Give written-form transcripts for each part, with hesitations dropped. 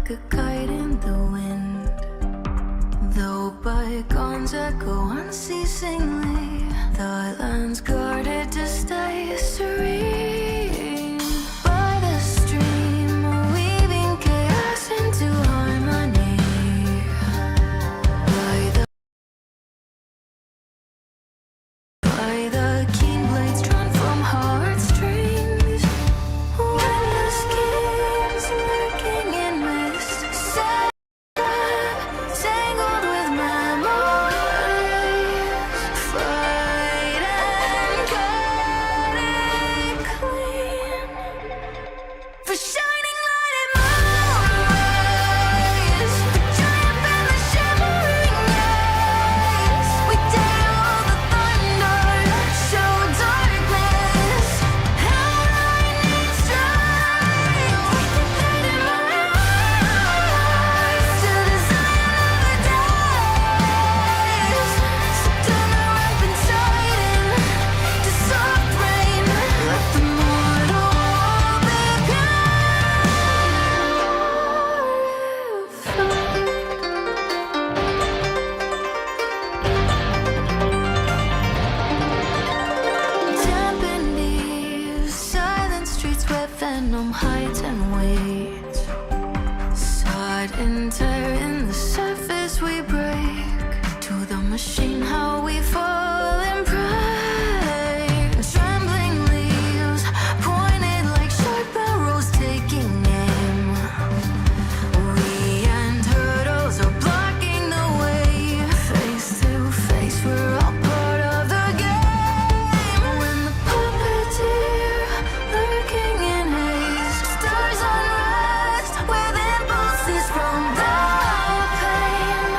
like a kite in the wind. Though bygones echo unceasingly, the land's guarded to stay serene. By the stream, weaving chaos into harmony. By the keen blades drawn from heartstrings. Windless schemes lurking in mist, tangled with memories. Fight and cut it clean. For shining light and moonrise, for triumph and the shimmering eyes. We dare all the thunder, show darkness. How I need strength, with the light in my eyes, to design another days. So turn the rampant tide into soft rain. Let the mortal wall begin. Dampened eaves, silent streets where venom hides and waits. Sudden tear in the surface we break. To the machine how we fall and pray. Trembling leaves, pointed like sharp arrows taking aim. We and hurdles are blocking the way. Face to face, we're all part of the game. When the puppeteer, lurking in haste, stars unrest with impulses from the pain.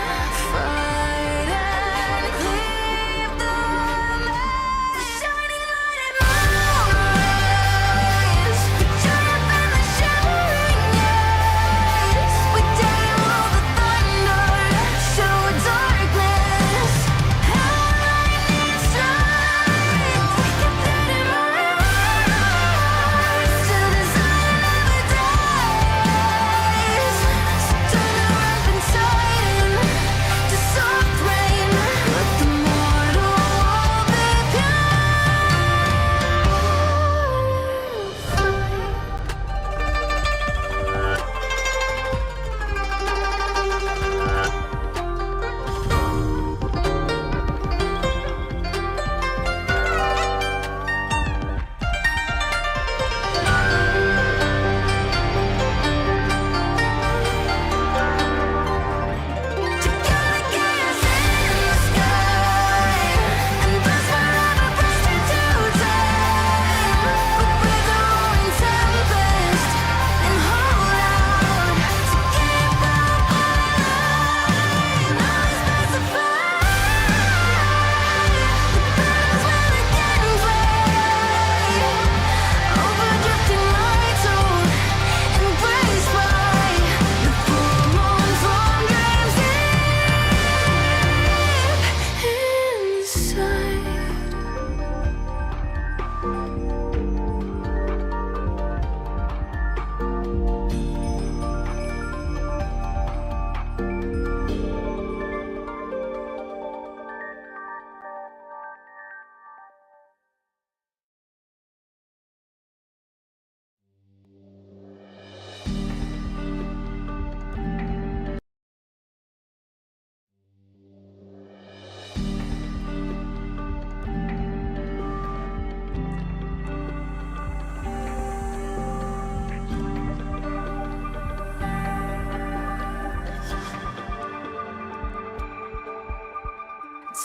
Fight and cleave the remains. Shining light and moonrise, the triumph and the shimmering eyes. We dare all the thunder, show darkness. How I need strength, with the light in my eyes, to design another days. So turn the rampant tide into soft rain. Let the mortal wall begin. Together chaos in the sky, and thus forever pressed into time. We brave the roaring tempest and hold out to keep the line. Now we specify the battles will again play. Over drifting lights, embraced by the full moon from dreams deep inside.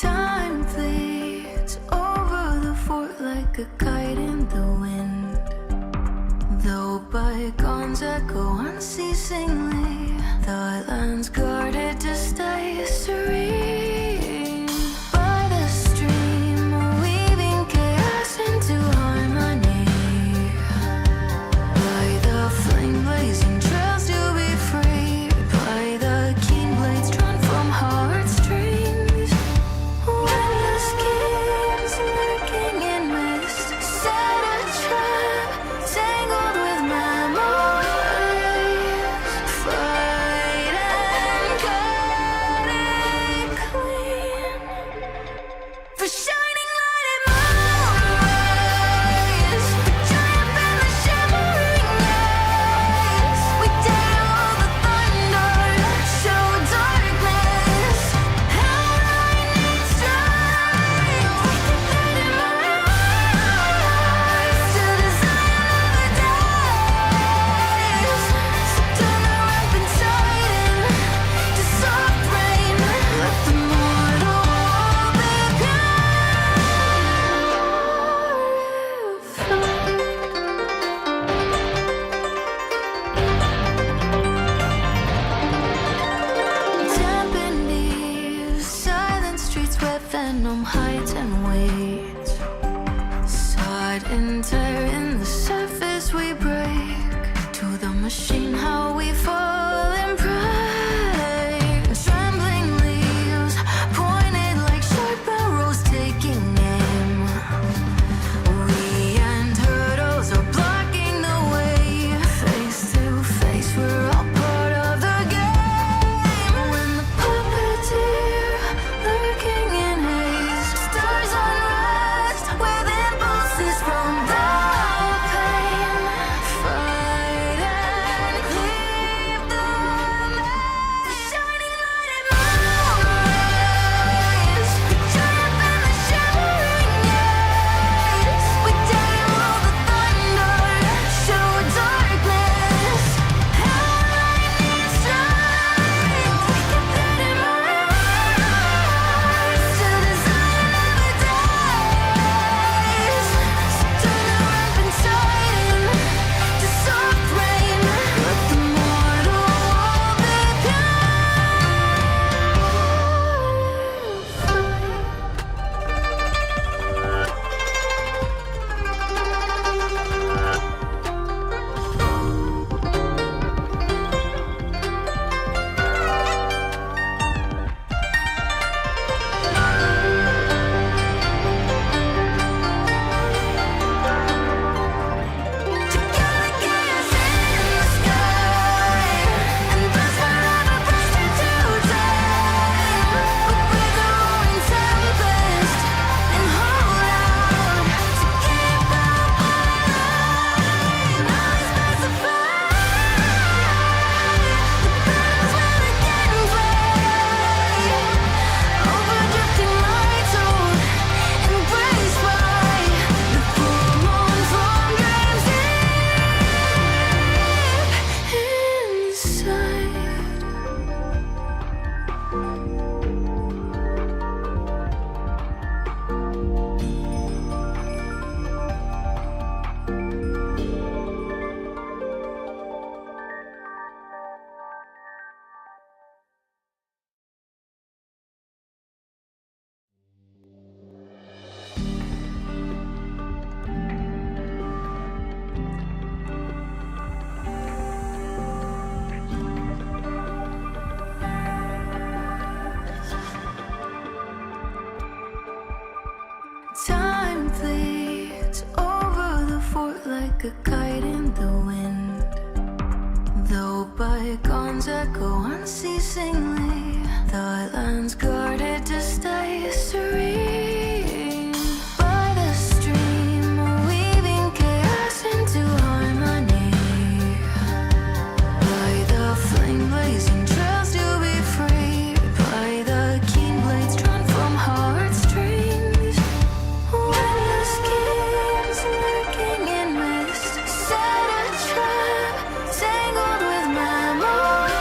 Time fleets over the fort like a kite in the wind. Though bygones echo unceasingly, the land's guarded to stay serene. By the stream, weaving chaos into harmony. By the flame blazing trails to be free. By the keen blades drawn from heartstrings. Windless schemes lurking in mist, set a trap, tangled with memories. Fight venom hides and waits. Sudden tear in the surface we break. To the machine how we fall and pray. Trembling leaves pointed like sharp arrows taking aim. We and turtles are blocking the way. Face to face we're all part of the game. When the puppeteer lurking in haze stirs unrest with impulses from the pain. Fight and cleave the maze. Shining light and moonrise. Triumph in the shimmering haze. We dare all the thunder. Show darkness. How lightning strikes. We can put in our eyes. To desire never dies. So turn the rampant tide into soft rain. Let the mortal wall be Time fleets over the fort like a kite in the wind. Though bygones echo unceasingly, the land's guarded to stay serene. By the stream, weaving chaos into harmony. By the flame blazing trails to be free. By the keen blades drawn from heartstrings. When the schemes lurking in mist set a trap, tangled with memories.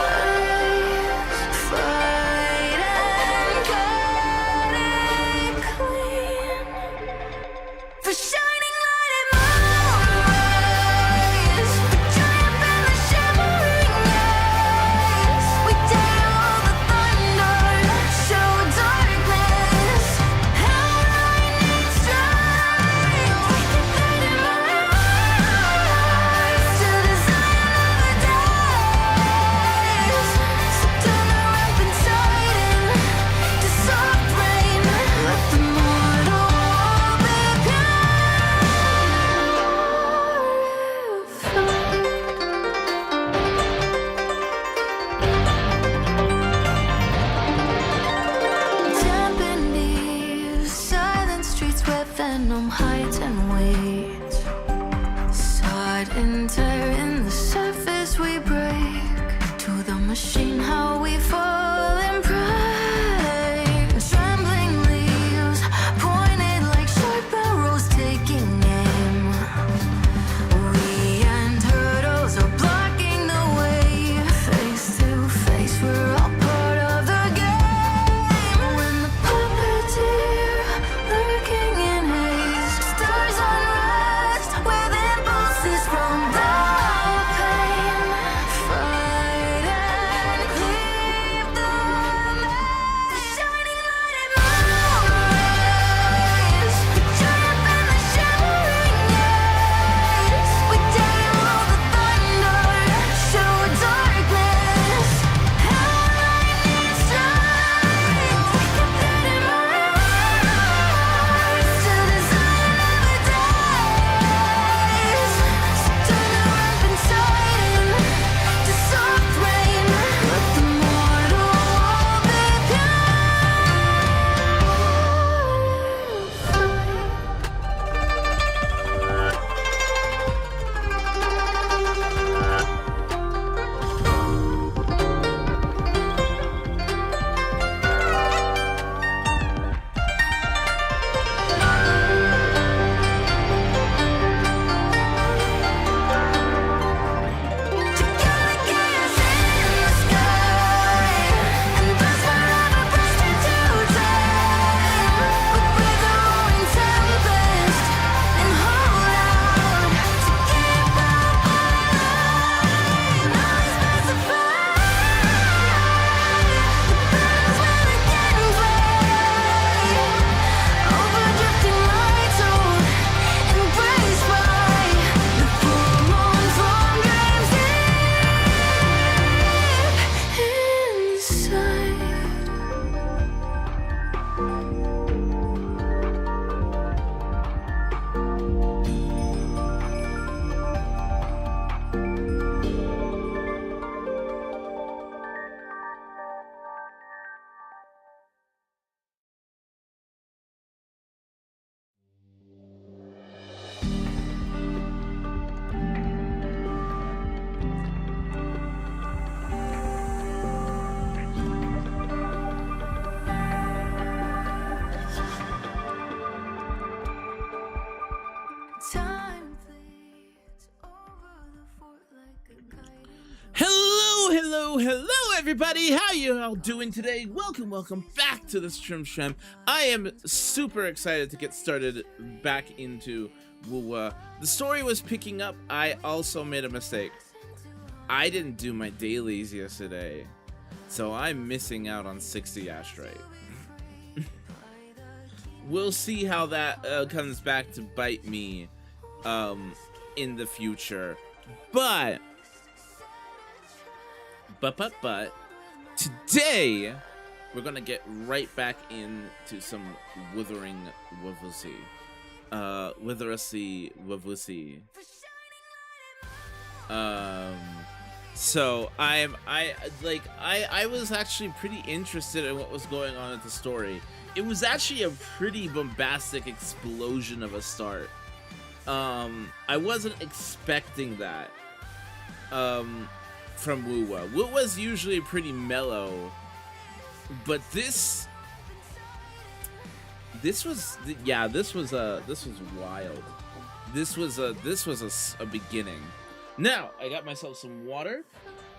Fight and cut it clean. For shining light and moonrise. For triumph in the shimmering haze. We dare all the thunder. Show darkness. How lightning strikes. We can put in our eyes. To desire never dies. So turn the rampant tide into soft rain. Let the mortal wall be Dampened eaves, silent streets where venom hides and waits. Sudden tear in the surface we break. To the machine how we fall and pray. Trembling leaves pointed like sharp arrows taking aim. We and turtles are blocking the way. Face to face we're all part of the game. When the puppeteer lurking in haze stirs unrest with impulses from the Hello everybody, how you all doing today? Welcome back to the stream. I am super excited to get started back into Wuwa. The story was picking up. I also made a mistake. I didn't do my dailies yesterday, so I'm missing out on 60 astrite. We'll see how that comes back to bite me in the future. But today we're gonna get right back into some Wuthering Wawusi. Wawusi. So I was actually pretty interested in what was going on at the story. It was actually a pretty bombastic explosion of a start. I wasn't expecting that. From Wuwa. Wuwa's usually pretty mellow, but this was wild. This was a beginning. Now I got myself some water.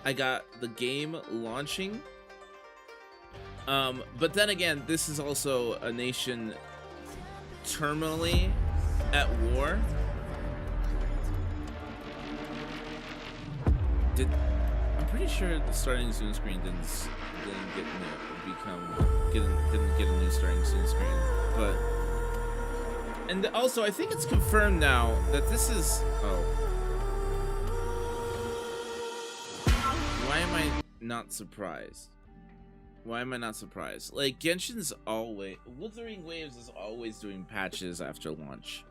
I got the game launching. But then again, this is also a nation terminally at war. I'm pretty sure the starting Zoom screen didn't get a new starting Zoom screen, but also I think it's confirmed now that this is why am I not surprised? Like Genshin's Wuthering Waves is always doing patches after launch.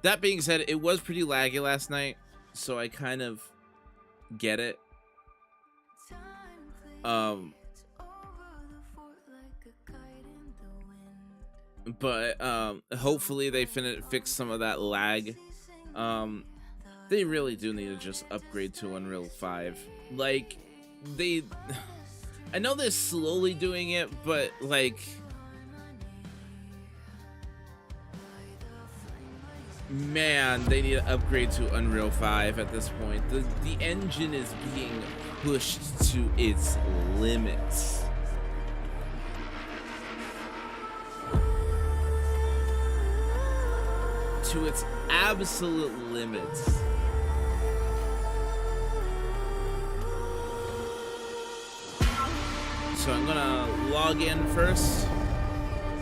That being said, it was pretty laggy last night, so I kind of get it. But hopefully they fix some of that lag. They really do need to just upgrade to Unreal 5. Like, I know they're slowly doing it, but like, man, they need to upgrade to Unreal 5 at this point. The engine is being pushed to its limits. To its absolute limits. So I'm gonna log in first,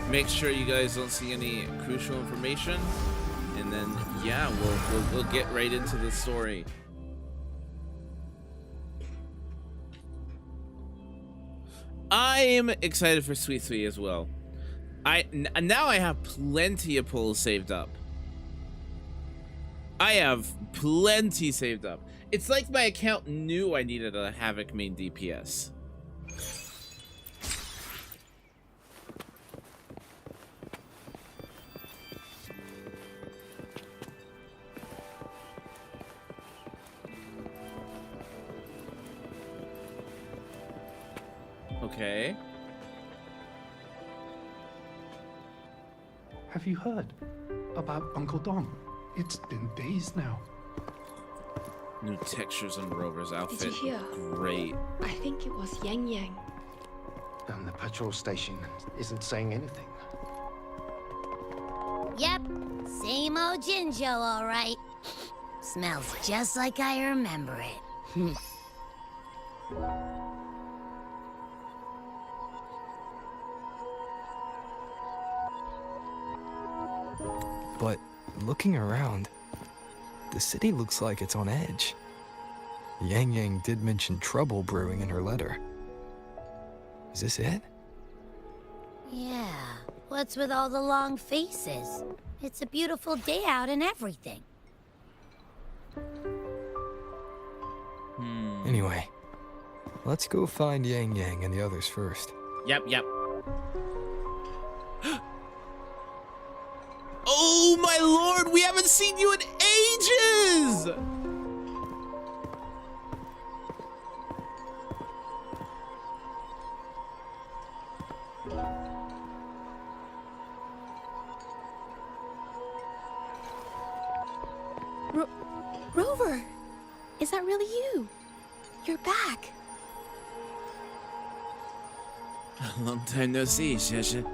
make sure you guys don't see any crucial information, and then yeah, we'll get right into the story. I'm excited for Sweet Sweet as well. Now I have plenty of pulls saved up. It's like my account knew I needed a Havoc main DPS. Okay. Have you heard about Uncle Dom? It's been days now. New textures on Rover's outfit. Did you hear? Great. I think it was Yang Yang. And the patrol station isn't saying anything. Yep, same old Jinjo, all right. Smells just like I remember it. But looking around, the city looks like it's on edge. Yang Yang did mention trouble brewing in her letter. Is this it? Yeah, what's with all the long faces? It's a beautiful day out and everything. Anyway, let's go find Yang Yang and the others first. Yep. Oh my lord, we haven't seen you in ages! Rover, is that really you? You're back. Long time no see, Shesha.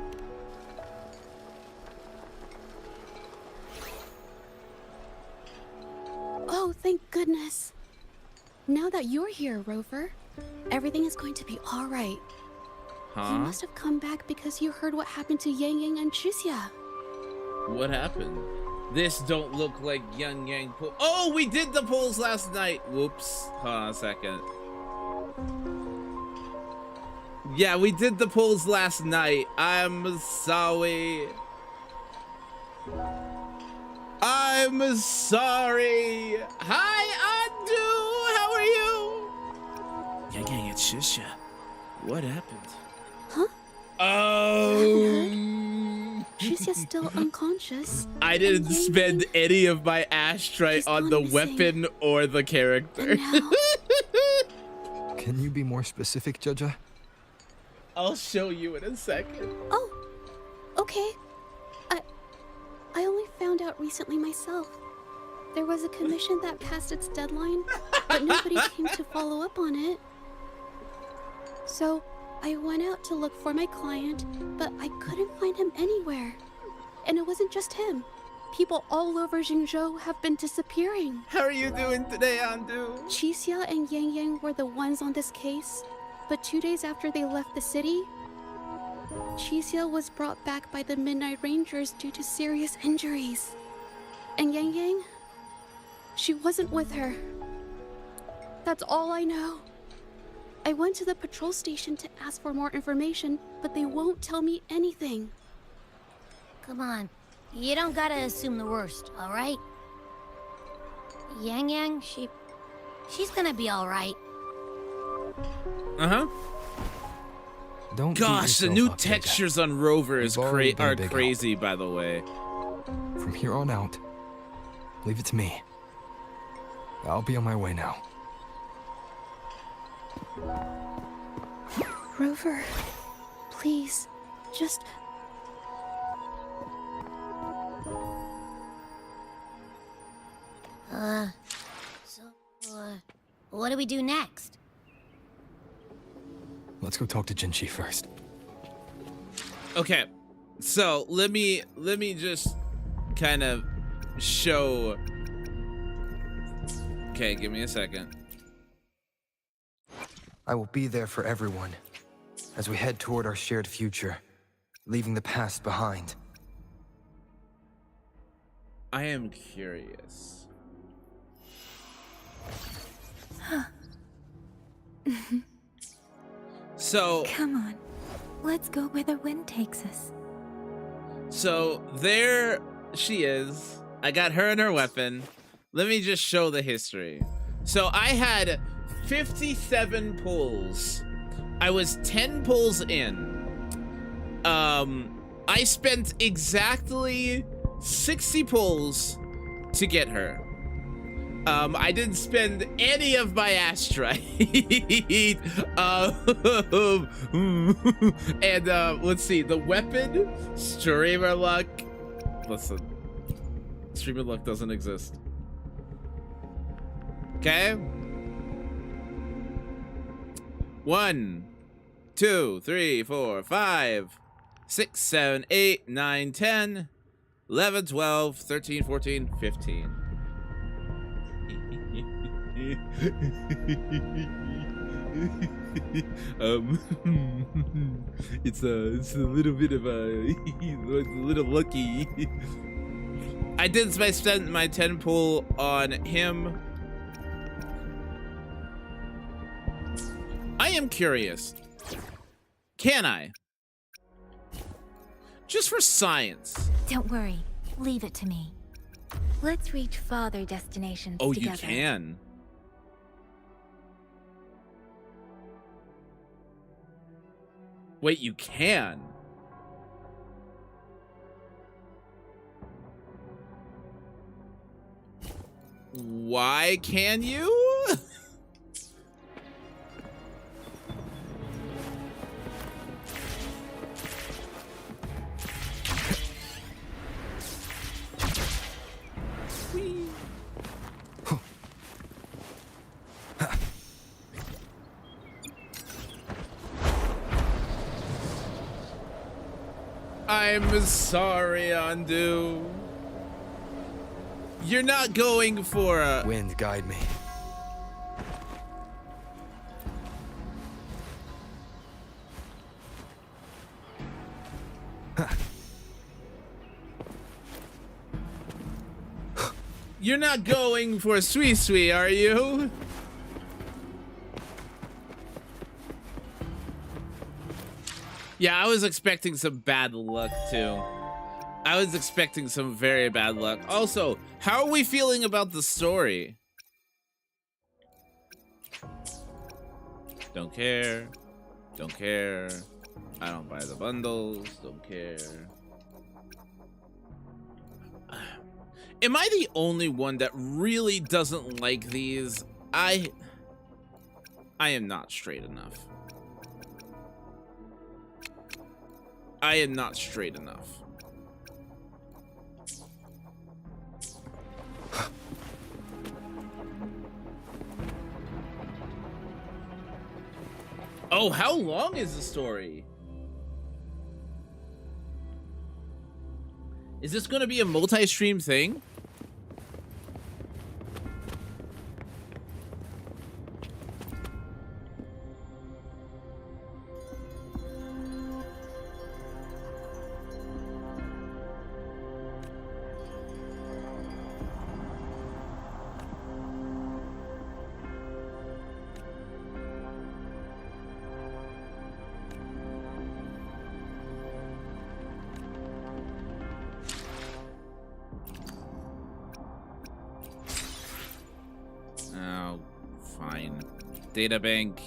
Oh, thank goodness. Now that you're here, Rover, everything is going to be all right. You Huh? must have come back because you heard what happened to Yang Yang and Chixia. What happened? This don't look like Yang Yang pool. Oh, we did the polls last night. Whoops. Hold on a second. Yeah, we did the polls last night. I'm sorry. I'm sorry. Hi, Andu. How are you? Yang Yang, it's Shisha. What happened? Huh? Oh. Chixia's still unconscious. I didn't And Yang spend Yang- any of my ashtray She's on gone the missing. weapon or the character. And now, Can you be more specific, Judge? I'll show you in a second. oh, okay. I only found out recently myself. There was a commission that passed its deadline, but nobody came to follow up on it. So I went out to look for my client, but I couldn't find him anywhere. And it wasn't just him. People all over Jingzhou have been disappearing. How are you doing today, Andu? Chixia and Yang Yang were the ones on this case, but 2 days after they left the city, Chixia was brought back by the Midnight Rangers due to serious injuries. And Yang Yang, she wasn't with her. That's all I know. I went to the patrol station to ask for more information, but they won't tell me anything. Come on. You don't gotta assume the worst, all right? Yang Yang, she's gonna be all right. Uh-huh. Don't beat Gosh, the yourself new up, Judge. textures on Rover is You've already been a are big help. crazy, by the way. From here on out, leave it to me. I'll be on my way now. Rover, please, just... What do we do next? Let's go talk to Jinchi first. Okay, so let me just kind of show. Okay, give me a second. I will be there for everyone as we head toward our shared future, leaving the past behind. I am curious. So Come on. Let's go where the wind takes us. So there she is. I got her and her weapon. Let me just show the history. So I had 57 pulls. I was 10 pulls in. I spent exactly 60 pulls to get her. I didn't spend any of my ashtray. And let's see, the weapon, streamer luck. Listen, streamer luck doesn't exist. Okay. 1, 2, 3, 4, 5, 6, 7, 8, 9, 10, 11, 12, 13, 14, 15. It's a little bit of a little lucky. I did spend my 10 pull on him. I am curious. Can I? Just for science. Don't worry. Leave it to me. Let's reach farther destinations Oh, together. you can. Wait, you can? Why can you? I'm sorry, Andu. You're not going for a... Wind, guide me. You're not going for a sui, are you? Yeah, I was expecting some bad luck too. I was expecting some very bad luck. Also, how are we feeling about the story? Don't care. Don't care. I don't buy the bundles. Don't care. Am I the only one that really doesn't like these? I am not straight enough. I am not straight enough. Oh, how long is the story? Is this going to be a multi-stream thing? Data bank.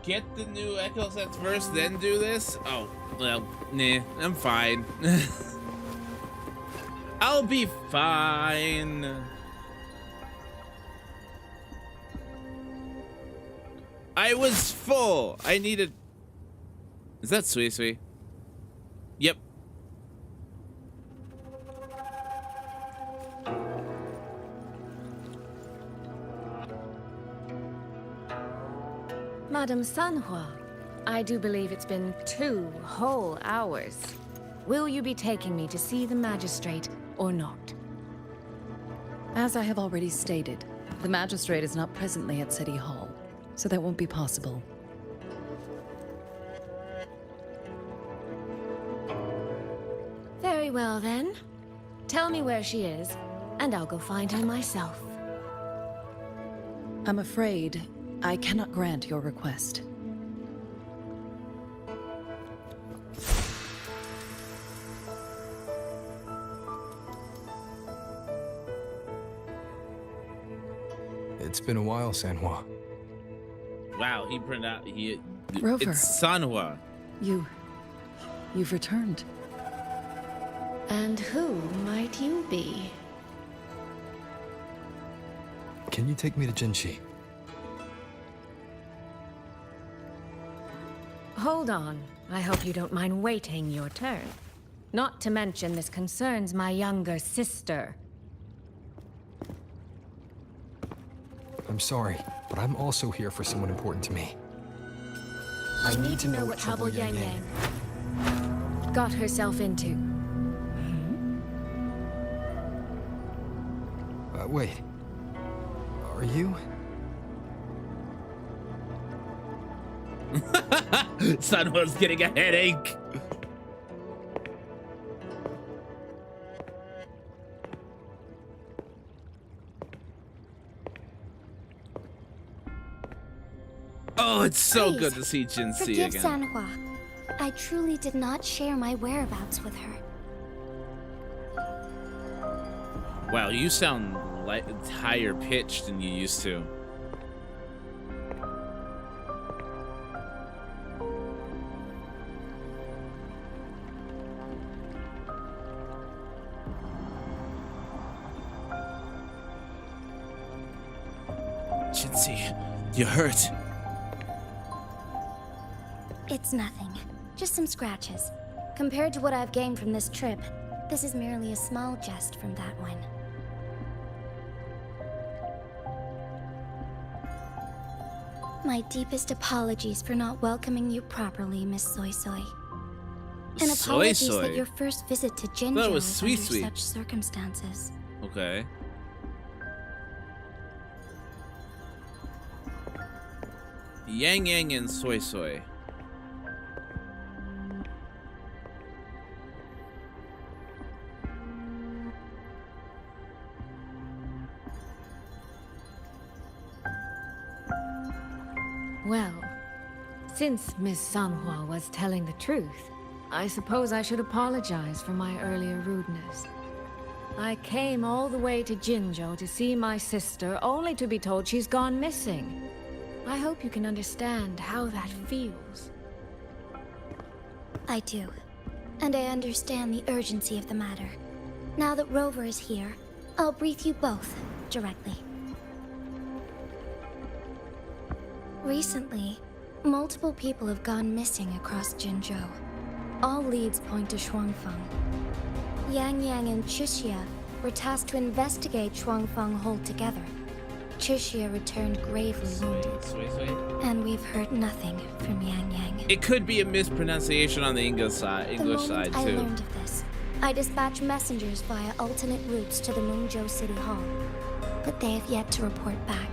Get the new Echo sets first, then do this? Oh, well, nah, I'm fine. I'll be fine. I was full. I needed... Is that Sui? Yep. Madame Sanhua, I do believe it's been 2 whole hours. Will you be taking me to see the magistrate or not? As I have already stated, the magistrate is not presently at City Hall, so that won't be possible. Very well then. Tell me where she is, and I'll go find her myself. I'm afraid I cannot grant your request. It's been a while, Sanhua. Wow, he pronounced Rover. It's Sanhua. You've returned. And who might you be? Can you take me to Jinchi? Hold on. I hope you don't mind waiting your turn. Not to mention this concerns my younger sister. I'm sorry, but I'm also here for someone important to me. I need to know what trouble Yang Yang got herself into. Wait. Are you? Sanhua's getting a headache. Oh, it's so Please, good to see Jinxie forgive again. Sanhua. I I truly did not share my whereabouts with her. Wow, you sound like higher pitched than you used to. Jinzi, you hurt. It's nothing. Just some scratches. Compared to what I've gained from this trip, this is merely a small jest from that one. My deepest apologies for not welcoming you properly, Miss Soy Soy. And apologies that your first visit to Jinjo was under such circumstances. Okay. Yang Yang and Soy Soy. Well, since Miss Sanhua was telling the truth, I suppose I should apologize for my earlier rudeness. I came all the way to Jinjo to see my sister, only to be told she's gone missing. I hope you can understand how that feels. I do. And I understand the urgency of the matter. Now that Rover is here, I'll brief you both directly. Recently, multiple people have gone missing across Jinzhou. All leads point to Shuangfeng. Yang Yang and Chixia were tasked to investigate Shuangfeng Hold together. Chixia returned gravely wounded, and we've heard nothing from Yang Yang. It could be a mispronunciation on the English side The moment too. I learned of this, I dispatched messengers via alternate routes to the Mengzhou City Hall, but they have yet to report back.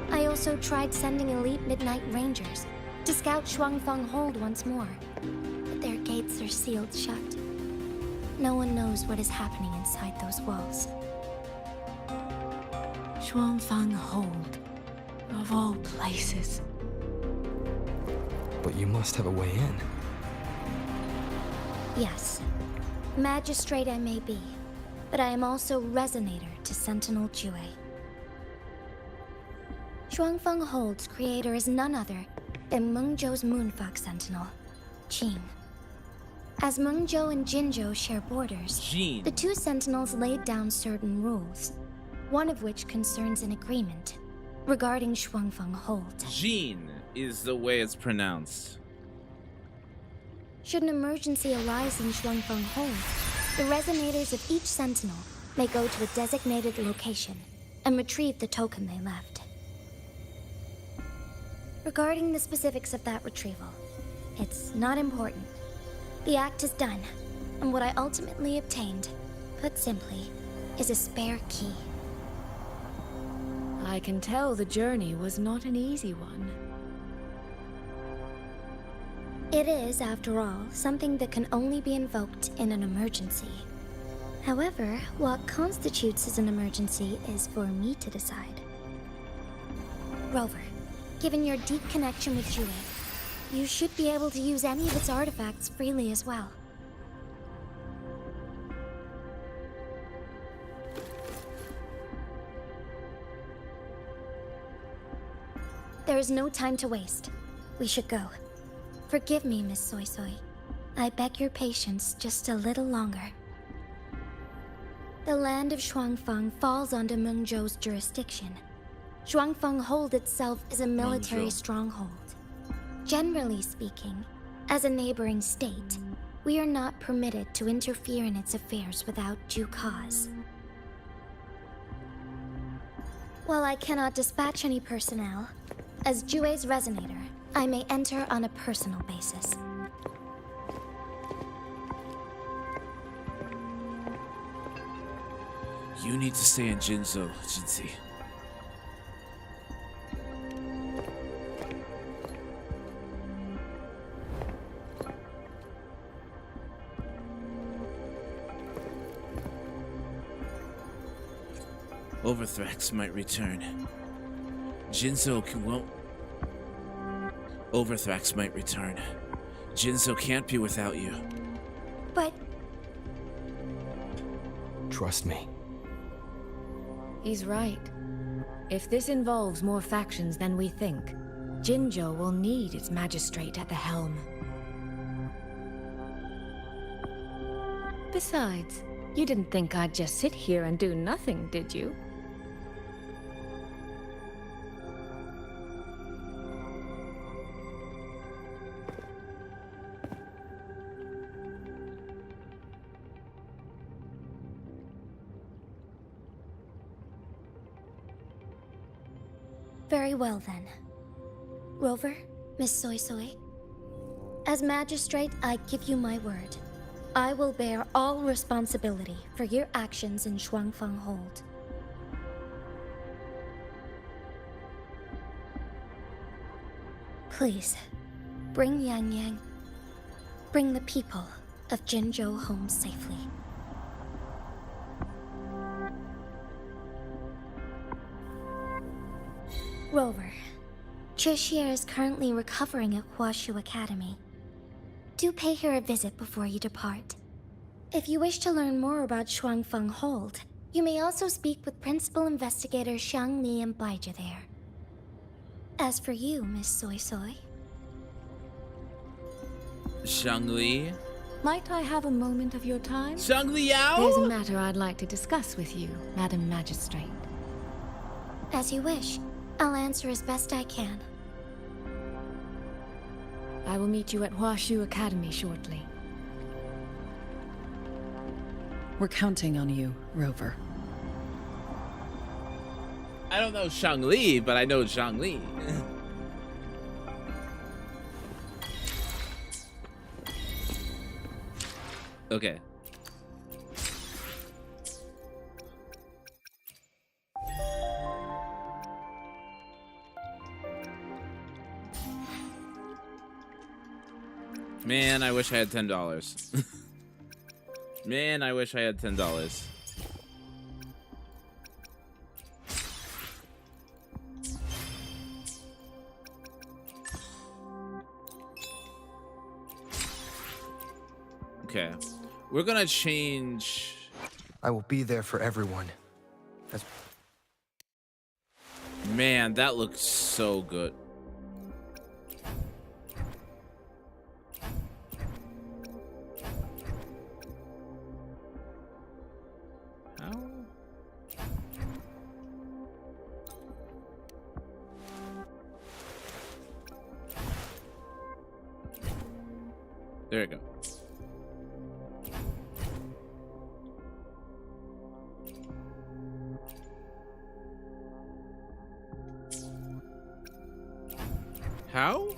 I also tried sending elite Midnight Rangers to scout Shuangfeng Hold once more, but their gates are sealed shut. No one knows what is happening inside those walls. Shuangfeng Hold, of all places. But you must have a way in. Yes. Magistrate I may be, but I am also Resonator to Sentinel Jue. Shuangfeng Hold's creator is none other than Mengzhou's Moonfuck Sentinel, Qin. As Mengzhou and Jinzhou share borders, the two sentinels laid down certain rules, one of which concerns an agreement regarding Shuangfeng Hold. Jin is the way it's pronounced. Should an emergency arise in Shuangfeng Hold, the resonators of each sentinel may go to a designated location and retrieve the token they left. Regarding the specifics of that retrieval, it's not important. The act is done, and what I ultimately obtained, put simply, is a spare key. I can tell the journey was not an easy one. It is, after all, something that can only be invoked in an emergency. However, what constitutes as an emergency is for me to decide. Rover, given your deep connection with Jue, you should be able to use any of its artifacts freely as well. There is no time to waste. We should go. Forgive me, Miss Soy Soy. I beg your patience just a little longer. The land of Shuangfeng falls under Mengzhou's jurisdiction. Shuangfeng Hold itself is a military stronghold. Generally speaking, as a neighboring state, we are not permitted to interfere in its affairs without due cause. While I cannot dispatch any personnel, as Jue's Resonator, I may enter on a personal basis. You need to stay in Jinzhou, Jinzi. Overthrax might return. Jinzhou won't. Overthrax might return. Jinzo can't be without you. But Trust me. He's right. If this involves more factions than we think, Jinzhou will need its magistrate at the helm. Besides, you didn't think I'd just sit here and do nothing, did you? very well then. Rover, Miss Soy Soy. As magistrate, I give you my word. I will bear all responsibility for your actions in Shuangfang Hold. Please, bring Yang Yang. Bring the people of Jinzhou home safely. Rover, Cheshire is currently recovering at Huashu Academy. Do pay her a visit before you depart. If you wish to learn more about Shuangfang Hold, you may also speak with Principal Investigator Xiang Li and Baija there. As for you, Miss Soy Soy... Xiang Li? Might I have a moment of your time? Xiang Liao? There's a matter I'd like to discuss with you, Madam Magistrate. As you wish. I'll answer as best I can. I will meet you at Huashu Academy shortly. We're counting on you, Rover. I don't know Xiang Li, but I know Xiang Li. Okay. Man, I wish I had $10. Man, I wish I had $10. Okay. We're gonna change. I will be there for everyone. Man, that looks so good. There you go. How?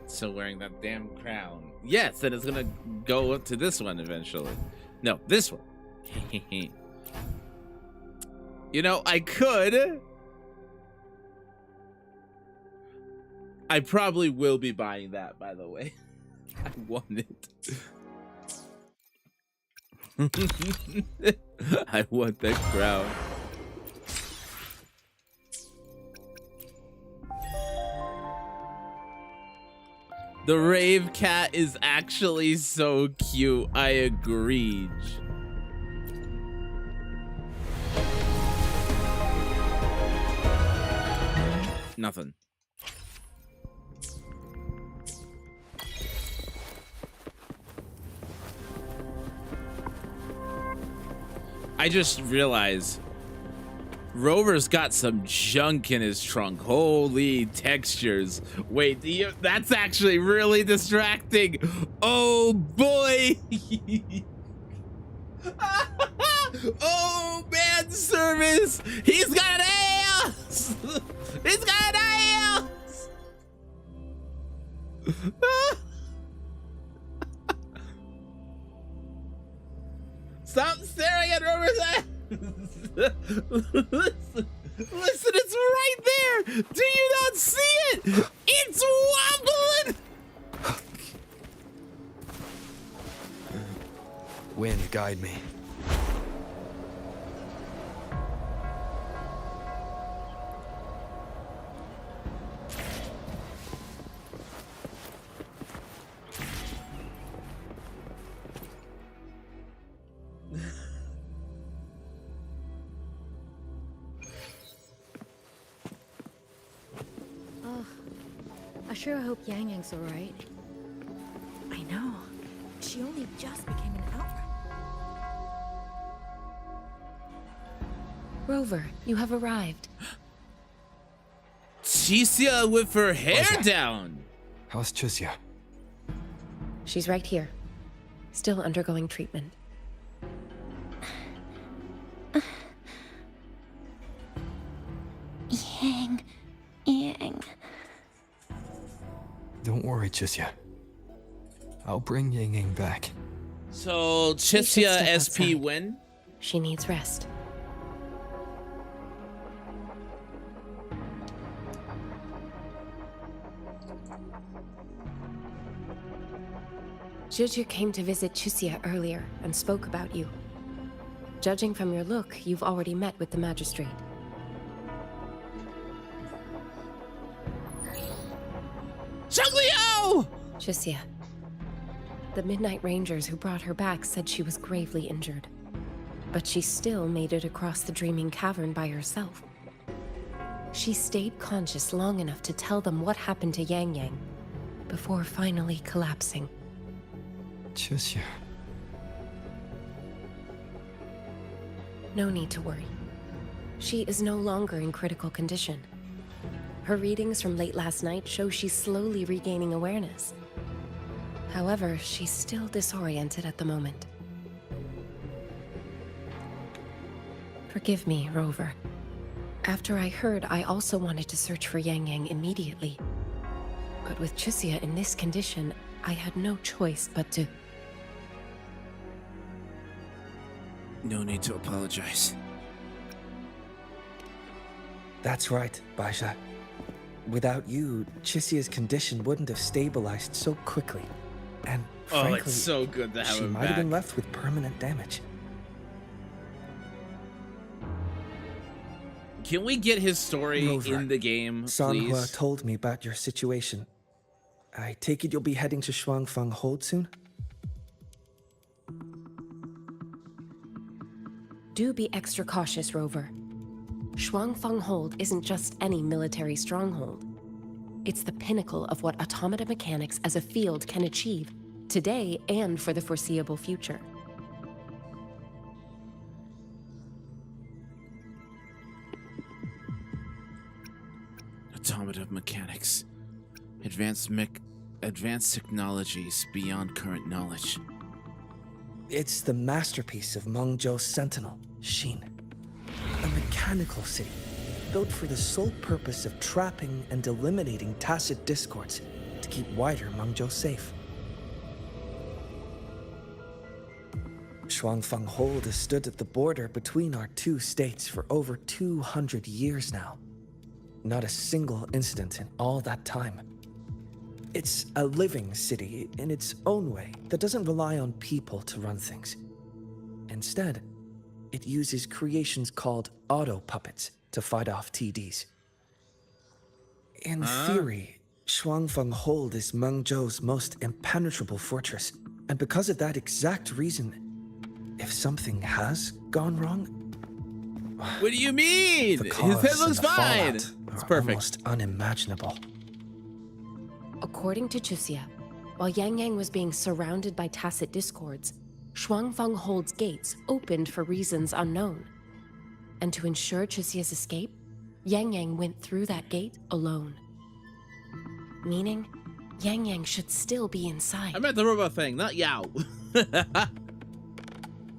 Still wearing that damn crown. Yes, and it's gonna go up to this one eventually. No, this one. You know, I could. I probably will be buying that, by the way. I want it. I want that crown. The rave cat is actually so cute. I agreed. Nothing. I just realized Rover's got some junk in his trunk. Holy textures. Wait, that's actually really distracting. Oh boy. Oh, man service. He's got an ass. He's got an ass. Stop staring at Rover's ass. Listen, it's right there. Do you not see it? It's wobbling. Wind, guide me. sure hope Yang Yang's alright. I know. She only just became an outlaw. Rover, you have arrived. Chicia with her hair down. How's Chusya? She's right here. Still undergoing treatment. Yang. Don't worry, Chusya. I'll bring Yang Yang back. So You should Chicia step SP outside. win? She needs rest. Juju came to visit Chusya earlier and spoke about you. Judging from your look, you've already met with the magistrate. Zhongliao! Chusya. The Midnight Rangers who brought her back said she was gravely injured. But she still made it across the Dreaming Cavern by herself. She stayed conscious long enough to tell them what happened to Yang Yang, before finally collapsing. Chusya. No need to worry. She is no longer in critical condition. Her readings from late last night show she's slowly regaining awareness. However, she's still disoriented at the moment. Forgive me, Rover. After I heard, I also wanted to search for Yang Yang immediately. But with Chusya in this condition, I had no choice but to... No need to apologize. That's right, Baisha. Without you, Chisia's condition wouldn't have stabilized so quickly. And frankly, it's so good to have she him might have been back. left with permanent damage. Can we get his story Rover, in the game, Sanhua please? told me about your situation. I take it you'll be heading to Shuangfang Hold soon? Do be extra cautious, Rover. Shuangfang Hold isn't just any military stronghold. It's the pinnacle of what automata mechanics as a field can achieve, today and for the foreseeable future. Automata mechanics. Advanced technologies beyond current knowledge. It's the masterpiece of Mengzhou's sentinel, Xin. A mechanical city, built for the sole purpose of trapping and eliminating tacit discords to keep wider Mengzhou safe. Shuangfang Hold has stood at the border between our two states for over 200 years now. Not a single incident in all that time. It's a living city in its own way that doesn't rely on people to run things. Instead, it uses creations called auto-puppets to fight off TDs. In theory, Shuangfang Hold is Mengzhou's most impenetrable fortress, and because of that exact reason, if something has gone wrong, What do you mean? the His cause head and looks the fine. fallout It's are perfect. almost unimaginable. According to Chusya, while Yang Yang was being surrounded by tacit discords, Shuangfang Hold's gates opened for reasons unknown. And to ensure Chusya's escape, Yang Yang went through that gate alone. Meaning, Yang Yang should still be inside. I meant the robot thing, not Yao.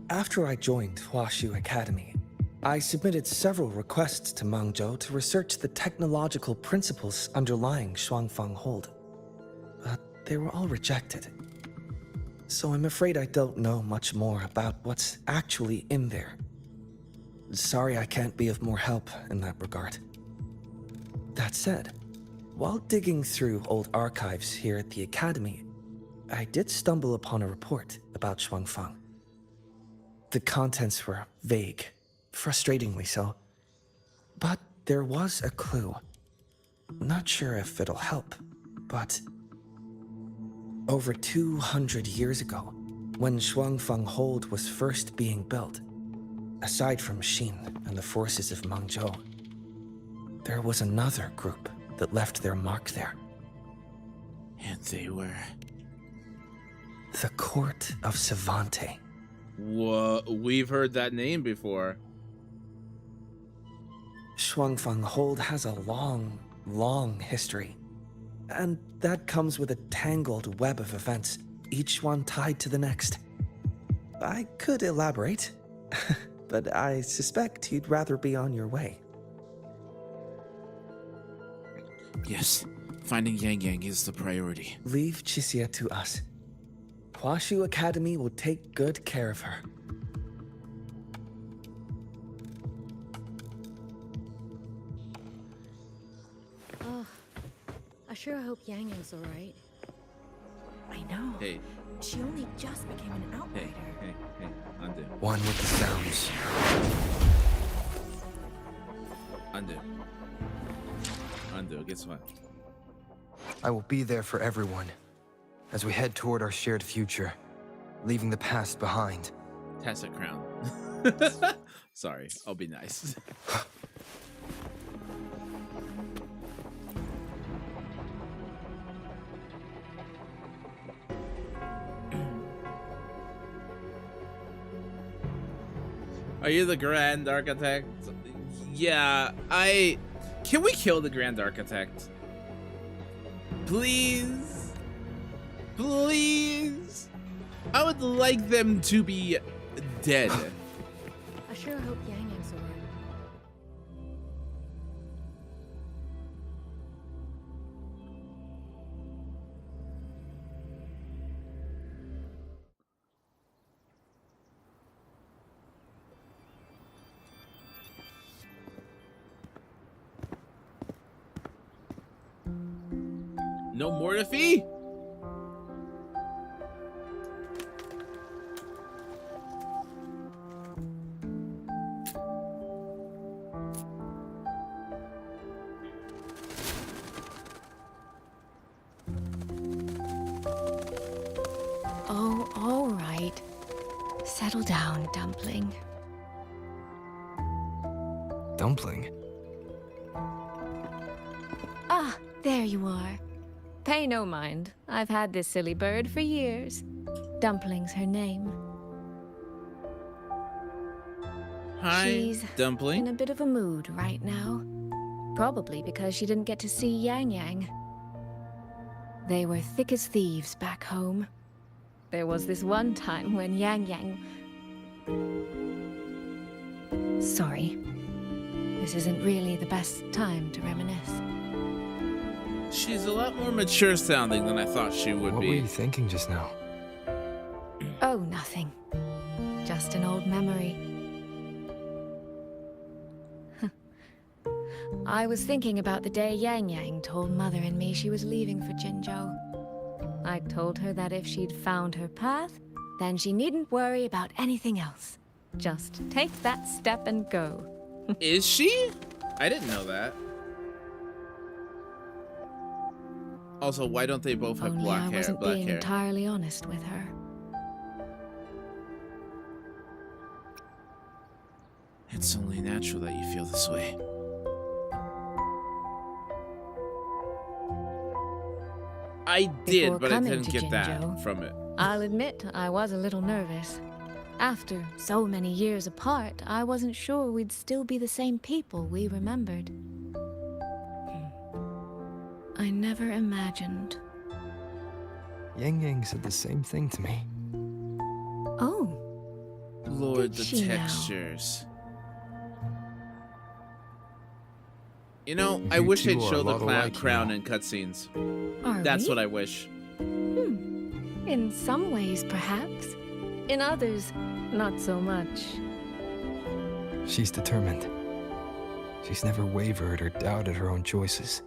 After I joined Huashu Academy, I submitted several requests to Mengzhou to research the technological principles underlying Shuangfang Hold. But they were all rejected. So I'm afraid I don't know much more about what's actually in there. Sorry I can't be of more help in that regard. That said, while digging through old archives here at the Academy, I did stumble upon a report about Shuangfang. The contents were vague, frustratingly so. But there was a clue. Not sure if it'll help, but over 200 years ago, when Shuangfang Hold was first being built, aside from Xin and the forces of Mengzhou, there was another group that left their mark there. And they were... The Court of Savante. Whoa, we've heard that name before. Shuangfang Hold has a long, long history. And that comes with a tangled web of events, each one tied to the next. I could elaborate, but I suspect you'd rather be on your way. Yes, finding Yang Yang is the priority. Leave Chixia to us. Huashu Academy will take good care of her. Oh, I sure hope Yang Yang's alright. I know. Hey. She only just became an outrider. Hey, undo. One with the sounds. Undo, guess what? I will be there for everyone as we head toward our shared future, leaving the past behind. Tacit crown. Sorry, I'll be nice. Are you the Grand Architect? Yeah, Can we kill the Grand Architect? Please? Please? I would like them to be dead. I sure hope Yang Yang's alright. No Mortifi? Oh, all right. Settle down, Dumpling. Dumpling? Ah, there you are. Pay no mind. I've had this silly bird for years. Dumpling's her name. Hi, She's Dumpling. in a bit of a mood right now. Probably because she didn't get to see Yang Yang. They were thick as thieves back home. There was this one time when Yang Yang... Sorry. This isn't really the best time to reminisce. She's a lot more mature sounding than I thought she would What be. were you thinking just now? Oh, nothing. Just an old memory. I was thinking about the day Yang Yang told Mother and me she was leaving for Jinzhou. I told her that if she'd found her path, then she needn't worry about anything else. Just take that step and go. Is she? I didn't know that. Also, why don't they both have Only black I hair? wasn't Black being hair. entirely honest with her. It's only natural that you feel this way. I did, Before but I coming didn't to get that Jinzhou, from it. I'll admit I was a little nervous. After so many years apart, I wasn't sure we'd still be the same people we remembered. I never imagined. Yang Yang said the same thing to me. Oh. Lord, Did the she now? textures. You know, I You wish two they'd are show a the lot alike, you crown know. in cutscenes. Are That's we? what I wish. In some ways, perhaps. In others, not so much. She's determined. She's never wavered or doubted her own choices.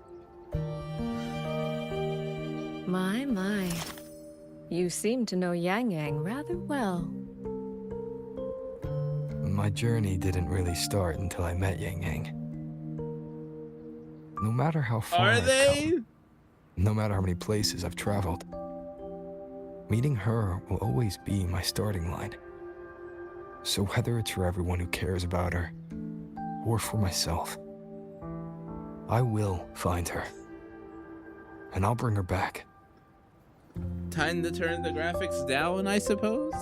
My. You seem to know Yang Yang rather well. My journey didn't really start until I met Yang Yang. No matter how far Are I've they? come, no matter how many places I've traveled, meeting her will always be my starting line. So whether it's for everyone who cares about her, or for myself, I will find her. And I'll bring her back. Time to turn the graphics down, I suppose?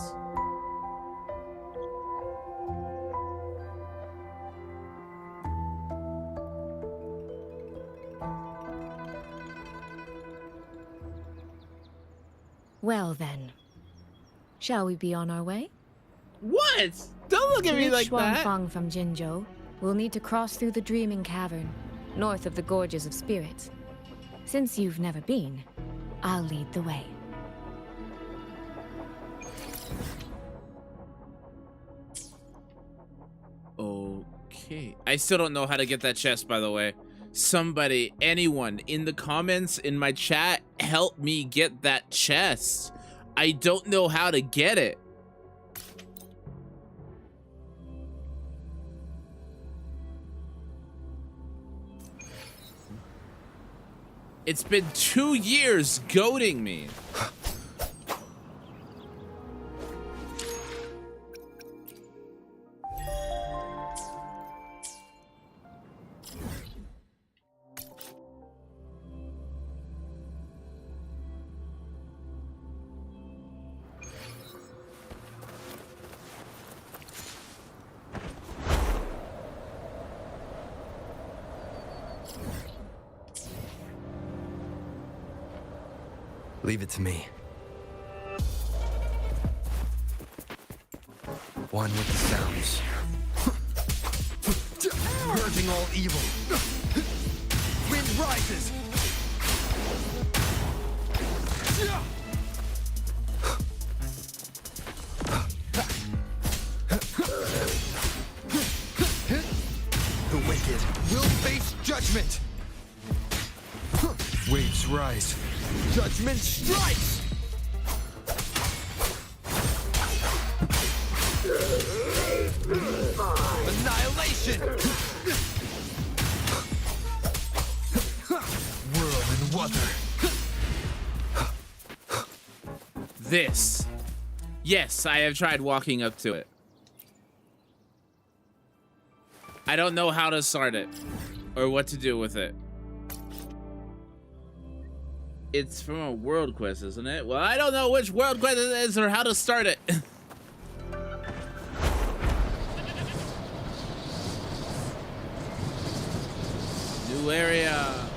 Well then, shall we be on our way? What? Don't look at me like that. Fang from Jinzhou, we'll need to cross through the Dreaming Cavern, north of the Gorges of Spirits. Since you've never been, I'll lead the way. Okay. I still don't know how to get that chest, by the way. Somebody, anyone, in the comments, in my chat, help me get that chest. I don't know how to get it. It's been 2 years goading me. Leave it to me. One with the sounds. Purging all evil. Wind rises. The wicked will face judgment. Waves rise. Judgment strikes! Annihilation! Whirlwind Wuthering. This. Yes, I have tried walking up to it. I don't know how to start it or what to do with it. It's from a world quest, isn't it? Well, I don't know which world quest it is or how to start it. New area.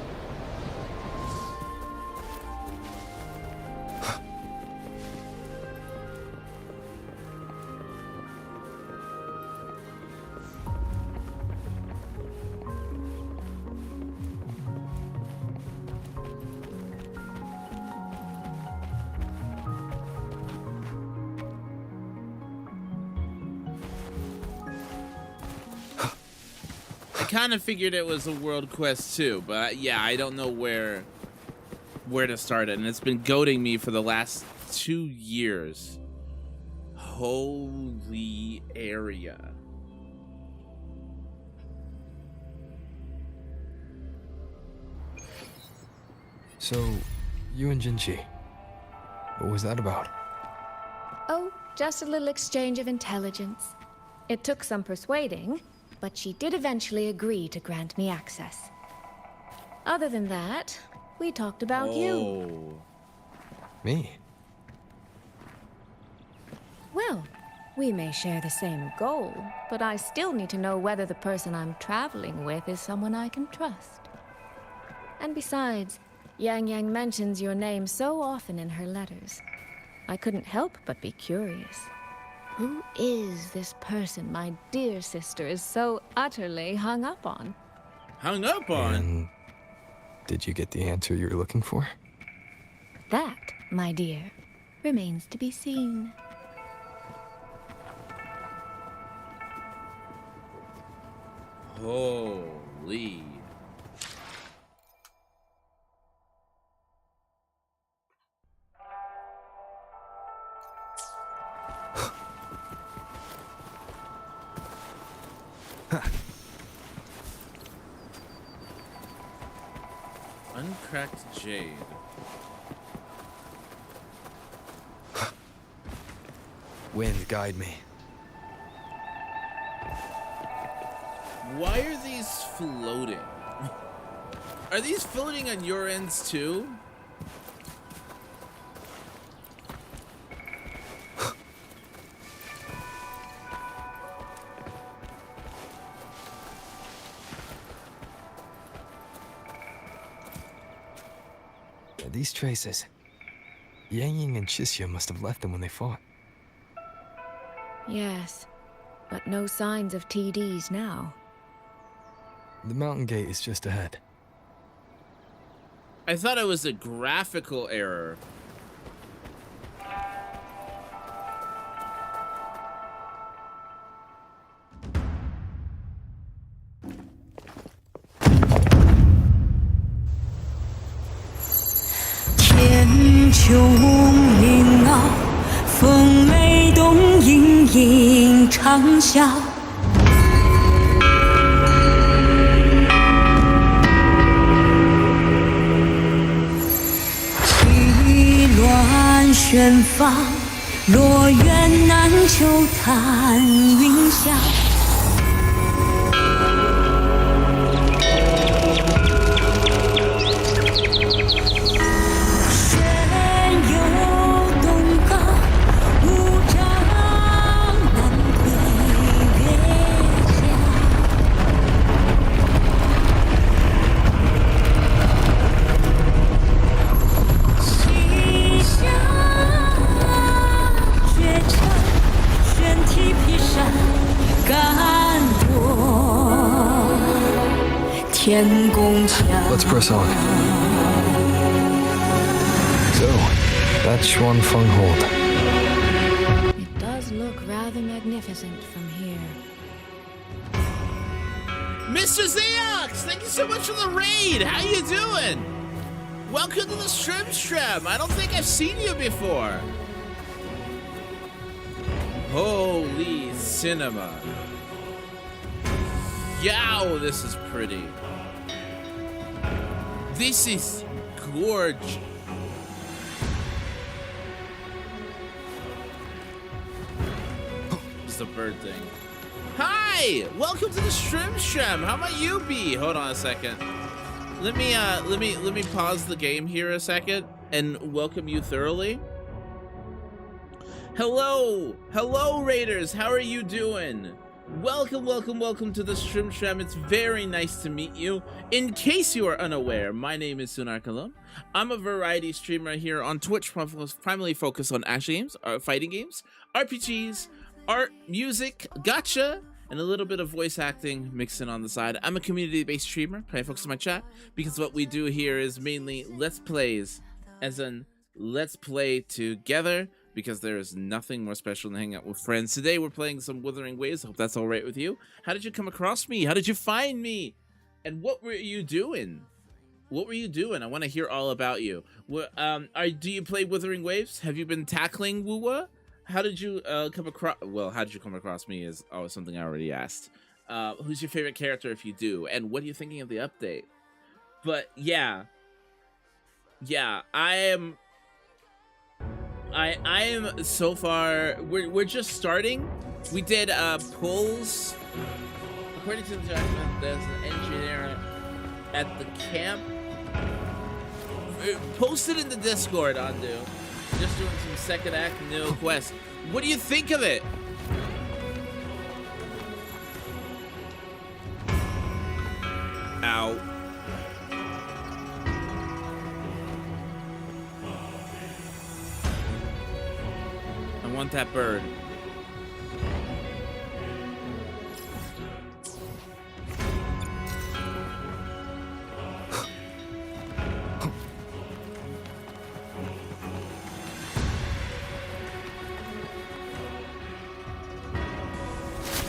I kind of figured it was a world quest too, but yeah, I don't know where to start it, and it's been goading me for the last 2 years. Holy area. So, you and Jinchi, what was that about? Oh, just a little exchange of intelligence. It took some persuading, but she did eventually agree to grant me access. Other than that, we talked about you. Me? Well, we may share the same goal, but I still need to know whether the person I'm traveling with is someone I can trust. And besides, Yang Yang mentions your name so often in her letters. I couldn't help but be curious. Who is this person my dear sister is so utterly hung up on? Hung up on? And did you get the answer you were looking for? That, my dear, remains to be seen. Holy. Uncracked jade. Wind, guide me. Why are these floating? Are these floating on your ends too? these traces. Yang Yang and Chixia must have left them when they fought. Yes, but no signs of TDs now. The mountain gate is just ahead. I thought it was a graphical error. Let's press on. So, that's Xuanfeng Hold. It does look rather magnificent from here. Mr. Zeox, thank you so much for the raid. How you doing? Welcome to the Stream. I don't think I've seen you before. Holy cinema. Yow, this is pretty. This is gorgeous. It's the bird thing. Hi! Welcome to the Stream. How about you be? Hold on a second. Let me pause the game here a second and welcome you thoroughly. Hello, Raiders. How are you doing? Welcome to the Stream. It's very nice to meet you. In case you are unaware, my name is Sunar Kalum. I'm a variety streamer here on Twitch, primarily focused on action games, fighting games, RPGs, art, music, gacha, and a little bit of voice acting mixed in on the side. I'm a community-based streamer, primarily focused on my chat, because what we do here is mainly Let's Plays, as in let's play together, because there is nothing more special than hanging out with friends. Today we're playing some Wuthering Waves. Hope that's all right with you. How did you come across me? How did you find me? And what were you doing? What were you doing? I want to hear all about you. Do you play Wuthering Waves? Have you been tackling Wuwa? How did you come across? Well, how did you come across me is always something I already asked. Who's your favorite character if you do? And what are you thinking of the update? But yeah, I am so far. We're just starting. We did polls. According to the document, there's an engineer at the camp. Posted in the Discord, Andu. Just doing some second act new quest. What do you think of it? Ow. I want that bird.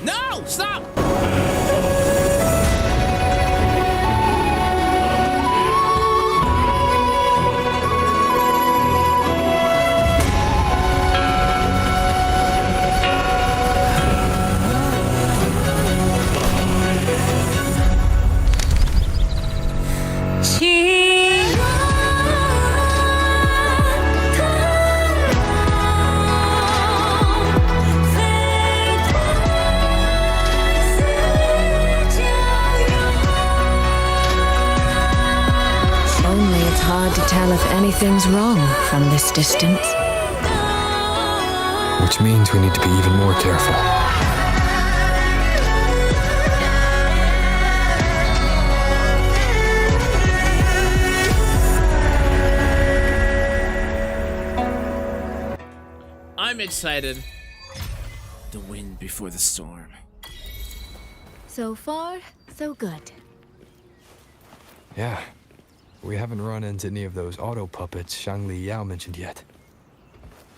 No! Stop! Hard to tell if anything's wrong from this distance. Which means we need to be even more careful. I'm excited. The wind before the storm. So far, so good. Yeah. We haven't run into any of those auto puppets Shangli Yao mentioned yet.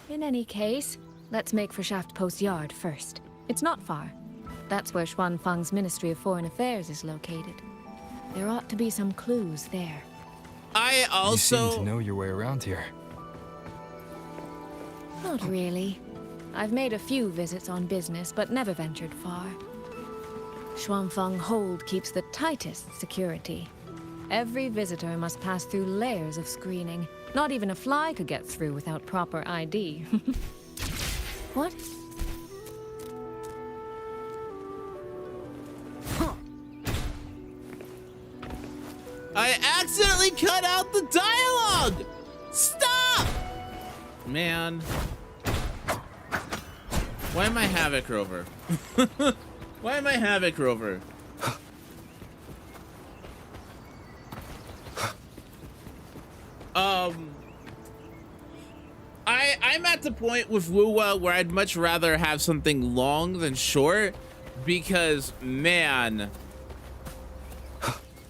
In any case, let's make for Shaft Post Yard first. It's not far. That's where Xuanfang's Ministry of Foreign Affairs is located. There ought to be some clues there. I also... You seem to know your way around here. Not really. I've made a few visits on business, but never ventured far. Xuanfang Hold keeps the tightest security. Every visitor must pass through layers of screening. Not even a fly could get through without proper ID. What? I accidentally cut out the dialogue! Stop! Man. Why am I Havoc Rover? Why am I Havoc Rover? I'm at the point with Wuwa where I'd much rather have something long than short, because man,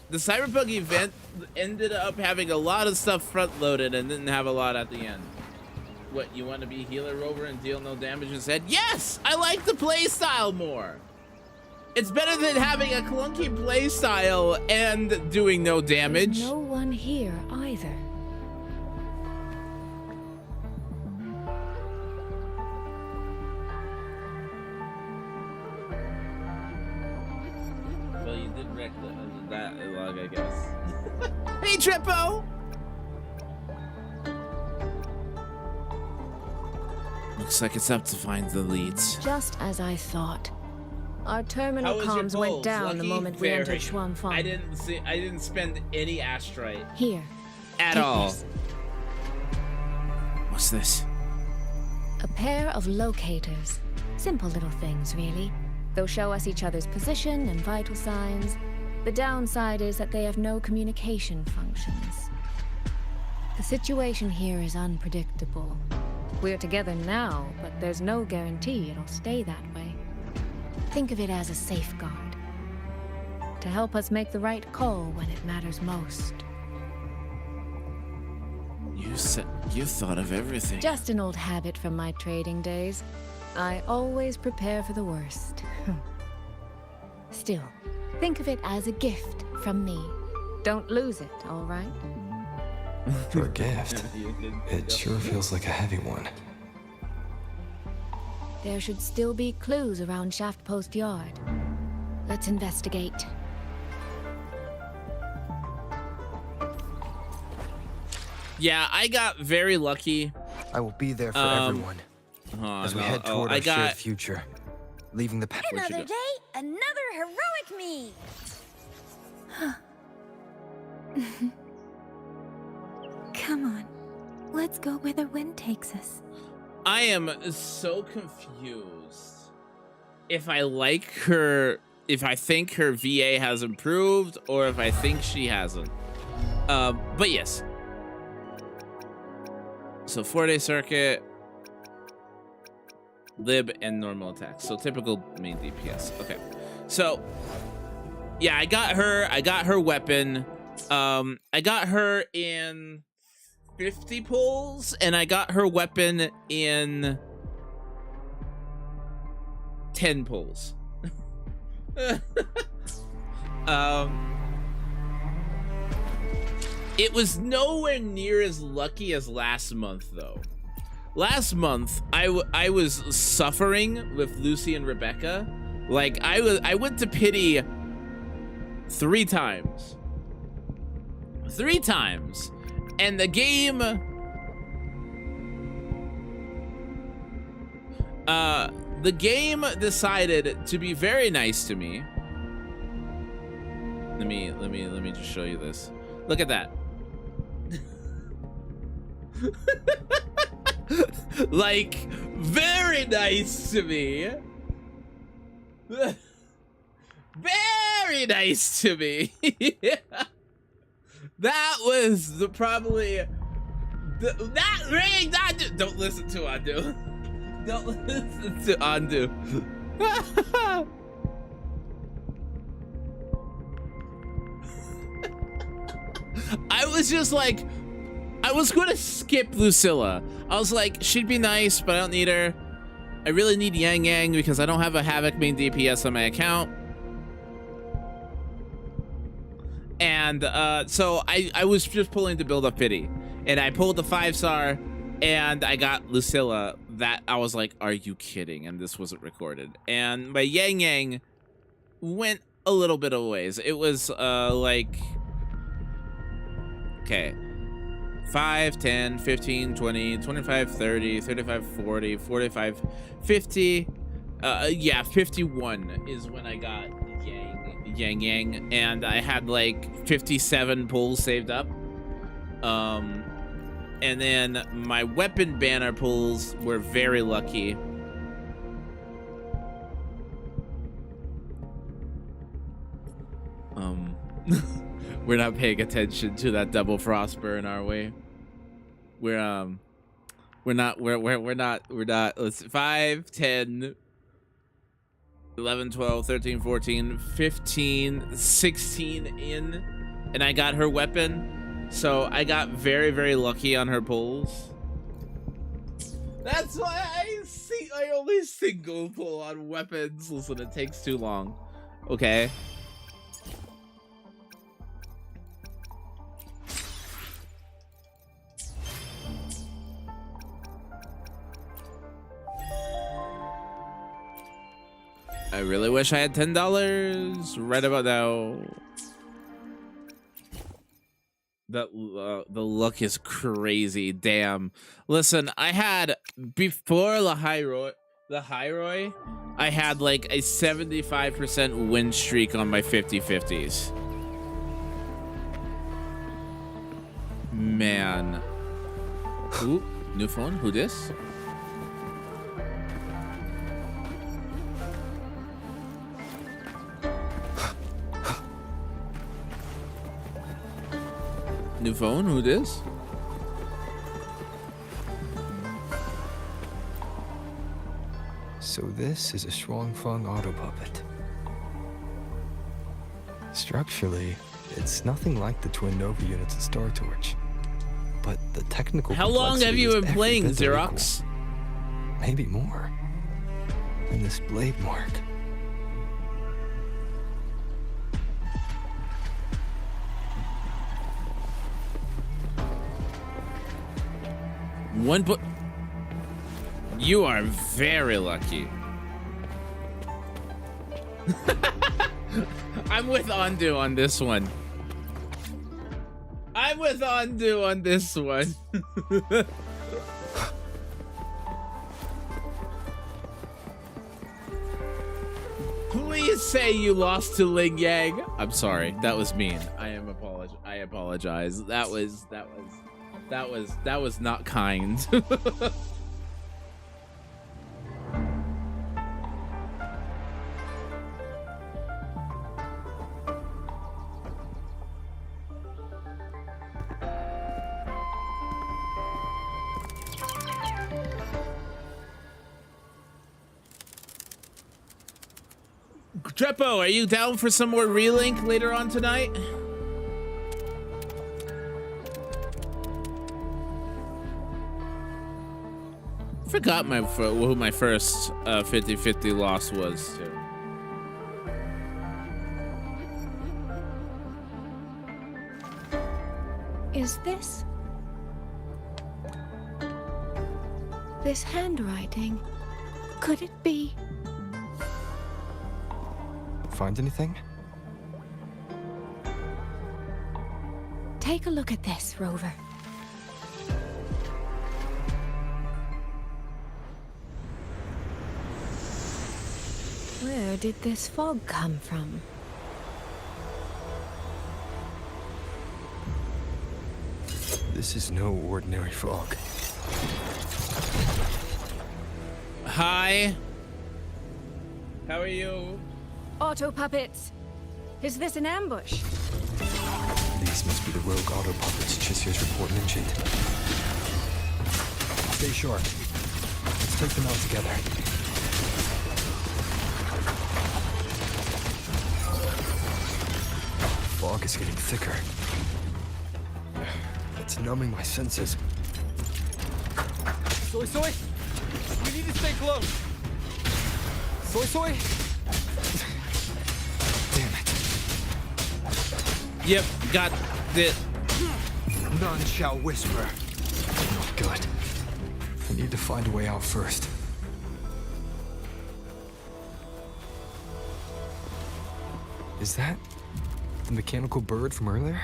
the Cyberpunk event ended up having a lot of stuff front loaded and didn't have a lot at the end. What, you want to be Healer Rover and deal no damage instead? Yes! I like the playstyle more. It's better than having a clunky playstyle and doing no damage. There's no one here either. Well, you did wreck that log, I guess. Hey, Trippo! Looks like it's up to find the leads. Just as I thought. Our terminal comms went down the moment we entered Xuanfang. I didn't spend any astrite. Here. At all. What's this? A pair of locators. Simple little things, really. They'll show us each other's position and vital signs. The downside is that they have no communication functions. The situation here is unpredictable. We're together now, but there's no guarantee it'll stay that way. Think of it as a safeguard. To help us make the right call when it matters most. You thought of everything. Just an old habit from my trading days. I always prepare for the worst. Still, think of it as a gift from me. Don't lose it, all right? For a gift, it sure feels like a heavy one. There should still be clues around Shaft Post Yard. Let's investigate. Yeah, I got very lucky. I will be there for everyone as we head toward our shared future, leaving the past. Another day, another heroic meet. Come on, let's go where the wind takes us. I am so confused if I like her, if I think her VA has improved, or if I think she hasn't. But yes. So 4-day circuit, lib, and normal attacks. So typical main DPS. Okay. So yeah, I got her weapon. I got her in 50 pulls, and I got her weapon in 10 pulls. It was nowhere near as lucky as last month, though. Last month, I was suffering with Lucy and Rebecca. Like, I went to pity 3 times. 3 times. And the game... the game decided to be very nice to me. Let me just show you this. Look at that. Like, very nice to me. Very nice to me. That was the probably that ring. Don't listen to Adu. Don't listen to Andu. I was just like, I was going to skip Lucilla. I was like, she'd be nice, but I don't need her. I really need Yang Yang because I don't have a Havoc main DPS on my account. And so I was just pulling to build up pity. And I pulled the 5-star and I got Lucilla. That I was like, are you kidding? And this wasn't recorded. And my Yang Yang went a little bit of ways. It was like, okay, 5, 10, 15, 20, 25, 30, 35, 40, 45, 50. Yeah, 51 is when I got Yang Yang, and I had like 57 pulls saved up. And then my weapon banner pulls were very lucky. We're not paying attention to that double frost burn, are we? We're not. Let's 5, 10, 11, 12, 13, 14, 15, 16 in, and I got her weapon. So I got very, very lucky on her pulls. That's why I only single pull on weapons. Listen, it takes too long. Okay. I really wish I had $10 right about now. The luck is crazy. Damn. Listen, I had before the high Roy, I had like a 75% win streak on my 50/50s. Man. Ooh, new phone. Who this? New phone? Who this? So this is a Shuangfeng auto puppet. Structurally, it's nothing like the twin Nova units at Star Torch. But the technical How long have you been playing, Xerox? Maybe more. And this blade mark. One but you are very lucky. I'm with Andu on this one. I'm with Andu on this one. Please say you lost to Ling Yang. I'm sorry. That was mean. I apologize. That was not kind. Trepo, are you down for some more relink later on tonight? Forgot who my first 50/50 loss was too. Is this handwriting? Could it be? Find anything? Take a look at this, Rover. Where did this fog come from? This is no ordinary fog. Hi. How are you? Auto puppets. Is this an ambush? These must be the rogue auto puppets Chisia's report mentioned. Stay sharp. It's Let's take them out together. Fog is getting thicker. It's numbing my senses. Soy Soy! We need to stay close! Soy Soy! Damn it. Yep, got it. None shall whisper. Good. I need to find a way out first. Is that the mechanical bird from earlier?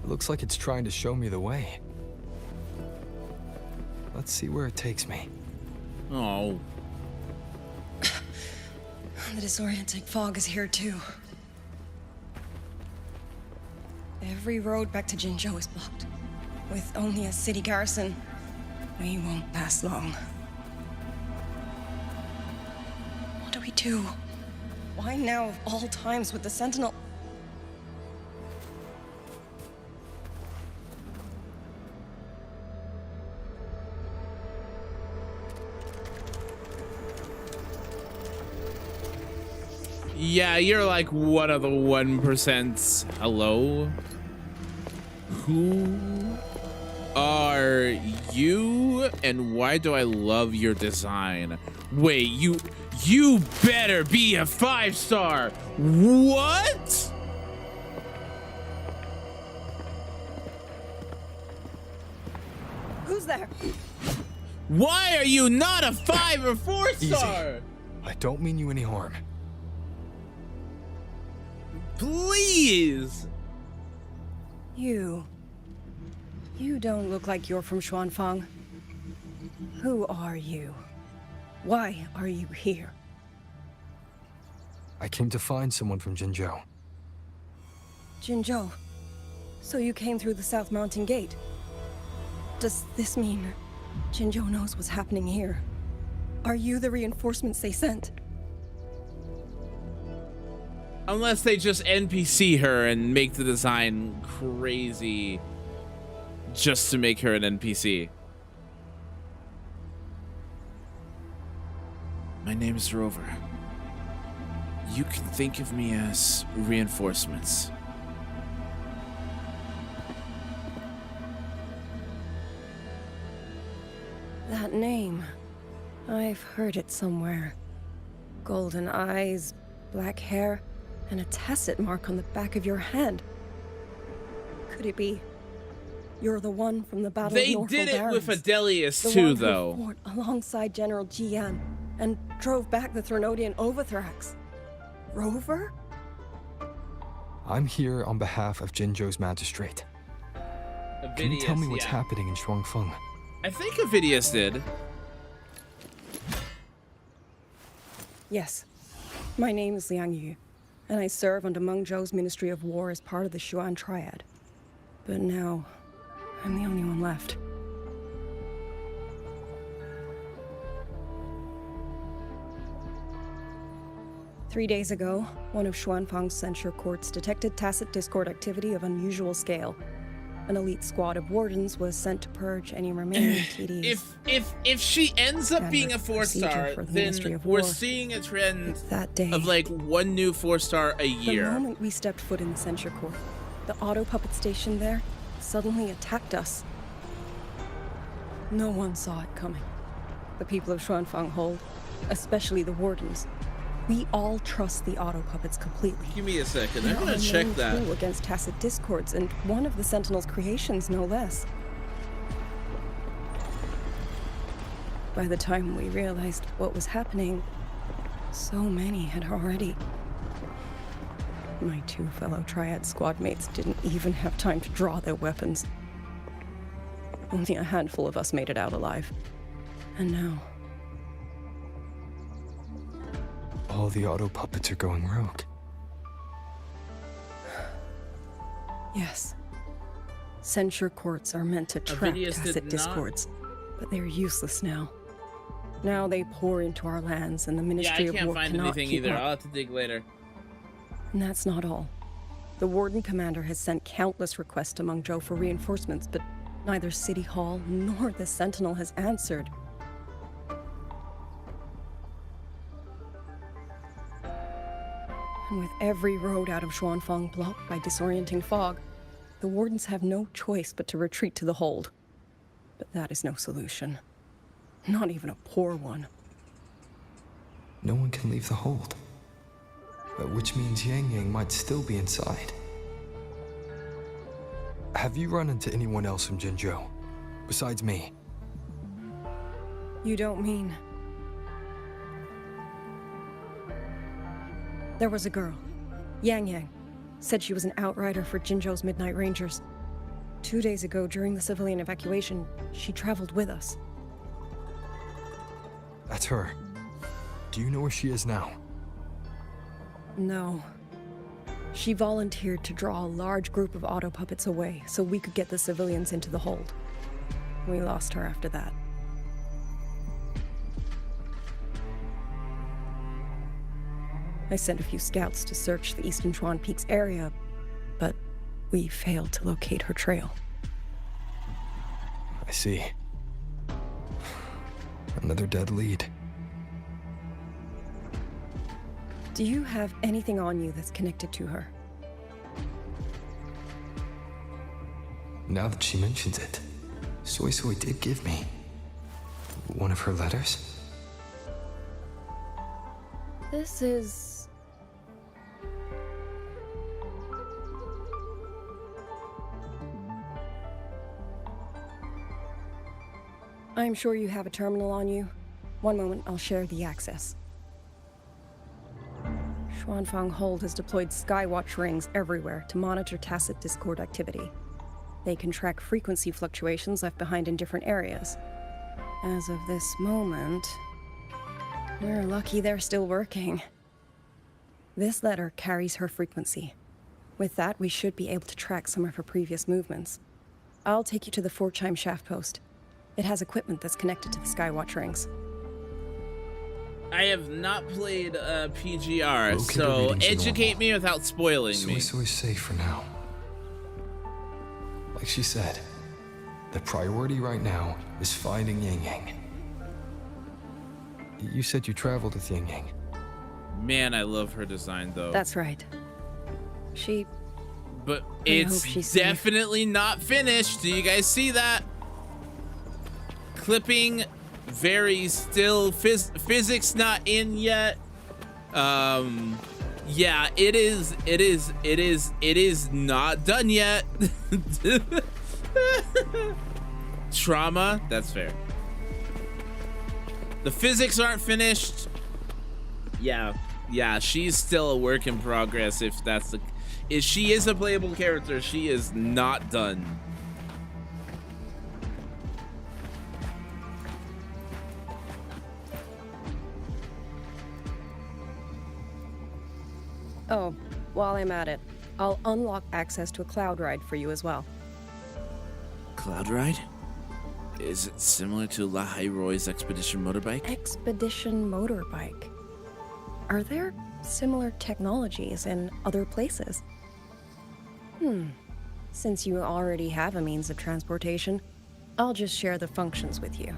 It looks like it's trying to show me the way. Let's see where it takes me. Oh. The disorienting fog is here too. Every road back to Jinzhou is blocked. With only a city garrison, we won't last long. What do we do? Why now of all times with the Sentinel? Yeah, you're like one of the 1%. Hello? Who are you? And why do I love your design? Wait, you better be a 5-star. What? Who's there? Why are you not a 5 or 4-star? Easy. I don't mean you any harm. Please. You don't look like you're from Xuanfang. Who are you? Why are you here? I came to find someone from Jinzhou. Jinzhou. So you came through the South Mountain Gate. Does this mean Jinzhou knows what's happening here? Are you the reinforcements they sent? Unless they just NPC her and make the design crazy just to make her an NPC. My name is Rover. You can think of me as reinforcements. That name. I've heard it somewhere. Golden eyes, black hair, and a tacit mark on the back of your hand. Could it be you're the one from the Battle They of Norfolk did it Barrens, with Adelius the too, one though. Who fought alongside General Jian and drove back the Threnodian overthrax. Rover? I'm here on behalf of Jinzhou's magistrate. Can you tell me what's happening in Xuanfeng? I think Avidius did. Yes. My name is Liang Yu, and I serve under Meng Zhou's Ministry of War as part of the Xuan Triad. But now, I'm the only one left. Three days ago, one of Xuanfang's censure courts detected tacit discord activity of unusual scale. An elite squad of wardens was sent to purge any remaining TDs. If she ends up being a procedure 4-star, for the then Ministry of we're War. seeing a trend That day, of like one new 4-star a the year. moment we stepped foot in the censure court, the auto puppet station there suddenly attacked us. No one saw it coming. The people of Xuanfang Hold, especially the wardens. We all trust the auto puppets completely. Give me a second. They're I'm gonna our check main that. tool against tacit discords, and one of the Sentinel's creations, no less. By the time we realized what was happening, so many had already. My two fellow Triad squad mates didn't even have time to draw their weapons. Only a handful of us made it out alive. And now, All the auto puppets are going rogue. yes. Censure courts are meant to trap Avidius did tacit not- discords, but they're useless now. Now they pour into our lands, and the Yeah, Ministry I of can't War find cannot anything keep either. up. I'll have to dig later. And that's not all. The Warden Commander has sent countless requests to Mengzhou for reinforcements, but neither City Hall nor the Sentinel has answered. And with every road out of Xuanfang blocked by disorienting fog, the wardens have no choice but to retreat to the hold. But that is no solution. Not even a poor one. No one can leave the hold. Which means Yang Yang might still be inside. Have you run into anyone else from Jinzhou, besides me? You don't mean... There was a girl, Yang Yang. Said she was an outrider for Jinzhou's Midnight Rangers. 2 days ago, during the civilian evacuation, she traveled with us. That's her. Do you know where she is now? No. She volunteered to draw a large group of auto puppets away so we could get the civilians into the hold. We lost her after that. I sent a few scouts to search the Eastern Chuan Peaks area, but we failed to locate her trail. I see. Another dead lead. Do you have anything on you that's connected to her? Now that she mentions it, Soy Soy did give me one of her letters. This is... I'm sure you have a terminal on you. One moment, I'll share the access. Xuanfang Hold has deployed Skywatch rings everywhere to monitor tacit Discord activity. They can track frequency fluctuations left behind in different areas. As of this moment, we're lucky they're still working. This letter carries her frequency. With that, we should be able to track some of her previous movements. I'll take you to the 4-chime shaft post. It has equipment that's connected to the Skywatch rings. I have not played PGR, Locator so readings are educate normal. me without spoiling Soy me. Soy's safe for now. Like she said, the priority right now is finding Yang Yang. You said you traveled with Yang Yang. Man, I love her design, though. That's right. But hope it's she's safe. definitely not finished. Do you guys see that? Clipping, very still, physics not in yet. Yeah, it is not done yet. Trauma, that's fair. The physics aren't finished. Yeah, she's still a work in progress. If she is a playable character, she is not done. Oh, while I'm at it, I'll unlock access to a cloud ride for you as well. Cloud ride? Is it similar to Lahai Roy's expedition motorbike? Expedition motorbike. Are there similar technologies in other places? Since you already have a means of transportation, I'll just share the functions with you.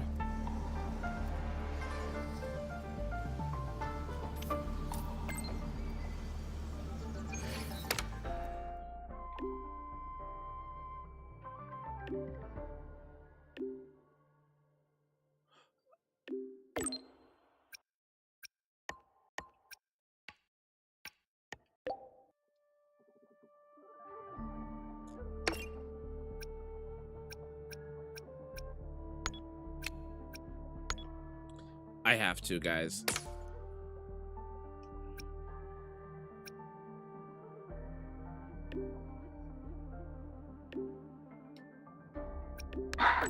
I have to, guys.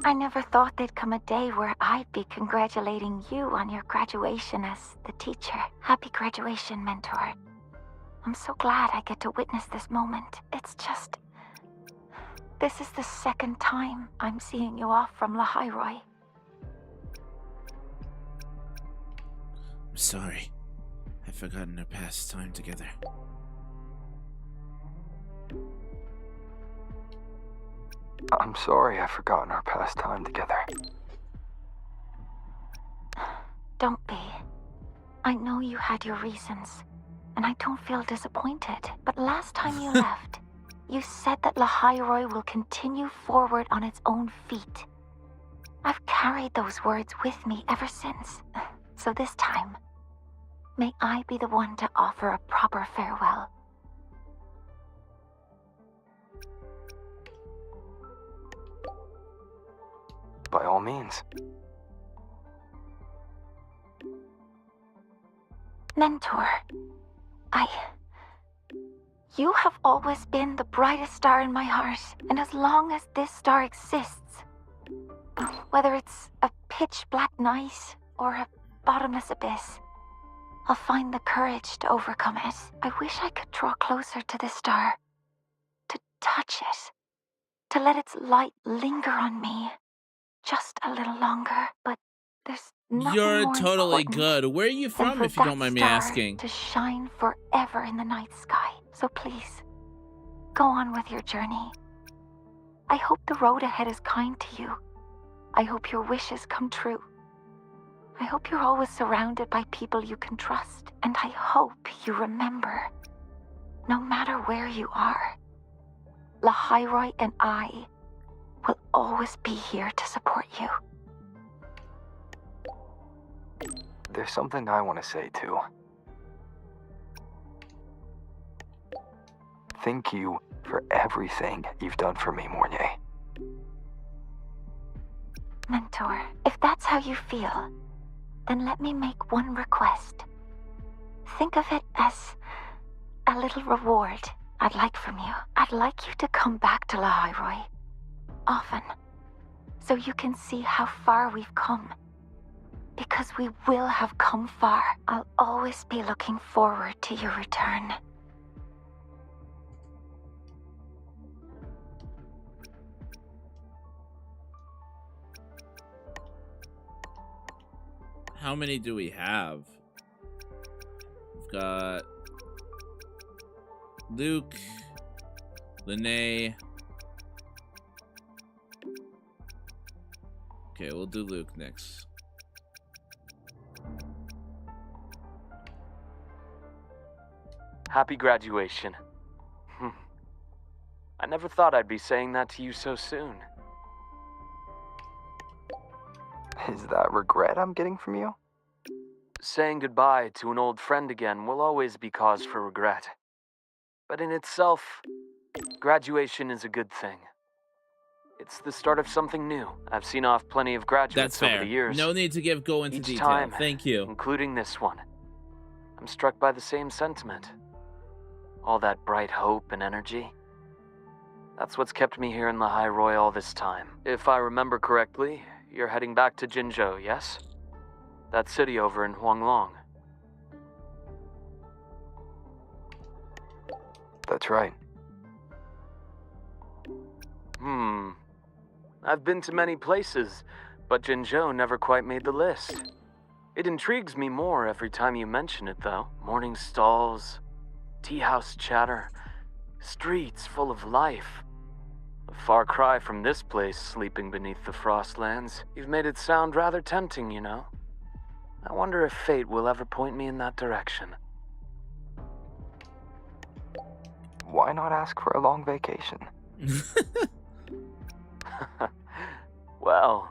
I never thought there'd come a day where I'd be congratulating you on your graduation as the teacher. Happy graduation, mentor. I'm so glad I get to witness this moment. It's just... This is the second time I'm seeing you off from Lahai Roy. I'm sorry. I've forgotten our past time together. I'm sorry I've forgotten our past time together. Don't be. I know you had your reasons. and I don't feel disappointed. But last time you left, you said that Lahairoi will continue forward on its own feet. I've carried those words with me ever since. So this time, may I be the one to offer a proper farewell. By all means. Mentor, you have always been the brightest star in my heart, and as long as this star exists, whether it's a pitch black night or a bottomless abyss, I'll find the courage to overcome it. I wish I could draw closer to this star, to touch it, to let its light linger on me just a little longer, but there's nothing You're more totally important good. Where are you than from, for if you that don't mind me star asking? to shine forever in the night sky. So please, go on with your journey. I hope the road ahead is kind to you. I hope your wishes come true. I hope you're always surrounded by people you can trust. And I hope you remember, no matter where you are, Lahairoi and I will always be here to support you. There's something I want to say, too. Thank you for everything you've done for me, Mornay. Mentor, if that's how you feel, then let me make one request. Think of it as a little reward I'd like from you. I'd like you to come back to Lahairoi often, so you can see how far we've come. Because we will have come far. I'll always be looking forward to your return. How many do we have? We've got Luke, Lene. Okay, we'll do Luke next. Happy graduation. I never thought I'd be saying that to you so soon. Is that regret I'm getting from you? Saying goodbye to an old friend again will always be cause for regret. But in itself, graduation is a good thing. It's the start of something new. I've seen off plenty of graduates That's fair. over the years. No need to go into Each detail. time, Thank you. including this one. I'm struck by the same sentiment. All that bright hope and energy. That's what's kept me here in Lahairoi all this time. If I remember correctly, you're heading back to Jinzhou, yes? That city over in Huanglong. That's right. I've been to many places, but Jinzhou never quite made the list. It intrigues me more every time you mention it, though. Morning stalls, tea house chatter, streets full of life. A far cry from this place sleeping beneath the Frostlands. You've made it sound rather tempting, you know. I wonder if fate will ever point me in that direction. Why not ask for a long vacation? Well,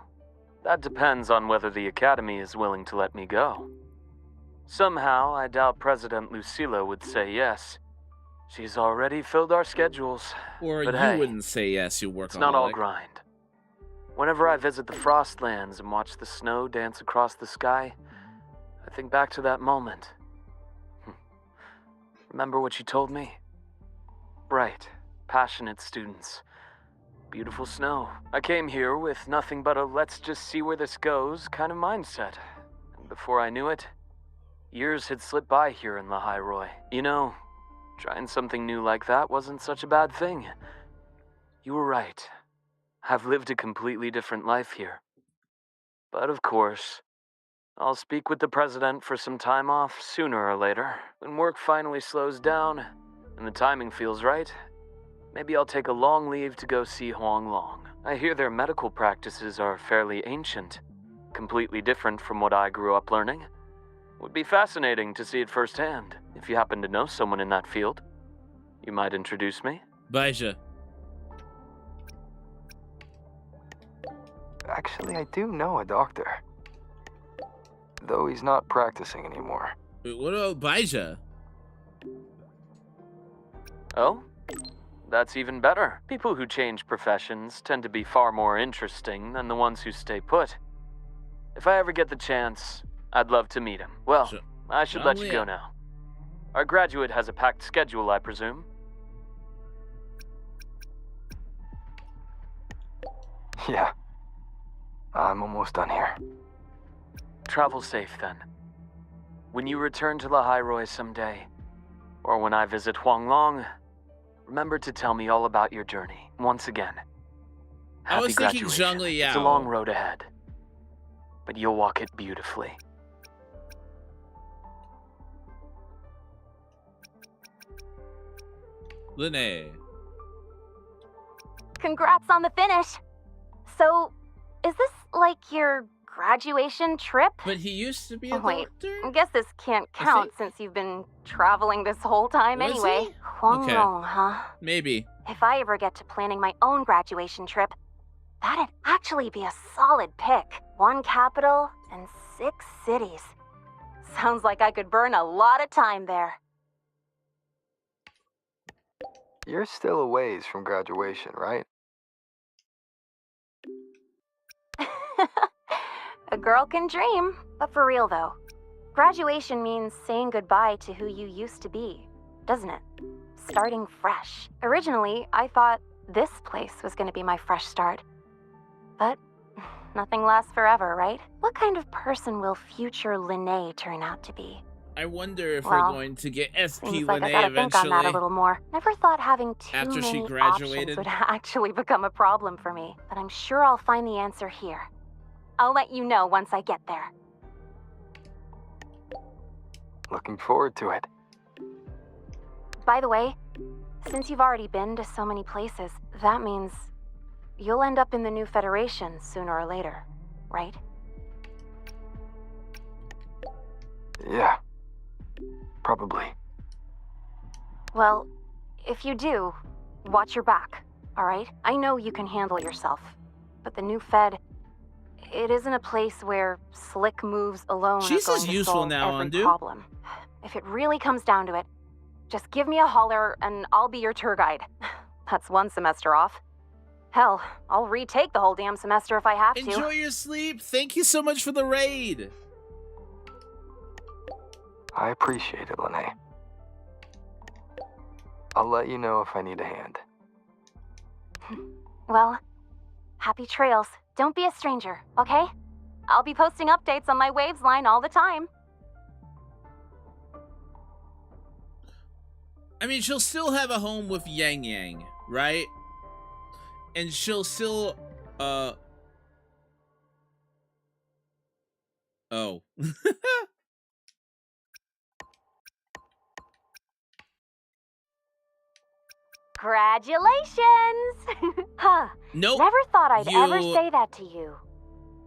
that depends on whether the Academy is willing to let me go. Somehow, I doubt President Lucilla would say yes. She's already filled our schedules. Or but you hey, wouldn't say yes, you work it's on not all grind. Whenever I visit the Frostlands and watch the snow dance across the sky, I think back to that moment. Remember what you told me? Bright, passionate students. Beautiful snow. I came here with nothing but a let's just see where this goes kind of mindset. And before I knew it, years had slipped by here in Lahairoi. You know, trying something new like that wasn't such a bad thing. You were right. I've lived a completely different life here. But of course, I'll speak with the president for some time off sooner or later. When work finally slows down and the timing feels right, maybe I'll take a long leave to go see Huanglong. I hear their medical practices are fairly ancient, completely different from what I grew up learning. Would be fascinating to see it firsthand. If you happen to know someone in that field, you might introduce me. Baija. Actually, I do know a doctor. Though he's not practicing anymore. Wait, what about Baija? Oh? That's even better. People who change professions tend to be far more interesting than the ones who stay put. If I ever get the chance, I'd love to meet him. Well, I should let you go now. Our graduate has a packed schedule, I presume. Yeah. I'm almost done here. Travel safe, then. When you return to Lahairoi someday, or when I visit Huanglong, remember to tell me all about your journey, once again. I was Happy thinking graduation. Zhang Liao. It's a long road ahead, but you'll walk it beautifully. Lene. Congrats on the finish. So, is this like your graduation trip? But he used to be a Wait, doctor? I guess this can't count since you've been traveling this whole time Was anyway. he? Huanglong, huh? Maybe. If I ever get to planning my own graduation trip, that'd actually be a solid pick. 1 capital and 6 cities. Sounds like I could burn a lot of time there. You're still a ways from graduation, right? A girl can dream, but for real though. Graduation means saying goodbye to who you used to be, doesn't it? Starting fresh. Originally, I thought this place was going to be my fresh start. But nothing lasts forever, right? What kind of person will future Lene turn out to be? I wonder if Well, we're going to get SP Seems like I Lene gotta think on that a eventually. little more. Never thought having too After she many graduated? options would actually become a problem for me. But I'm sure I'll find the answer here. I'll let you know once I get there. Looking forward to it. By the way, since you've already been to so many places, that means you'll end up in the new Federation sooner or later, right? Yeah. Probably. Well, if you do, watch your back, alright? I know you can handle yourself, but the new Fed, it isn't a place where slick moves alone She's are going as to useful solve now, every Undo. problem. If it really comes down to it, just give me a holler and I'll be your tour guide. That's 1 semester off. Hell, I'll retake the whole damn semester if I have to. Enjoy your sleep. Thank you so much for the raid. I appreciate it, Lene. I'll let you know if I need a hand. Well, happy trails. Don't be a stranger, okay? I'll be posting updates on my Waves line all the time. I mean, she'll still have a home with Yang Yang, right? And she'll still, oh. Congratulations! Huh. Nope. Never thought I'd ever You- say that to you.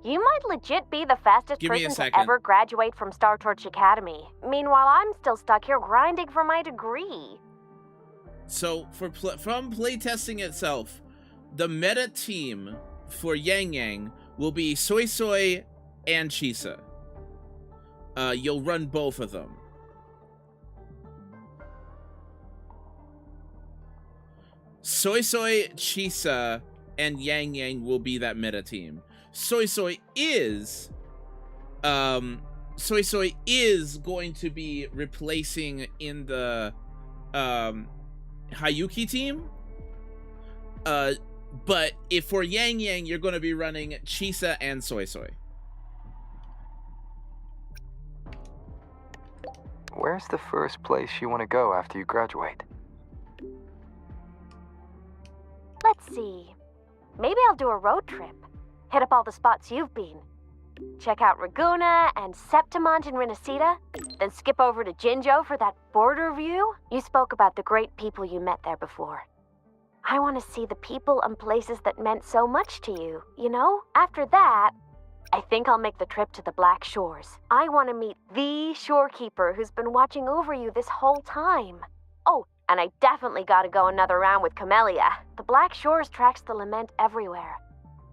You might legit be the fastest Give me a person to second. ever graduate from Star Torch Academy. Meanwhile, I'm still stuck here grinding for my degree. So, from playtesting itself, the meta team for Yang Yang will be Soy Soy and Chisa. You'll run both of them. Soy Soy, Chisa, and Yang Yang will be that meta team. Soy Soy is going to be replacing in the Hayuki team. But if for Yang Yang, you're going to be running Chisa and Soy Soy. Where's the first place you want to go after you graduate? Let's see. Maybe I'll do a road trip. Hit up all the spots you've been. Check out Raguna and Septimont in Renacita, then skip over to Jinjo for that border view. You spoke about the great people you met there before. I want to see the people and places that meant so much to you, you know? After that, I think I'll make the trip to the Black Shores. I want to meet the shorekeeper who's been watching over you this whole time. Oh, and I definitely gotta go another round with Camellia. The Black Shores tracks the lament everywhere.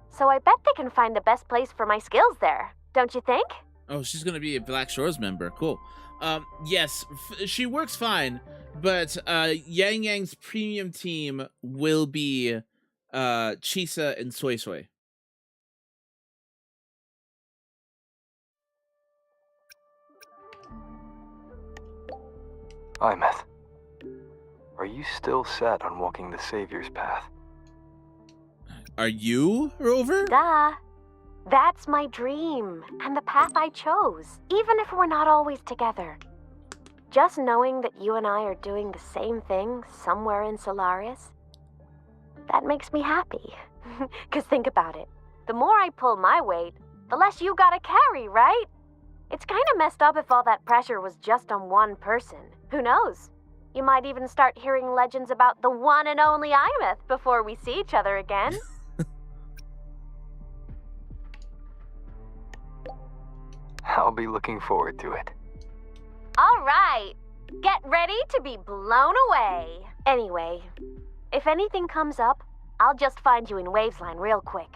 So I bet they can find the best place for my skills there. Don't you think? Oh, she's gonna be a Black Shores member. Cool. Yes, she works fine, but Yang Yang's premium team will be Chisa and Soy Soy. Imeth, are you still set on walking the Savior's path? Are you, Rover? Duh. That's my dream, and the path I chose, even if we're not always together. Just knowing that you and I are doing the same thing somewhere in Solaris, that makes me happy. 'Cause think about it. The more I pull my weight, the less you gotta carry, right? It's kinda messed up if all that pressure was just on one person. Who knows? You might even start hearing legends about the one and only Imeth before we see each other again. I'll be looking forward to it. All right, get ready to be blown away. Anyway, if anything comes up, I'll just find you in Wavesline real quick.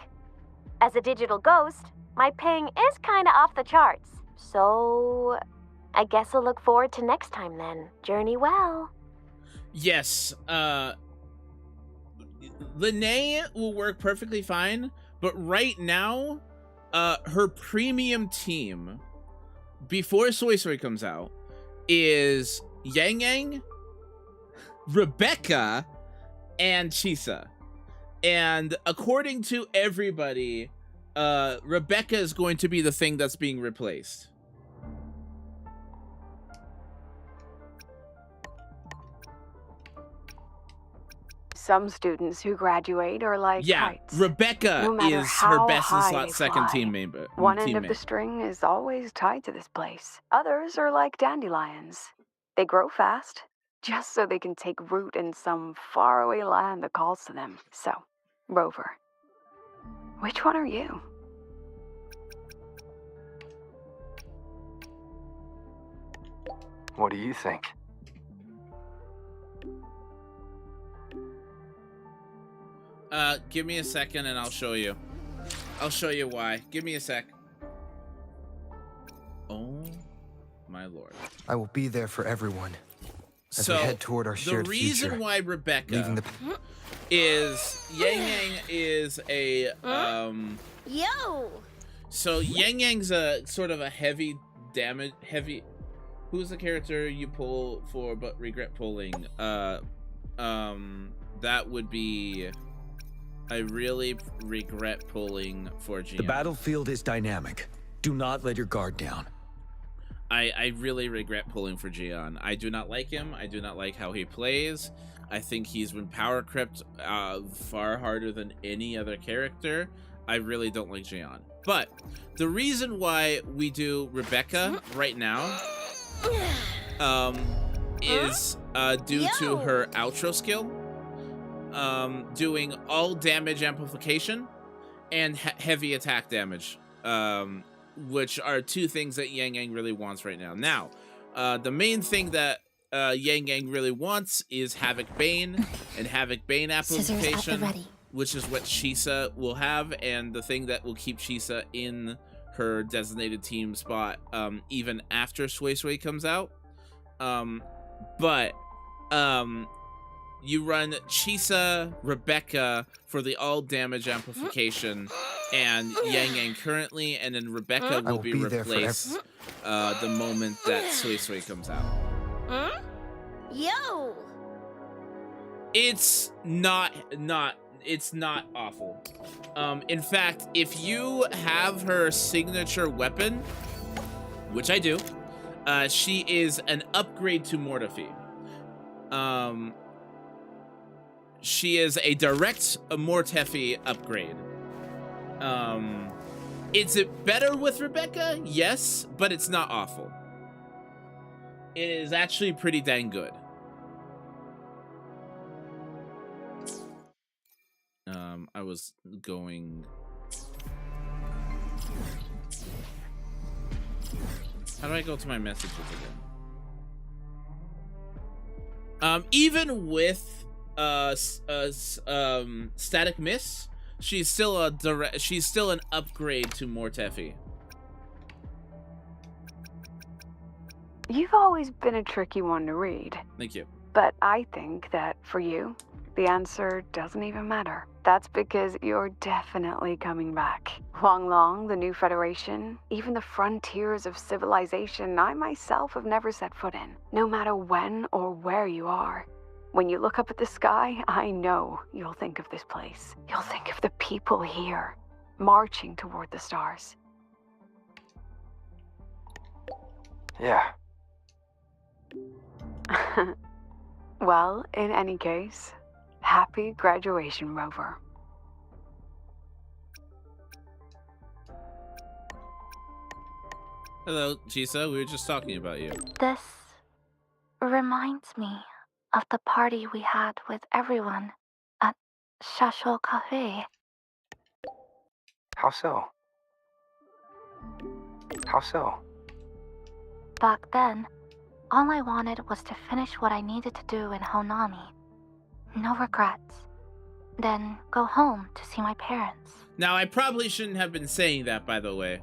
As a digital ghost, my ping is kinda off the charts. So, I guess I'll look forward to next time then. Journey well. Yes, Lene will work perfectly fine, but right now, her premium team, before Soy Soy comes out, is Yang Yang, Rebecca, and Chisa. And according to everybody, Rebecca is going to be the thing that's being replaced. Some students who graduate are like kites. Rebecca No matter is her how best in high slot they second fly, teammate. One end of the string is always tied to this place. Others are like dandelions. They grow fast, just so they can take root in some faraway land that calls to them. So, Rover, which one are you? What do you think? Give me a second and I'll show you. I'll show you why. Give me a sec. Oh my lord. I will be there for everyone as So we head toward our shared the reason future. why Rebecca Leaving the is Yang Yang is a Yo! So Yang Yang's a sort of a heavy. Who's the character you pull for but regret pulling? That would be. I really regret pulling for Gian. The battlefield is dynamic. Do not let your guard down. I really regret pulling for Gian. I do not like him. I do not like how he plays. I think he's been power crept far harder than any other character. I really don't like Gian. But the reason why we do Rebecca right now is due to her outro skill. Doing all damage amplification and heavy attack damage, which are two things that Yang Yang really wants right now. Now, the main thing that Yang Yang really wants is Havoc Bane and Havoc Bane amplification, which is what Chisa will have, and the thing that will keep Chisa in her designated team spot even after Sway Sway comes out. You run Chisa, Rebecca for the all damage amplification, and Yang Yang currently, and then Rebecca will be replaced the moment that Sway Sway comes out. Yo! It's not awful. In fact, if you have her signature weapon, which I do, she is an upgrade to Mortefi. She is a direct Mortefi upgrade. Is it better with Rebecca? Yes, but it's not awful. It is actually pretty dang good. I was going... How do I go to my messages again? Even with static miss, she's still an upgrade to Mortefi. You've always been a tricky one to read. Thank you. But I think that for you, the answer doesn't even matter. That's because you're definitely coming back. Huang Long, the new Federation, even the frontiers of civilization I myself have never set foot in. No matter when or where you are. When you look up at the sky, I know you'll think of this place. You'll think of the people here, marching toward the stars. Yeah. Well, in any case, happy graduation, Rover. Hello, Chisa. We were just talking about you. This reminds me of the party we had with everyone at Shashol Cafe. How so? How so? Back then, all I wanted was to finish what I needed to do in Honami. No regrets. Then go home to see my parents. Now, I probably shouldn't have been saying that, by the way.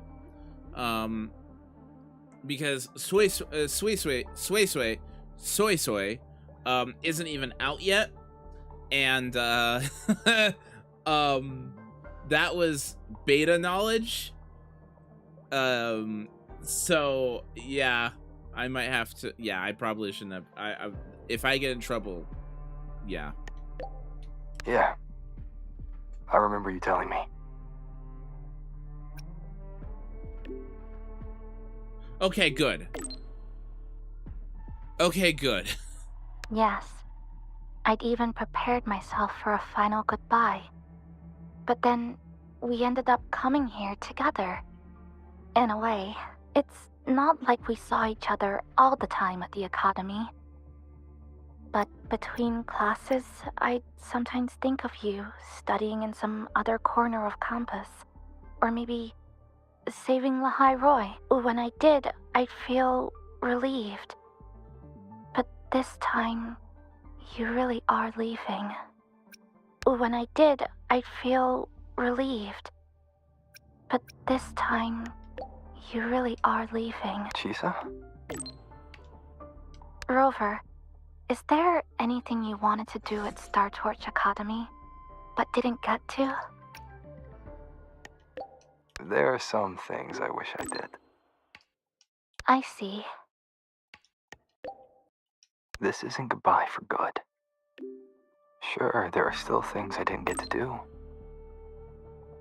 Because Soy Soy isn't even out yet. And, that was beta knowledge. So, yeah, I might have to, yeah, I probably shouldn't have, if I get in trouble, yeah. Yeah. I remember you telling me. Okay, good. Okay, good. Yes. I'd even prepared myself for a final goodbye. But then, we ended up coming here together. In a way, it's not like we saw each other all the time at the academy. But between classes, I'd sometimes think of you studying in some other corner of campus. Or maybe saving Lahai Roy. When I did, I'd feel relieved. But this time, you really are leaving. When I did, I'd feel relieved. But this time, you really are leaving. Chisa? Rover, is there anything you wanted to do at Star Torch Academy, but didn't get to? There are some things I wish I did. I see. This isn't goodbye for good. Sure, there are still things I didn't get to do.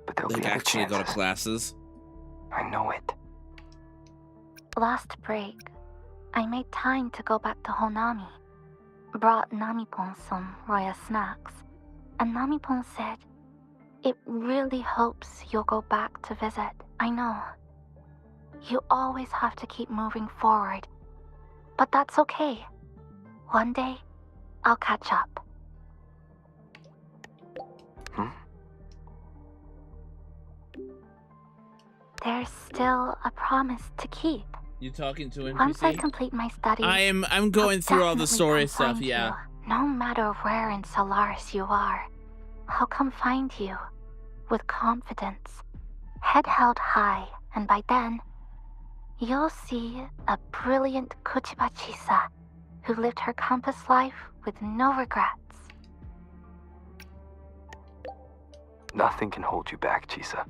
But there'll be other actually go to chances. classes. I know it. Last break, I made time to go back to Honami. Brought Namipon some Roya snacks, and Namipon said, "It really hopes you'll go back to visit. I know. You always have to keep moving forward. But that's okay. One day, I'll catch up." There's still a promise to keep. You talking to NPC? Once I complete my studies, I'm going through all the story definitely come stuff, find yeah. you. No matter where in Solaris you are, I'll come find you with confidence, head held high, and by then, you'll see a brilliant Kuchiba Chisa who lived her campus life with no regrets. Nothing can hold you back, Chisa.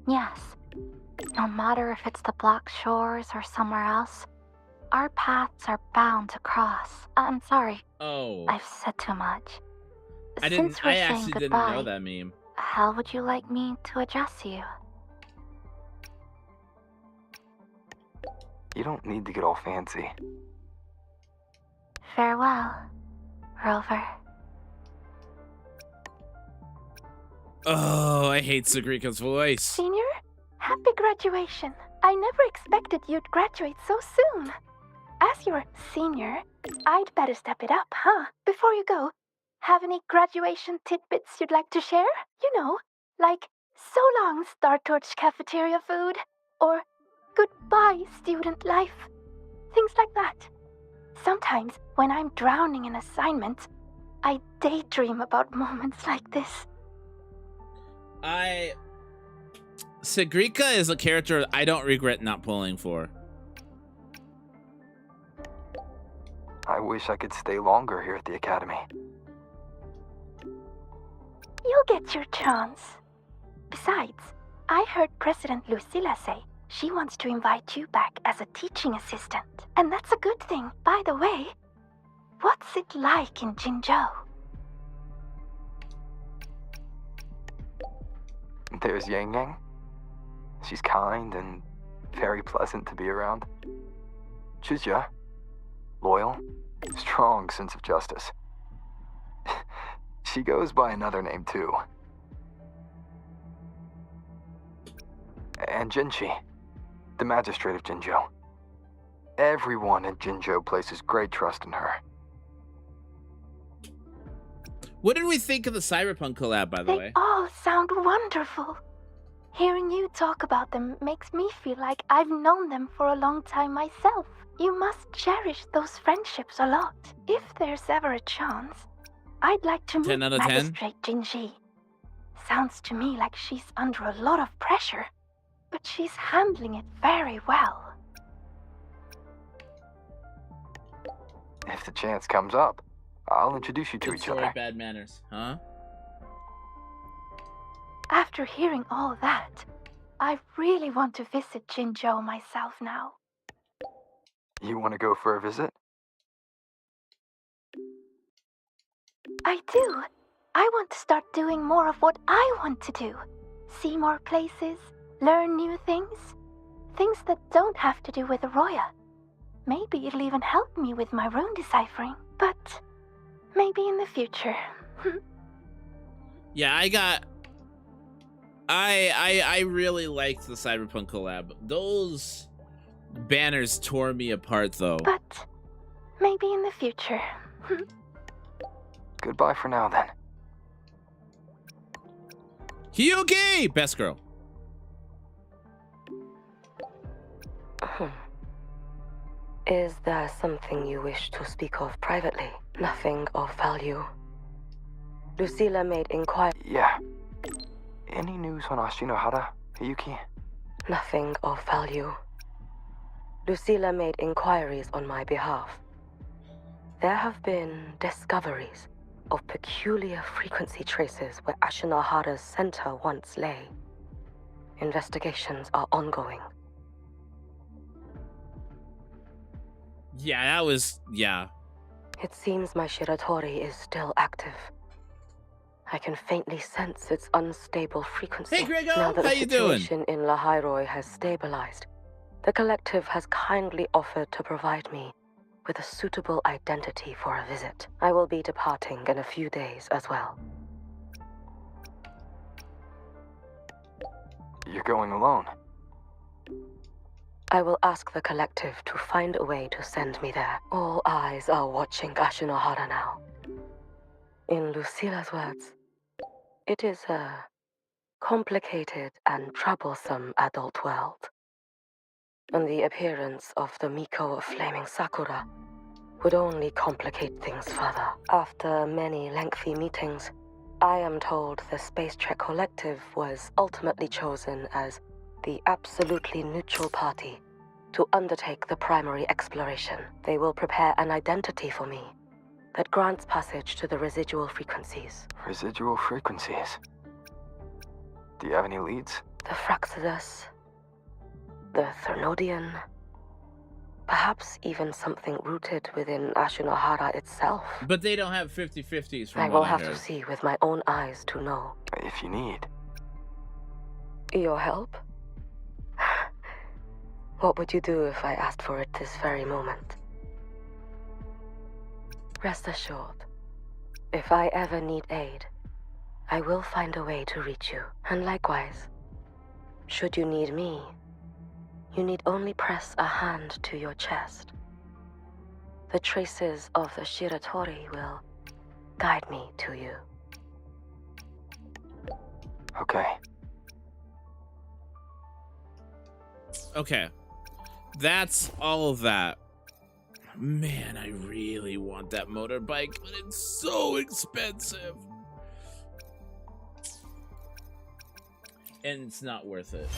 Yes. No matter if it's the Black Shores or somewhere else, our paths are bound to cross. I'm sorry. Oh. I've said too much. I Since we're saying actually didn't goodbye, know that meme. how would you like me to address you? You don't need to get all fancy. Farewell, Rover. Oh, I hate Sagrika's voice. Senior, happy graduation. I never expected you'd graduate so soon. As your senior, I'd better step it up, huh? Before you go, have any graduation tidbits you'd like to share? You know, like so long Star Torch cafeteria food, or goodbye, student life. Things like that. Sometimes, when I'm drowning in assignments, I daydream about moments like this. Sigrika is a character I don't regret not pulling for. I wish I could stay longer here at the Academy. You'll get your chance. Besides, I heard President Lucilla say she wants to invite you back as a teaching assistant. And that's a good thing. By the way, what's it like in Jinzhou? There's Yang Yang. She's kind and very pleasant to be around. Chizya, loyal, strong sense of justice. She goes by another name too. And Jinchi, the magistrate of Jinzhou. Everyone in Jinzhou places great trust in her. What did we think of the Cyberpunk collab, by the way? They all sound wonderful. Hearing you talk about them makes me feel like I've known them for a long time myself. You must cherish those friendships a lot. If there's ever a chance, I'd like to meet 10 out of 10? Magistrate Jinji. Sounds to me like she's under a lot of pressure, but she's handling it very well. If the chance comes up, I'll introduce you to Good each story, other. bad manners, huh? After hearing all that, I really want to visit Jinzhou myself now. You want to go for a visit? I do. I want to start doing more of what I want to do. See more places, learn new things. Things that don't have to do with Arroya. Maybe it'll even help me with my rune deciphering. But maybe in the future. Yeah, I really liked the Cyberpunk collab. Those banners tore me apart, though. But maybe in the future. Goodbye for now, then. Hyuki! Best girl. Is there something you wish to speak of privately? Nothing of value. Lucilla made inquiry. Yeah. Any news on Ashinohara, Hyuki? Nothing of value. Lucilla made inquiries on my behalf. There have been discoveries of peculiar frequency traces where Ashinohara's center once lay. Investigations are ongoing. Yeah, that was... yeah. It seems my Shiratori is still active. I can faintly sense its unstable frequency. Hey, Grego! Now that How the you doing? situation in Lahairoi has stabilized, the collective has kindly offered to provide me with a suitable identity for a visit. I will be departing in a few days as well. You're going alone? I will ask the collective to find a way to send me there. All eyes are watching Ashinohara now. In Lucilla's words, it is a complicated and troublesome adult world. And the appearance of the Miko of Flaming Sakura would only complicate things further. After many lengthy meetings, I am told the Space Trek Collective was ultimately chosen as the absolutely neutral party to undertake the primary exploration. They will prepare an identity for me that grants passage to the residual frequencies. Residual frequencies? Do you have any leads? The Fraxidus, the Thernodian, perhaps even something rooted within Ashinohara itself. But they don't have 50-50s from I will what have heard. to see with my own eyes to know. If you need. Your help? What would you do if I asked for it this very moment? Rest assured, if I ever need aid, I will find a way to reach you. And likewise, should you need me, you need only press a hand to your chest. The traces of the Shiratori will guide me to you. Okay. Okay. That's all of that. Man, I really want that motorbike, but it's so expensive. And it's not worth it.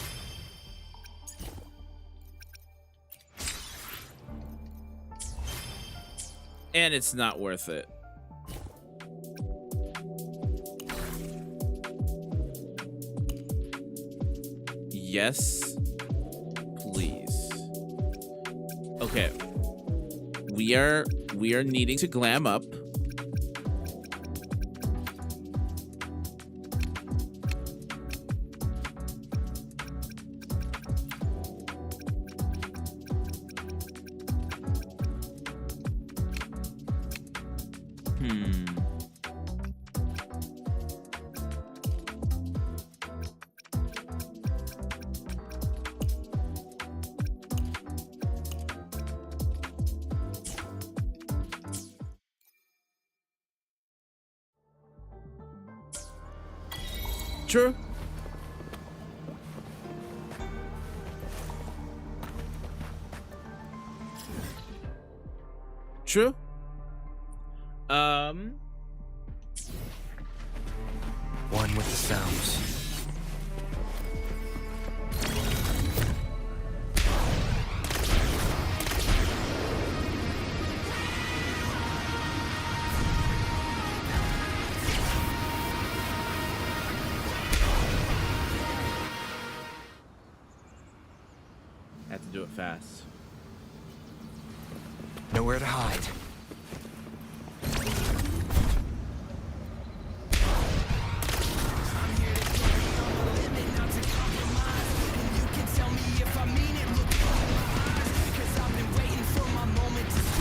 And it's not worth it. Yes, please. Okay. We are needing to glam up. True. True. One with the sounds. Have to do it fast. Nowhere to hide.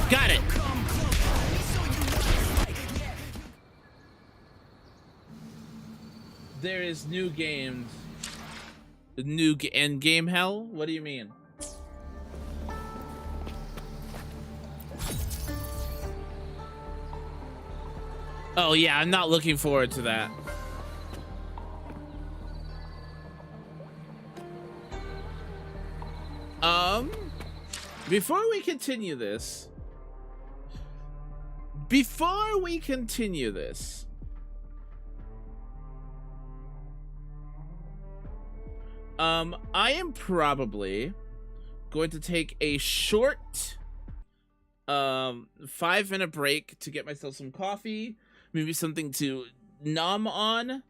Got it. There is new games. New end game hell? What do you mean? Oh yeah, I'm not looking forward to that. Before we continue this, I am probably going to take a short 5-minute break to get myself some coffee, maybe something to nom on.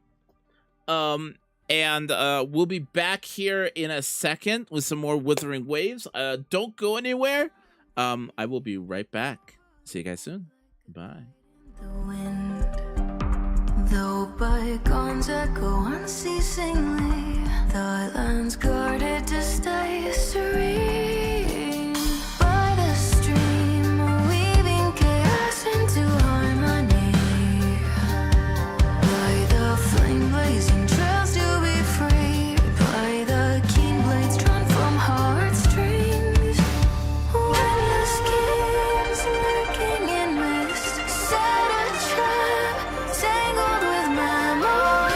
And we'll be back here in a second with some more Wuthering Waves. Don't go anywhere. I will be right back. See you guys soon. Bye. Though bygones echo unceasingly, the land's guarded to stay serene. By the stream, weaving chaos into harmony. By the flame blazing trails to be free. By the keen blades drawn from heartstrings. Witness schemes lurking in mist. Set a trap, tangled with memories.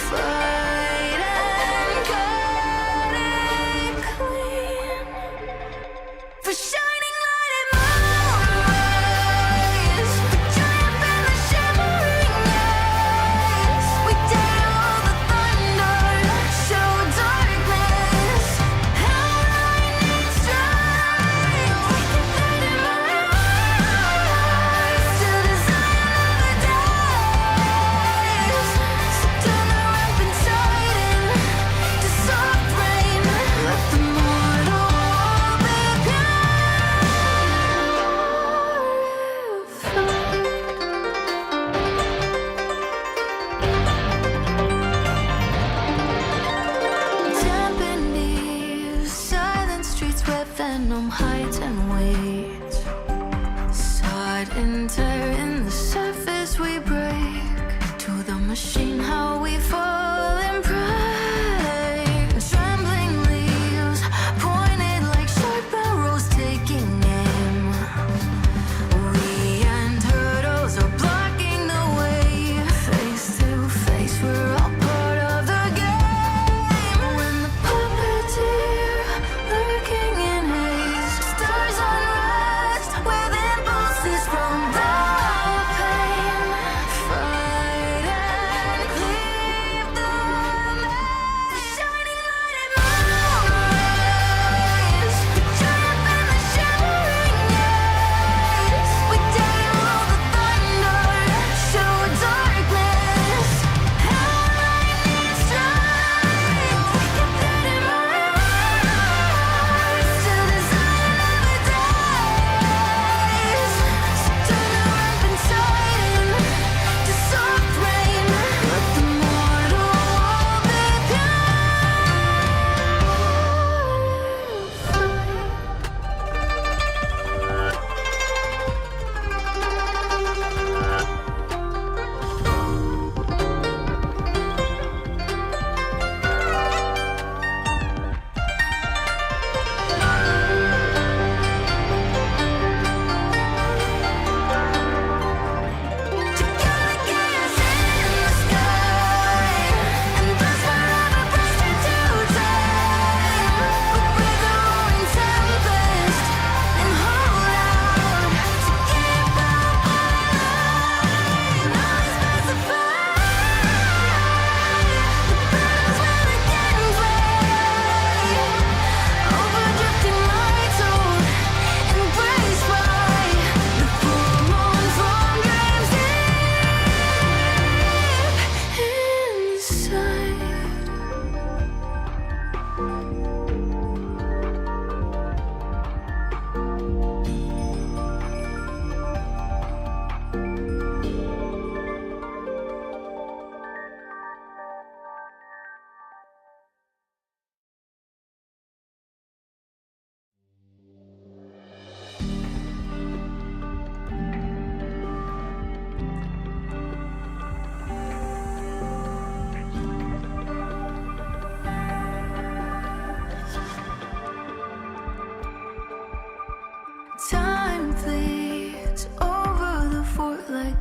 Fight and cut it clean. For shining light and moonrise. For triumph in the shimmering eyes. We dare all the thunder, show darkness. How lightning strikes. We can fight in my eyes. Till the Zion never dies. So turn the rampant tide into soft rain. Let the mortal wall be dampened eaves, silent streets where venom hides and waits. Sudden tear in the surface we break. To the machine how we fall and pray. Trembling leaves pointed like sharp arrows taking aim. We and turtles are blocking the way. Face to face, we're all part of the game. When the puppeteer lurks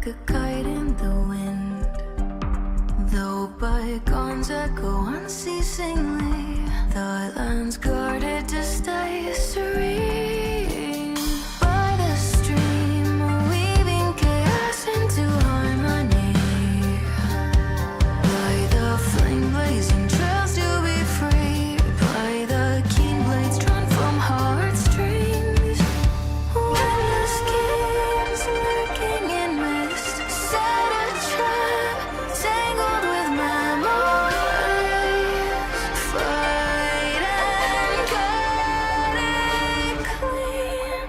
like a kite in the wind. Though bygones echo unceasingly, the land's guarded to stay serene. By the stream, weaving chaos into harmony. By the flame blazing trails to be free. By the keen blades drawn from heartstrings. Windless schemes lurking in mist. Set a trap, tangled with memories. Fight and cut it clean.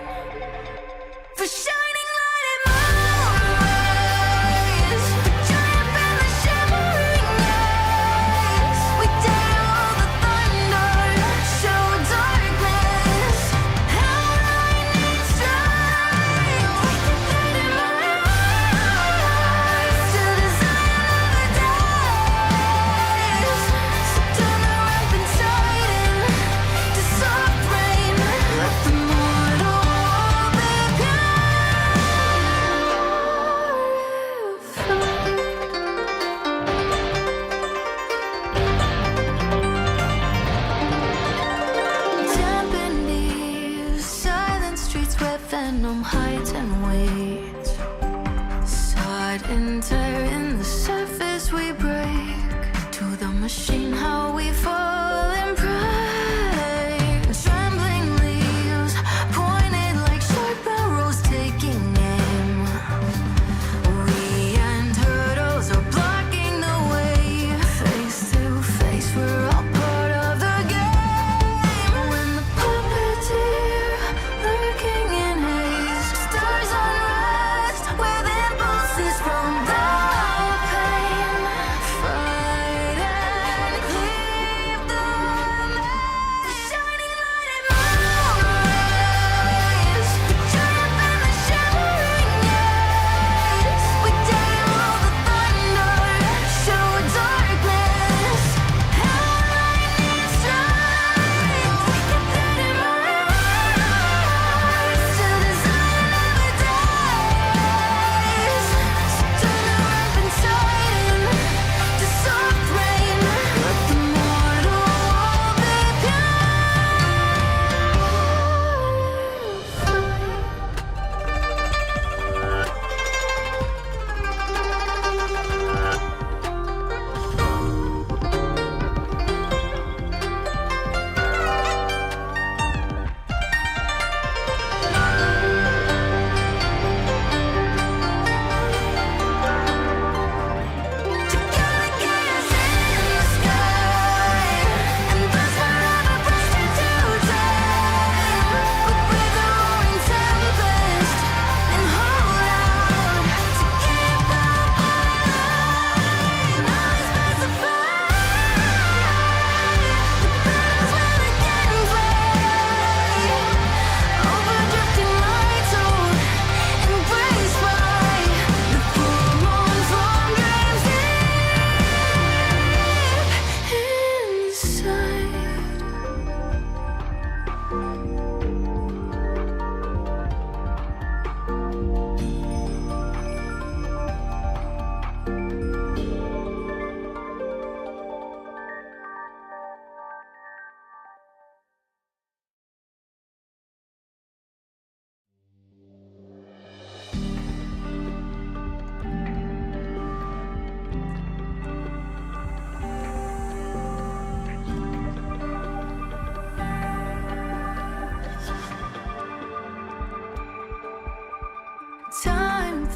For shining light and moonrise. For triumph in the shimmering eyes. We dare all the thunder, show darkness. How I need strength. We can fit in my eyes to design another days. So turn the rampant tide into soft rain. Let the mortal dampened ears, silent streets where venom hides and waits. Side and tear in the surface we break. To the machine how we fall and pray. Trembling leaves pointed like sharp arrows taking aim. We and hurdles are blocking the way. Face to face, we're all part of the game. When the puppeteer lurking in haste stirs unrest with impulses from the pain. Fight and cleave the remains. Shining light and moonrise. The triumph in the shimmering eyes. We dare all the thunder, show darkness. How I need strength. We can fit in my eyes to design another days. So turn the rampant tide into soft rain. Let the mortal be time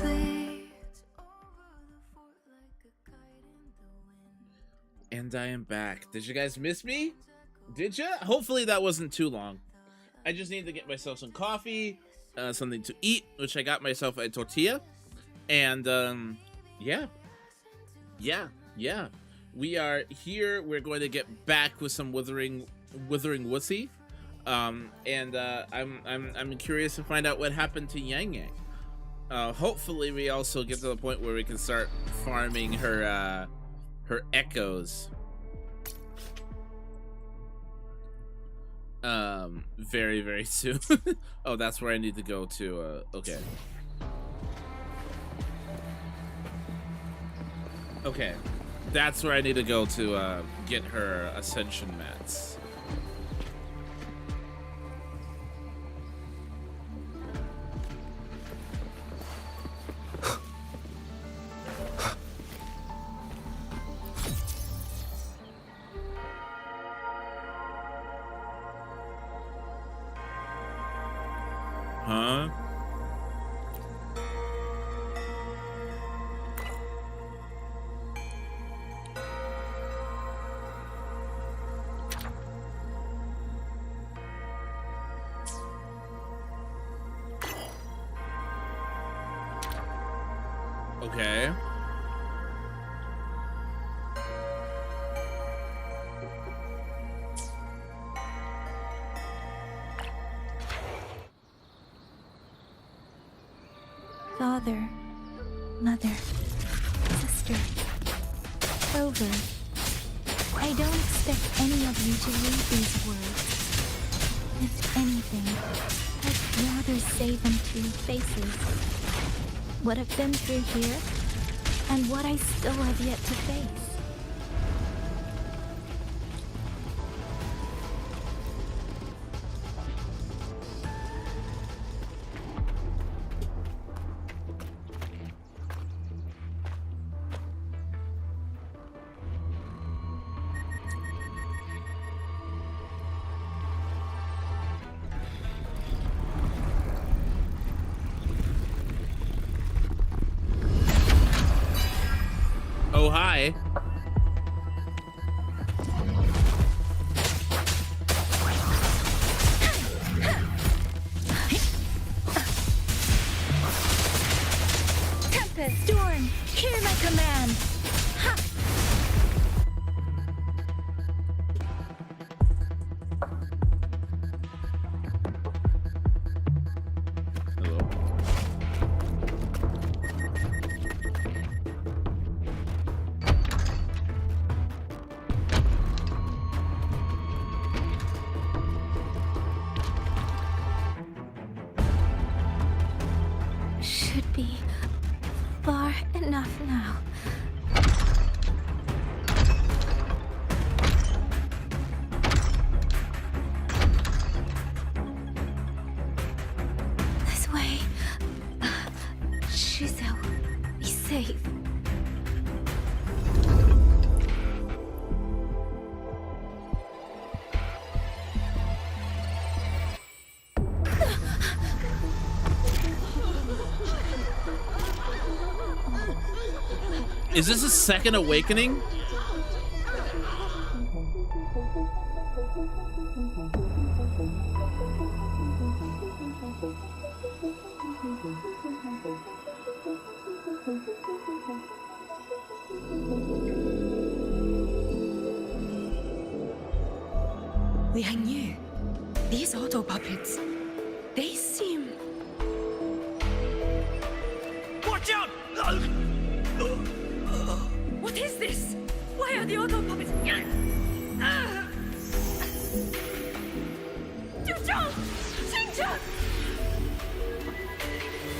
flees over the fort like a kite in the wind. And I am back. Did you guys miss me? Did ya? Hopefully that wasn't too long. I just need to get myself some coffee, something to eat, which I got myself a tortilla. And, yeah. We are here. We're going to get back with some Wuthering Wussy. And I'm curious to find out what happened to Yang Yang. Hopefully we also get to the point where we can start farming her echoes. Very, very soon. Oh, that's where I need to go to, okay. Okay, that's where I need to go to get her ascension mats. Huh? Okay. Father, mother, sister, Clover. I don't expect any of you to read these words. If anything, I'd rather say them to your faces. What I've been through here, and what I still have yet to face. Oh, hi. Tempest, Storm, hear my command. Ha! Should be far enough now. This way. Shizel, be safe. Is this a second awakening? Liang Yu, these auto puppets, they seem... Watch out! What is this? Why are the auto puppets...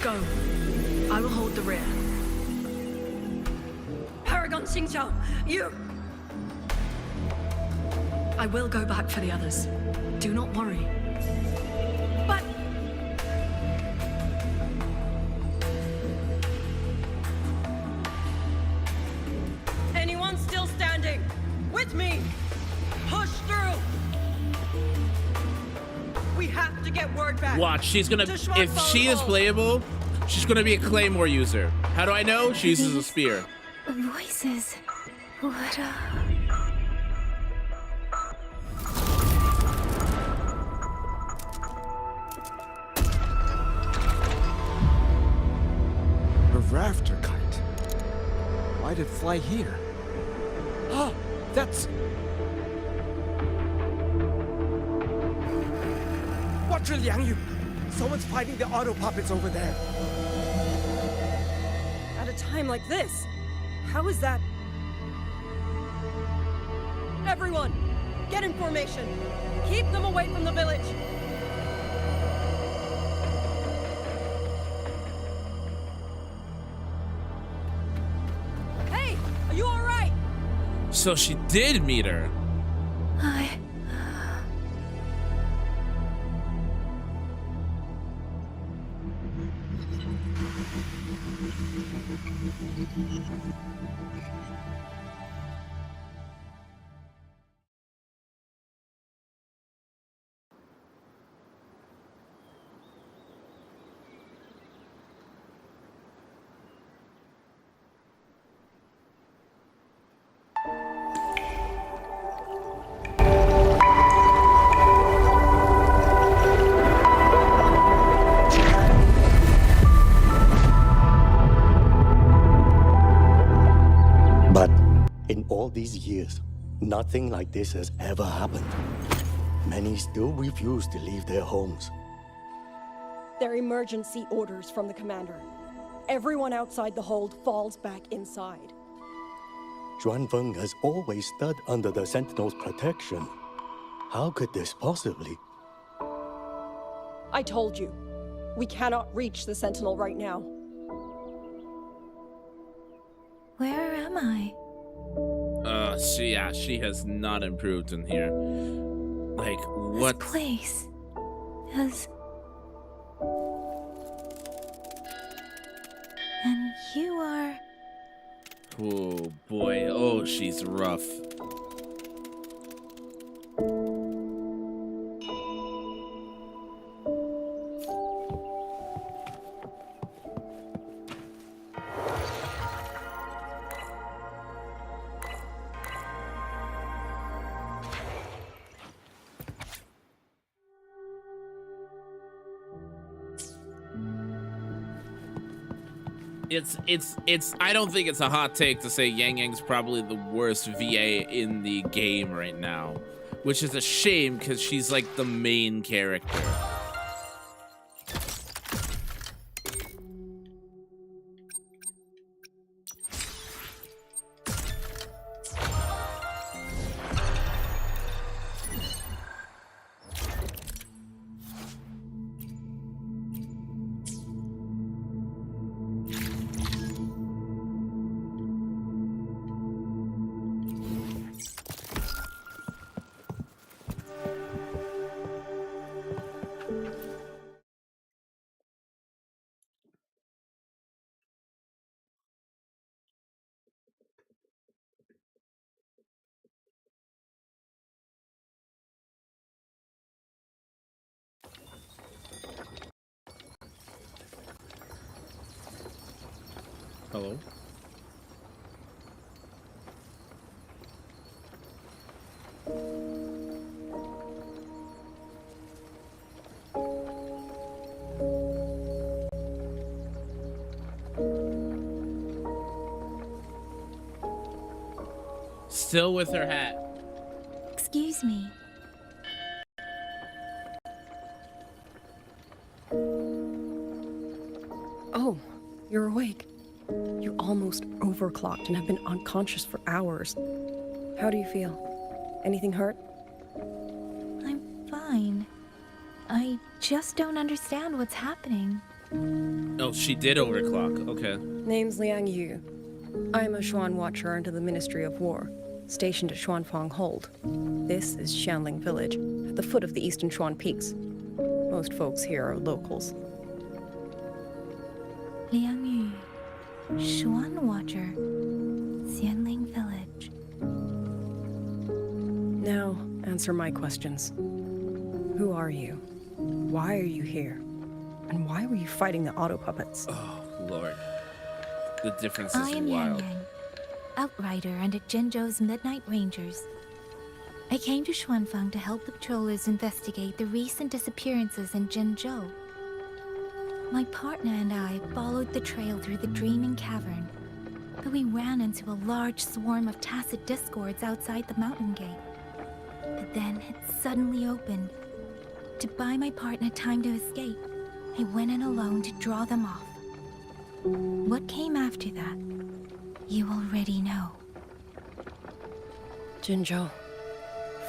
Go. I will hold the rear. Paragon Xingqiao, you... I will go back for the others. Do not worry. But... Anyone still standing? With me! Push through! We have to get word back. Watch, she's gonna, if she is playable, she's gonna be a Claymore user. How do I know? She uses a spear. Voices. What A rafter kite. Why'd it fly here? Ah, that's... Watch your Liang Yu! Someone's fighting the auto puppets over there. At a time like this, how is that? Everyone, get in formation. Keep them away from the village. Hey, are So she did meet her. But in all these years, nothing like this has ever happened. Many still refuse to leave their homes. They're emergency orders from the commander. Everyone outside the hold falls back inside. Xuanfeng has always stood under the Sentinel's protection. How could this possibly? I told you, we cannot reach the Sentinel right now. Where am I? She has not improved in here. Like, what? This place has... And you are... Oh boy, oh, she's rough. It's I don't think it's a hot take to say Yang Yang's probably the worst VA in the game right now, which is a shame because she's like the main character. Hello? Still with her hat. Excuse me. Oh, you're awake. You almost overclocked and have been unconscious for hours. How do you feel? Anything hurt? I'm fine. I just don't understand what's happening. Oh, she did overclock. Okay. Name's Liang Yu. I'm a Xuan Watcher under the Ministry of War, stationed at Xuanfang Hold. This is Xianling Village, at the foot of the Eastern Xuan Peaks. Most folks here are locals. Liang Yu, Xuan Watcher, Xianling Village. Now, answer my questions. Who are you? Why are you here? And why were you fighting the auto puppets? Oh, Lord. The difference I is am wild. Yang Yang, outrider under Jinzhou's Midnight Rangers. I came to Xuanfang to help the patrollers investigate the recent disappearances in Jinzhou. My partner and I followed the trail through the Dreaming Cavern, but we ran into a large swarm of tacit discords outside the mountain gate. But then it suddenly opened. To buy my partner time to escape, I went in alone to draw them off. What came after that, you already know. Jinzhou.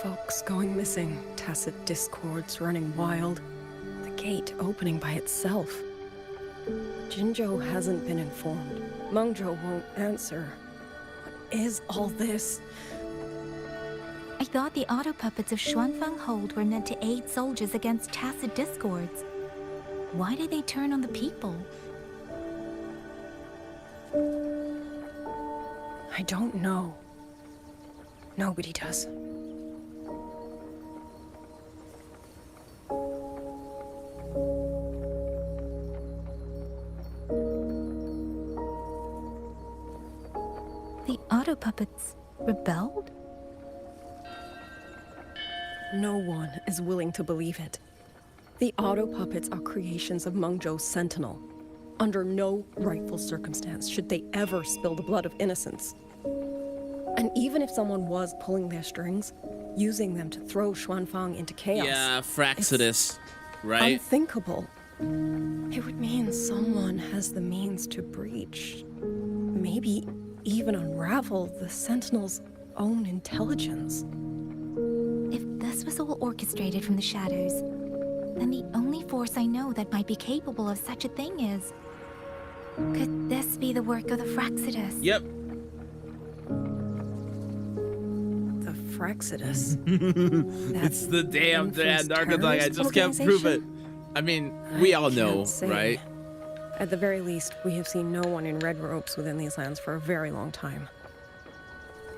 Folks going missing, tacit discords running wild, the gate opening by itself. Jinzhou hasn't been informed. Mengzhou won't answer. What is all this? thought the auto puppets of Xuanfang Hold were meant to aid soldiers against tacit discords. Why did they turn on the people? I don't know. Nobody does. The auto puppets rebelled? No one is willing to believe it. The auto puppets are creations of Mengzhou's Sentinel. Under no rightful circumstance should they ever spill the blood of innocents. And even if someone was pulling their strings, using them to throw Xuanfang into chaos... Yeah, Fraxidus, right? Unthinkable. It would mean someone has the means to breach, maybe even unravel the Sentinel's own intelligence. If this was all orchestrated from the shadows, then the only force I know that might be capable of such a thing is... Could this be the work of the Fraxidus? Yep. The Fraxidus? It's the damn Archetype. I just can't prove it. I mean, we all know, right? At the very least, we have seen no one in red robes within these lands for a very long time.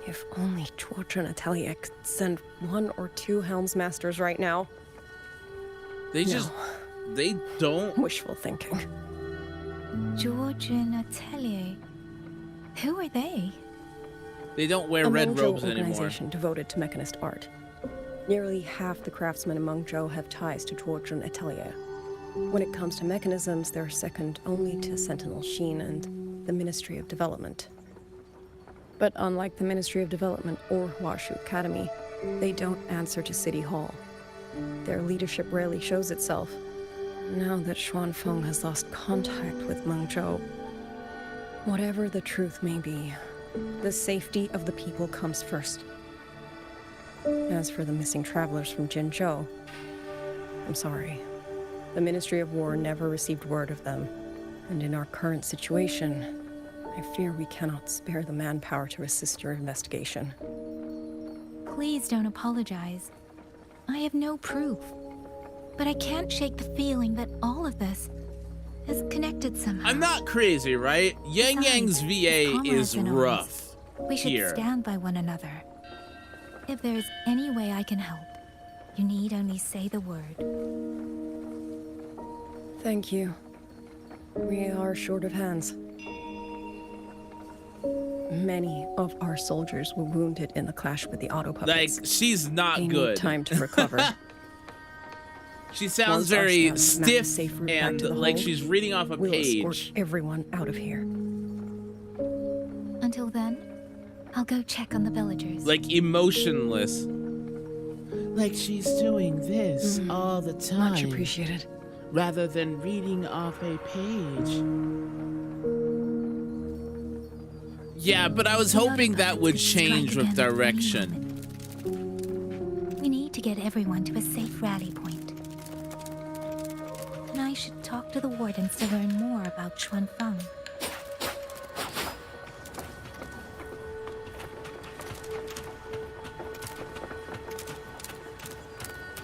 If only George and Atelier could send 1 or 2 Helms Masters right now. They just... They don't... Wishful thinking. George and Atelier. Who are they? They don't wear red robes anymore. Organization devoted to mechanist art. Nearly half the craftsmen in Mengzhou have ties to George and Atelier. When it comes to mechanisms, they're second only to Sentinel Sheen and the Ministry of Development. But unlike the Ministry of Development or Huashu Academy, they don't answer to City Hall. Their leadership rarely shows itself. Now that Xuanfeng has lost contact with Mengzhou, whatever the truth may be, the safety of the people comes first. As for the missing travelers from Jinzhou, I'm sorry. The Ministry of War never received word of them, and in our current situation, I fear we cannot spare the manpower to assist your investigation. Please don't apologize. I have no proof. But I can't shake the feeling that all of this is connected somehow. I'm not crazy, right? Yang Yang's VA is rough. We should stand by one another. If there's any way I can help, you need only say the word. Thank you. We are short of hands. Many of our soldiers were wounded in the clash with the auto puppets. Like, she's not they good. Need time to recover. She sounds very stiff and like she's reading off a page. We'll escort everyone out of here. Until then, I'll go check on the villagers. Like emotionless. Like she's doing this all the time. Much appreciated. Rather than reading off a page. Yeah, but I was hoping that would change with direction. We need to get everyone to a safe rally point. And I should talk to the wardens to learn more about Xuanfeng.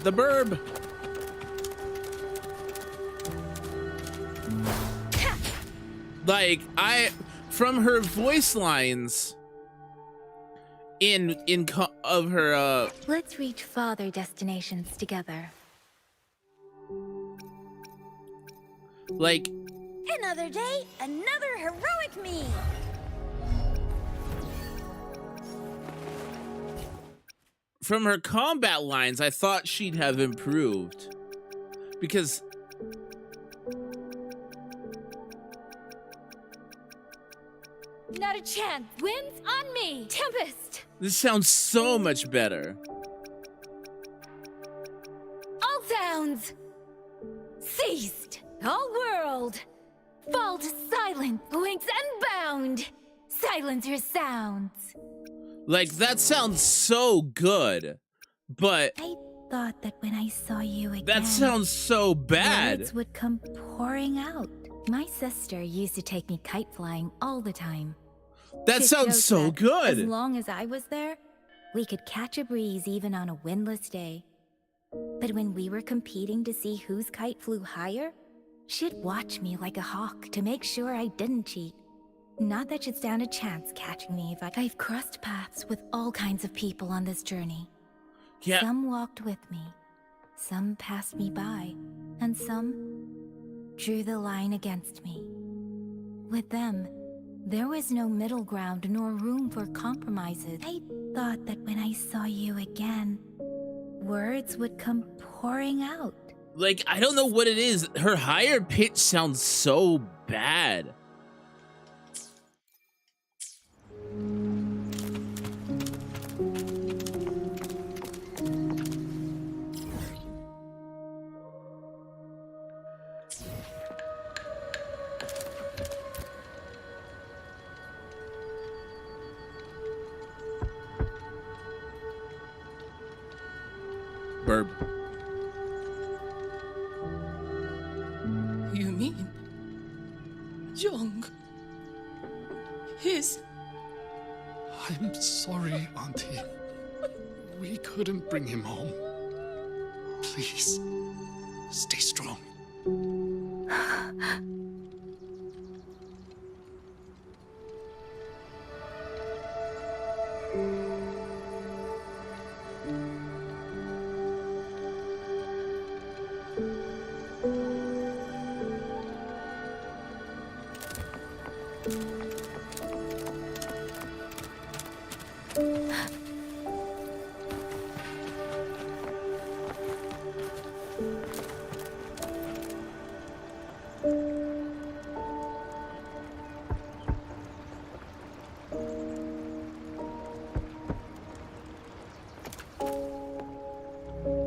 The burb. Like, from her voice lines of her Let's reach farther destinations together. Like, another day, another heroic me. from her combat lines, I thought she'd have improved. Because not a chance. Winds on me. Tempest. this sounds so much better. All sounds ceased. All world fall to silence. Blinks unbound. Silence your sounds. Like, that sounds so good, but I thought that when I saw you again, that sounds so bad. words would come pouring out. My sister used to take me kite flying all the time. That It sounds shows so that good. As long as I was there, We could catch a breeze even on a windless day. But when we were competing to see whose kite flew higher, she'd watch me like a hawk to make sure I didn't cheat. Not that she'd stand a chance catching me if I've crossed paths with all kinds of people on this journey. Yeah. Some walked with me, some passed me by, and some drew the line against me. With them, there was no middle ground nor room for compromises. I thought that when I saw you again, words would come pouring out. Like, I don't know what it is. Her higher pitch sounds so bad. Burb. You mean Young? His... I'm sorry, Auntie. We couldn't bring him home. Please, stay strong.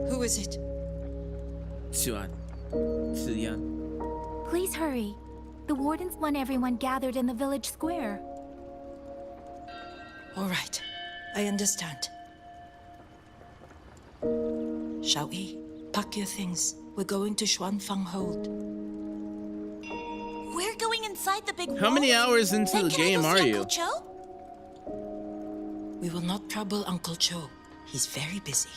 Who is it? Suan. Please hurry. The wardens want everyone gathered in the village square. All right, I understand. Shall we? Pack your things. We're going to Xuanfang Hold. We're going inside the big wall. How many hours into the game are you? Uncle Cho? We will not trouble Uncle Cho. He's very busy.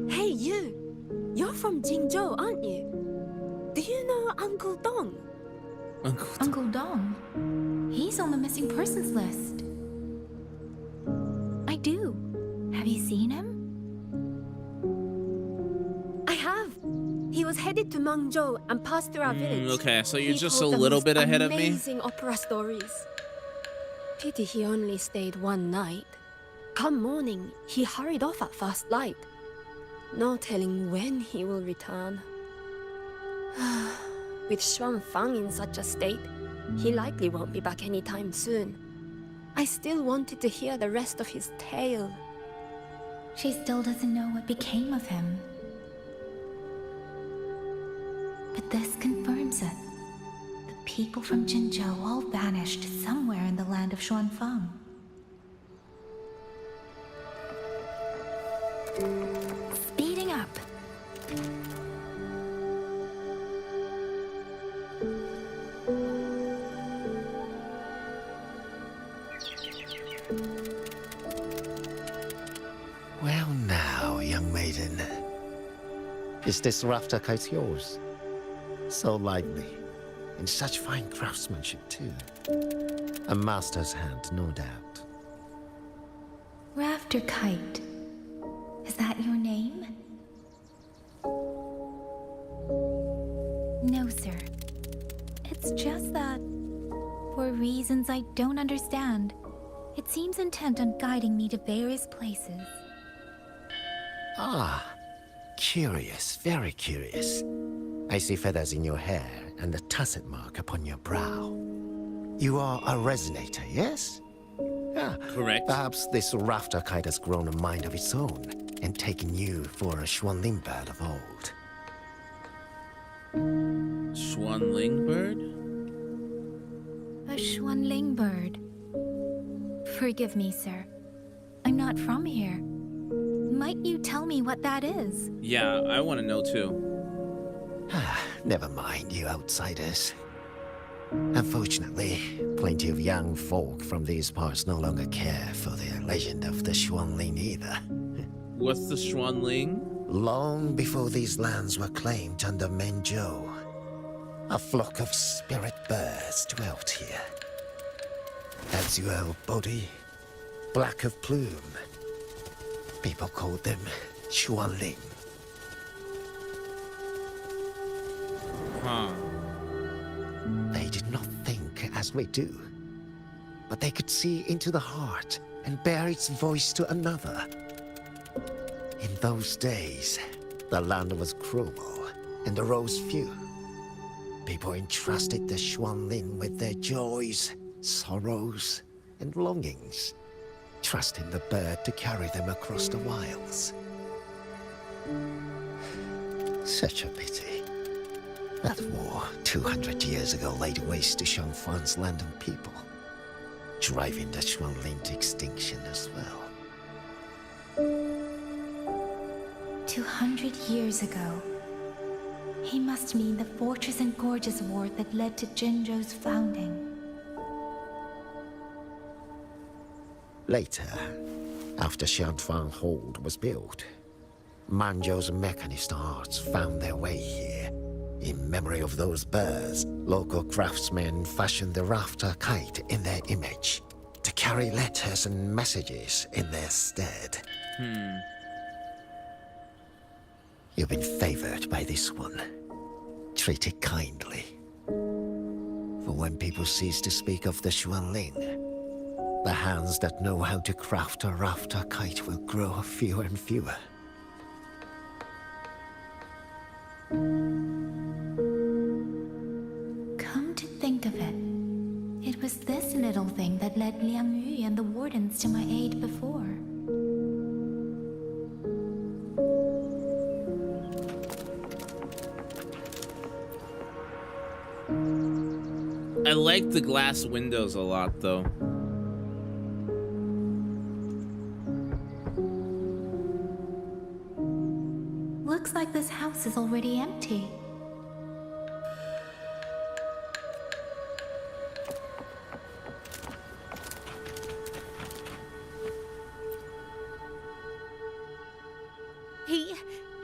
Hey, you! You're from Jingzhou, aren't you? Do you know Uncle Dong? Uncle Dong? He's on the missing persons list. I do. Have you seen him? I have. He was headed to Mangzhou and passed through our village. Okay, so you're He just a told the little most bit ahead of me. Amazing opera stories. Pity he only stayed one night. Come morning, he hurried off at first light. No telling when he will return. With Xuanfang in such a state, he likely won't be back anytime soon. I still wanted to hear the rest of his tale. She still doesn't know what became of him. But this confirms it. The people from Jinzhou all vanished somewhere in the land of Xuanfang. Speeding up. Well now, young maiden. Is this rafter kite yours? So lively, and such fine craftsmanship too. A master's hand, no doubt. Rafter Kite. Is that your name? No, sir. It's just that, for reasons I don't understand, it seems intent on guiding me to various places. Ah, curious, very curious. I see feathers in your hair and a tusset mark upon your brow. You are a resonator, yes? Ah, correct. Perhaps this rafter kite has grown a mind of its own and taken you for a Xuanling bird of old. Xuanling bird? A Xuanling bird. Forgive me, sir. I'm not from here. Might you tell me what that is? Yeah, I want to know too. Never mind, you outsiders. Unfortunately, plenty of young folk from these parts no longer care for the legend of the Xuanling either. What's the Xuanling? Long before these lands were claimed under Mengzhou, a flock of spirit birds dwelt here. Azure body, black of plume. People called them Xuanling. Huh. They did not think as we do, but they could see into the heart and bear its voice to another. In those days, the land was cruel and arose few. People entrusted the Xuanling with their joys, sorrows, and longings, trusting the bird to carry them across the wilds. Such a pity. That war 200 years ago laid waste to Shangfan's land and people, driving the Xuanling to extinction as well. 200 years ago. He must mean the Fortress and Gorges War that led to Jinzhou's founding. Later, after Shangfang Hold was built, Manzhou's mechanist arts found their way here. In memory of those birds, local craftsmen fashioned the rafter kite in their image to carry letters and messages in their stead. You've been favored by this one. Treat it kindly. For when people cease to speak of the Xuanling, the hands that know how to craft a rafter kite will grow fewer and fewer. Come to think of it, it was this little thing that led Liang Yu and the wardens to my aid before. I like the glass windows a lot, though. Looks like this house is already empty.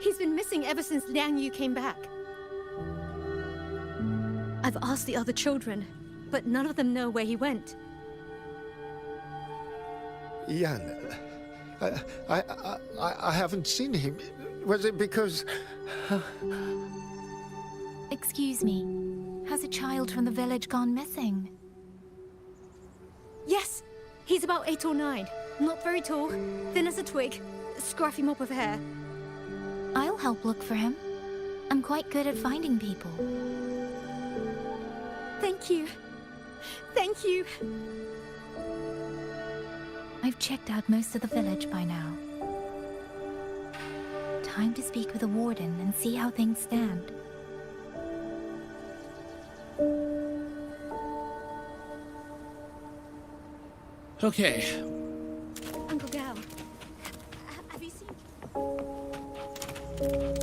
He's been missing ever since Liang Yu came back. I've asked the other children, but none of them know where he went. Yan, I haven't seen him. Was it because... Excuse me, has a child from the village gone missing? Yes, he's about 8 or 9. Not very tall, thin as a twig, scruffy mop of hair. I'll help look for him. I'm quite good at finding people. Thank you. Thank you. I've checked out most of the village by now. Time to speak with the warden and see how things stand. Okay. Uncle Gao, have you seen...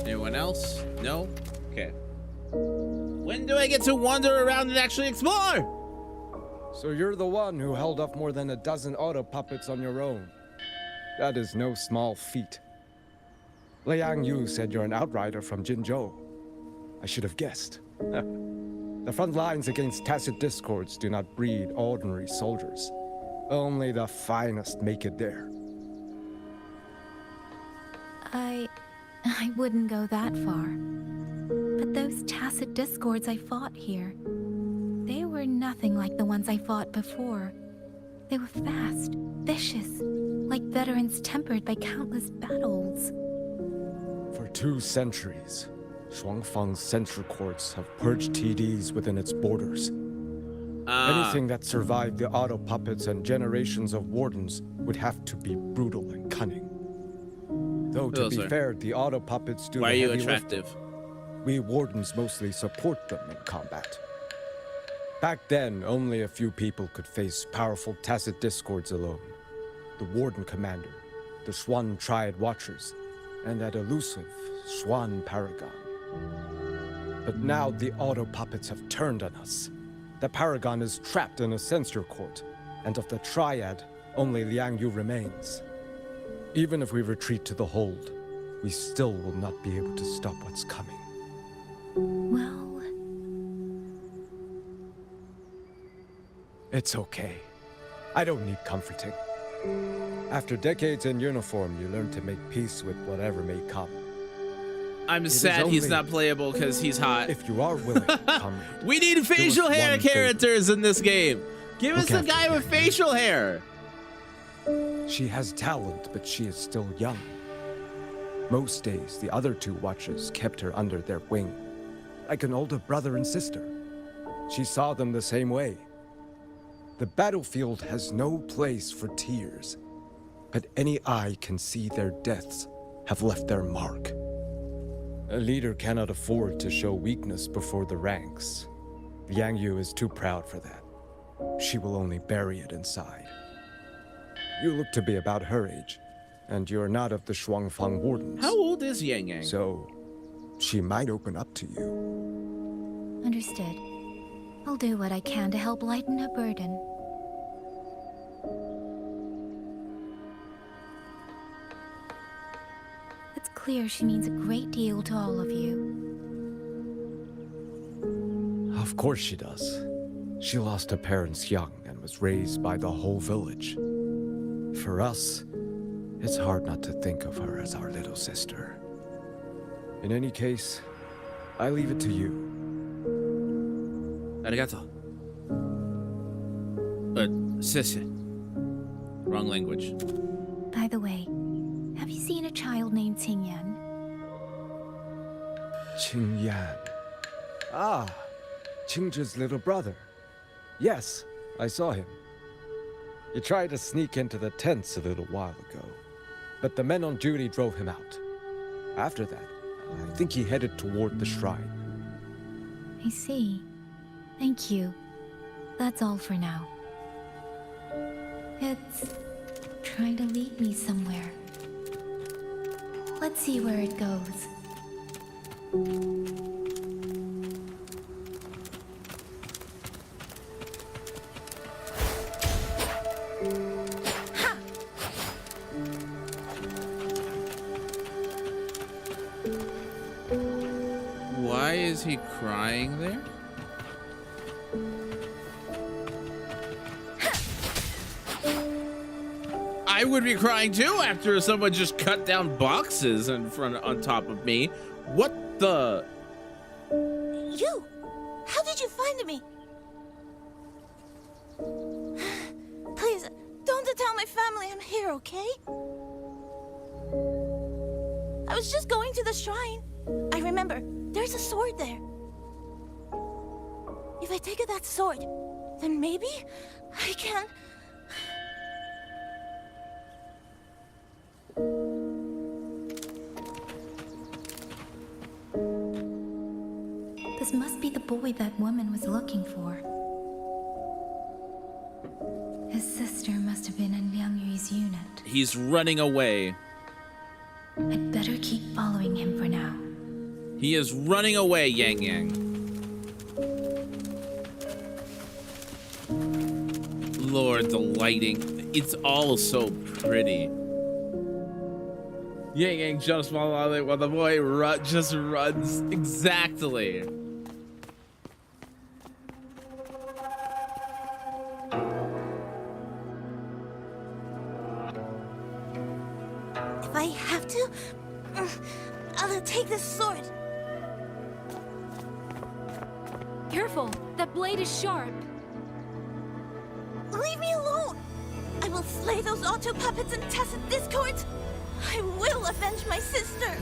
Anyone else? No? Okay. When do I get to wander around and actually explore? So you're the one who held up more than a dozen auto puppets on your own. That is no small feat. Liang Yu said you're an outrider from Jinzhou. I should have guessed. The front lines against tacit discords do not breed ordinary soldiers. Only the finest make it there. I wouldn't go that far. But those tacit discords I fought here, they were nothing like the ones I fought before. They were fast, vicious, like veterans tempered by countless battles. For 2 centuries, Shuangfang's central courts have purged TDs within its borders. Anything that survived the auto puppets and generations of wardens would have to be brutal and cunning. Though to be fair, the auto puppets do the heavy lifting. Why are you attractive? We wardens mostly support them in combat. Back then, only a few people could face powerful tacit discords alone. The warden commander, the Swan Triad Watchers, and that elusive Swan Paragon. But now the auto puppets have turned on us. The Paragon is trapped in a censure court, and of the Triad, only Liang Yu remains. Even if we retreat to the hold, we still will not be able to stop what's coming. Well... It's okay. I don't need comforting. After decades in uniform, you learn to make peace with whatever may come. I'm sad he's not playable because he's hot. If you are willing, comrade. We need facial hair characters in this game. Give us a guy with facial hair. She has talent, but she is still young. Most days, the other two watchers kept her under their wing, like an older brother and sister. She saw them the same way. The battlefield has no place for tears, but any eye can see their deaths have left their mark. A leader cannot afford to show weakness before the ranks. Liang Yu is too proud for that. She will only bury it inside. You look to be about her age, and you're not of the Shuangfang Wardens. How old is Yang Yang? So, she might open up to you. Understood. I'll do what I can to help lighten her burden. It's clear she means a great deal to all of you. Of course she does. She lost her parents young and was raised by the whole village. For us, it's hard not to think of her as our little sister. In any case, I leave it to you. Arigato. Sissy. Wrong language. By the way, have you seen a child named Qingyan? Qingyan. Ah, Qingzhi's little brother. Yes, I saw him. He tried to sneak into the tents a little while ago, but the men on duty drove him out. After that, I think he headed toward the shrine. I see. Thank you. That's all for now. It's trying to lead me somewhere. Let's see where it goes. Why is he crying there? I would be crying too after someone just cut down boxes in front on top of me. What the? You! How did you find me? Please, don't tell my family I'm here, okay? I was just going to the shrine. I remember, there's a sword there. If I take that sword, then maybe I can... This must be the boy that woman was looking for. His sister must have been in Liang Yu's unit. He's running away. I'd better keep following him for now. He is running away, Yang Yang. Lord, the lighting. It's all so pretty. Yang Yang jumps while the boy just runs exactly. If I have to, I'll take this sword. Careful! That blade is sharp! Leave me alone! I will slay those auto puppets and tacit discords! I will avenge my sister!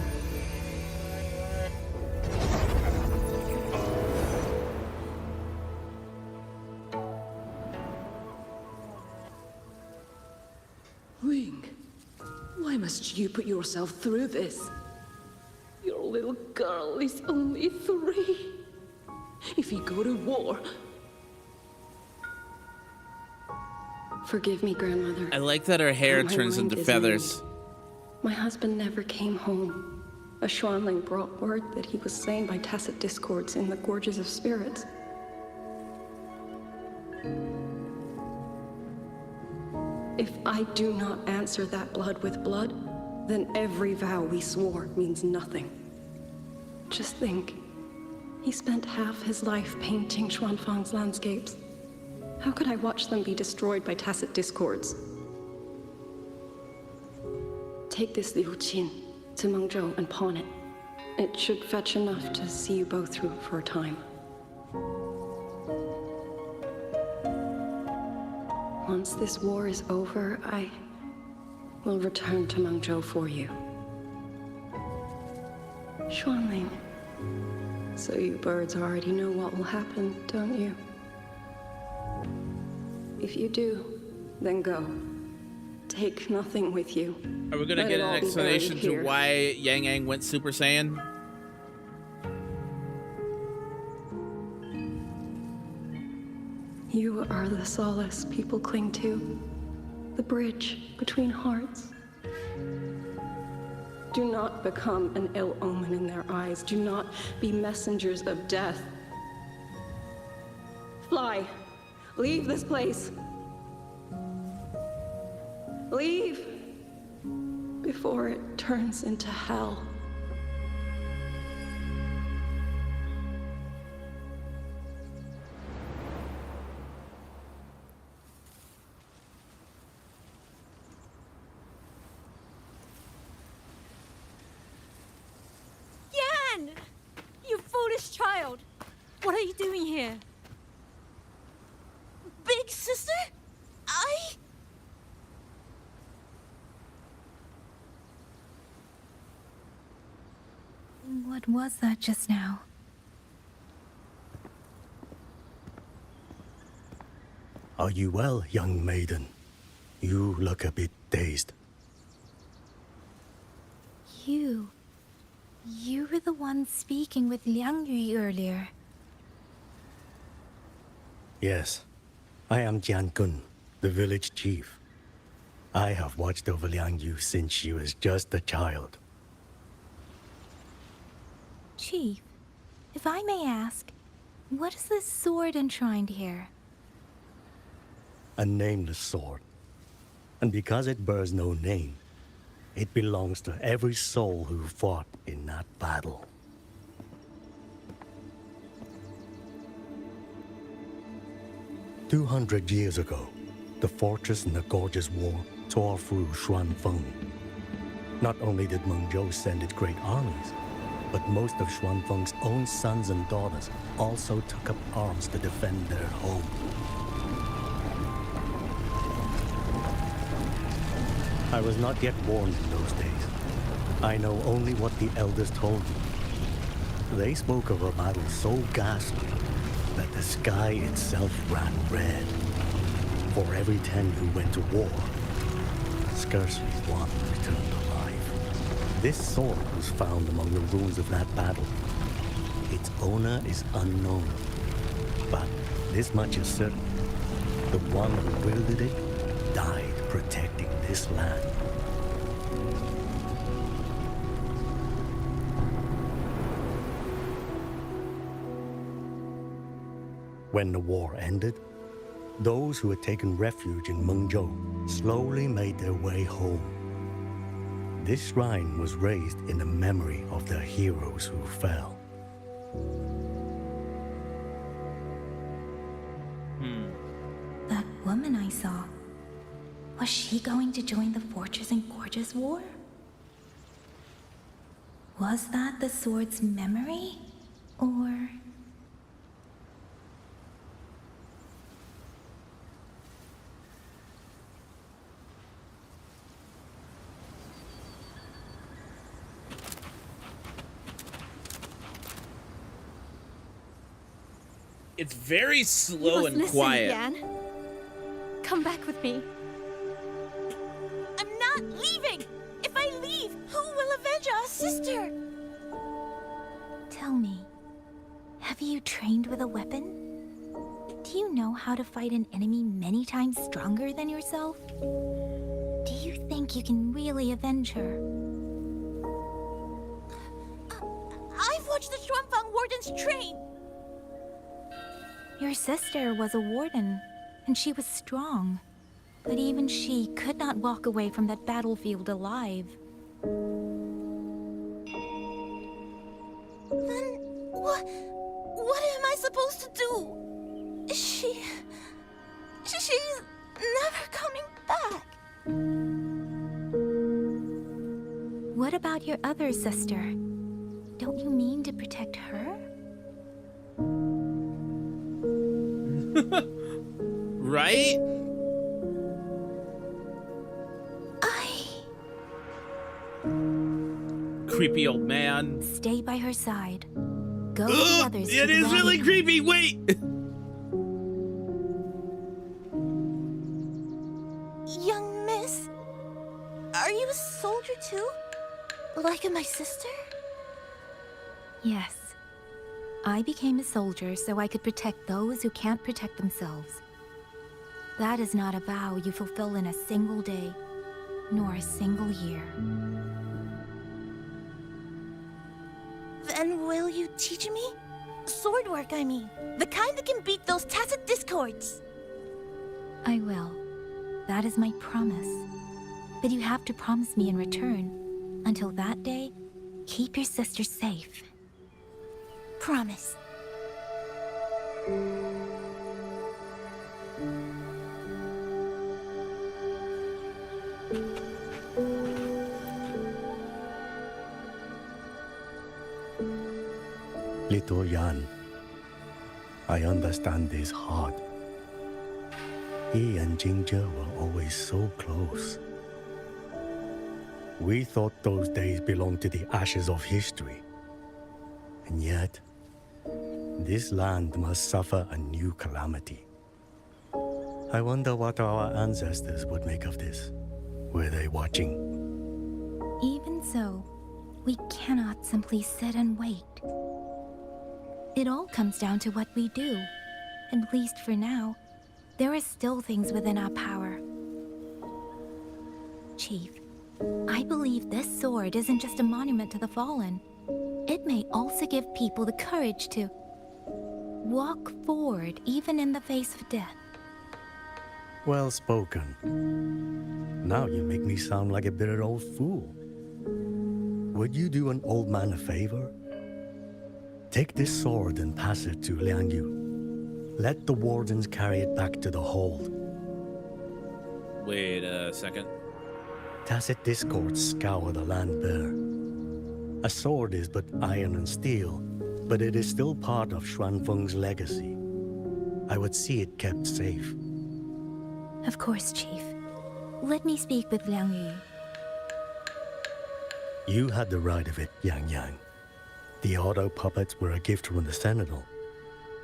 Wing, why must you put yourself through this? Your little girl is only 3. If you go to war... Forgive me, Grandmother. I like that her hair My turns mind into is feathers. My husband never came home. A Xuanling brought word that he was slain by tacit discords in the Gorges of Spirits. If I do not answer that blood with blood, then every vow we swore means nothing. Just think, he spent half his life painting Xuanfang's landscapes. How could I watch them be destroyed by tacit discords? Take this Liu Qin to Mengzhou and pawn it. It should fetch enough to see you both through for a time. Once this war is over, I will return to Mengzhou for you. Xuanling. So you birds already know what will happen, don't you? If you do, then go. Take nothing with you. Are we gonna get an explanation to why Yang Yang went Super Saiyan? You are the solace people cling to, the bridge between hearts. Do not become an ill omen in their eyes. Do not be messengers of death. Fly. Leave this place. Leave before it turns into hell. Yan! You foolish child! What are you doing here? Big sister? What was that just now? Are you well, young maiden? You look a bit dazed. You were the one speaking with Liang Yui earlier. Yes, I am Jian Kun, the village chief. I have watched over Liang Yu since she was just a child. Chief, if I may ask, what is this sword enshrined here? A nameless sword. And because it bears no name, it belongs to every soul who fought in that battle. "200 years ago, the fortress in the Gorgeous War tore through Xuanfeng. Not only did Mengzhou send its great armies, but most of Xuanfeng's own sons and daughters also took up arms to defend their home. I was not yet born in those days. I know only what the elders told me. They spoke of a battle so ghastly that the sky itself ran red. For every 10 who went to war, scarcely one returned alive. This sword was found among the ruins of that battle. Its owner is unknown, but this much is certain. The one who wielded it died protecting this land. When the war ended, those who had taken refuge in Mengzhou slowly made their way home. This shrine was raised in the memory of the heroes who fell. That woman I saw, was she going to join the Fortress and Gorgeous War? Was that the sword's memory? Or... It's very You slow must and listen, quiet. Yan. Come back with me. I'm not leaving! If I leave, who will avenge our sister? Tell me, have you trained with a weapon? Do you know how to fight an enemy many times stronger than yourself? Do you think think you can really avenge her? I've watched the Shuanfang Warden's train. Your sister was a warden, and she was strong. But even she could not walk away from that battlefield alive. Then what am I supposed to do? She's never coming back. What about your other sister? Don't you mean to protect her? Right? Creepy old man. Stay by her side. Go with the others. It is really creepy. Wait. Young miss, are you a soldier too? Like my sister? Yes. I became a soldier so I could protect those who can't protect themselves. That is not a vow you fulfill in a single day, nor a single year. Then will you teach me? Sword work, I mean. The kind that can beat those tacit discords. I will. That is my promise. But you have to promise me in return. Until that day, keep your sister safe. Promise. Little Yan, I understand this hard. He and Ginger were always so close. We thought those days belonged to the ashes of history. And yet, this land must suffer a new calamity. I wonder what our ancestors would make of this. Were they watching? Even so, we cannot simply sit and wait. It all comes down to what we do. At least for now, there are still things within our power. Chief, I believe this sword isn't just a monument to the fallen. It may also give people the courage to walk forward even in the face of death. Well spoken. Now you make me sound like a bitter old fool. Would you do an old man a favor? Take this sword and pass it to Liang Yu. Let the wardens carry it back to the hold. Wait a second. Tacit discords scour the land bare. A sword is but iron and steel, but it is still part of Xuanfeng's legacy. I would see it kept safe. Of course, Chief. Let me speak with Liang Yu. You had the right of it, Yang Yang. The auto puppets were a gift from the Sentinel,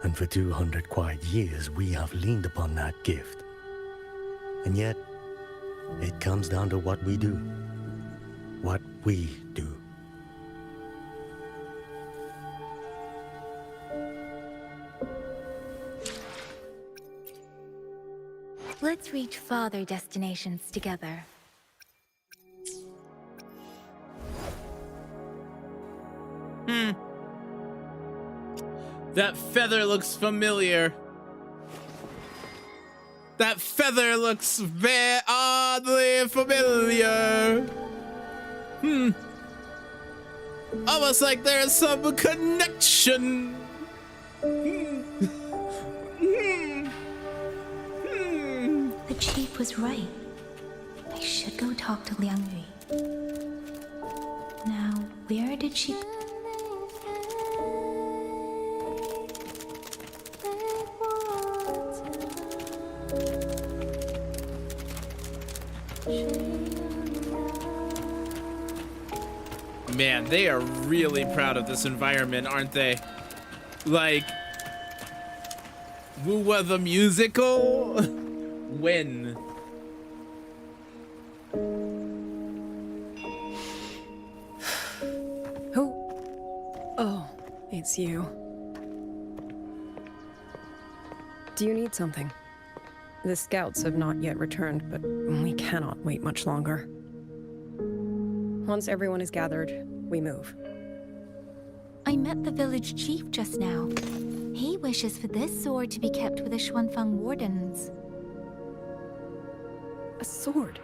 and for 200 quiet years we have leaned upon that gift. And yet, it comes down to what we do. What we do. Let's reach farther destinations together. That feather looks familiar. That feather looks very oddly familiar. Almost like there's some connection. The chief was right. I should go talk to Liang Yu. Now, where did she... Man, they are really proud of this environment, aren't they? Like, Wuwa the musical? When? Who? Oh, it's you. Do you need something? The scouts have not yet returned, but we cannot wait much longer. Once everyone is gathered, we move. I met the village chief just now. He wishes for this sword to be kept with the Xuanfang wardens. A sword?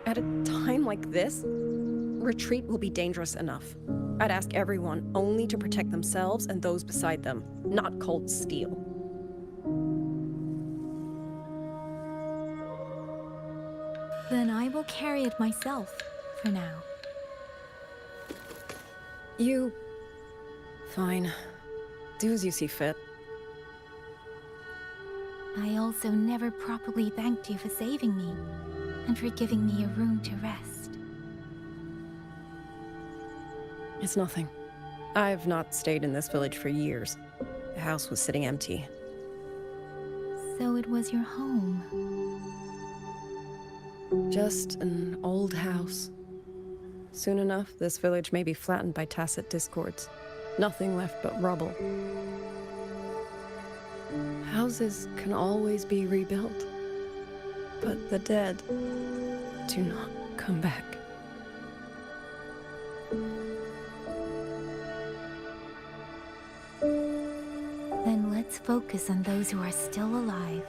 At a time like this? Retreat will be dangerous enough. I'd ask everyone only to protect themselves and those beside them, not cold steel. Then I will carry it myself, for now. You... Fine. Do as you see fit. I also never properly thanked you for saving me, and for giving me a room to rest. It's nothing. I've not stayed in this village for years. The house was sitting empty. So it was your home. Just an old house. Soon enough, this village may be flattened by tacit discords. Nothing left but rubble. Houses can always be rebuilt, but the dead do not come back. Then let's focus on those who are still alive.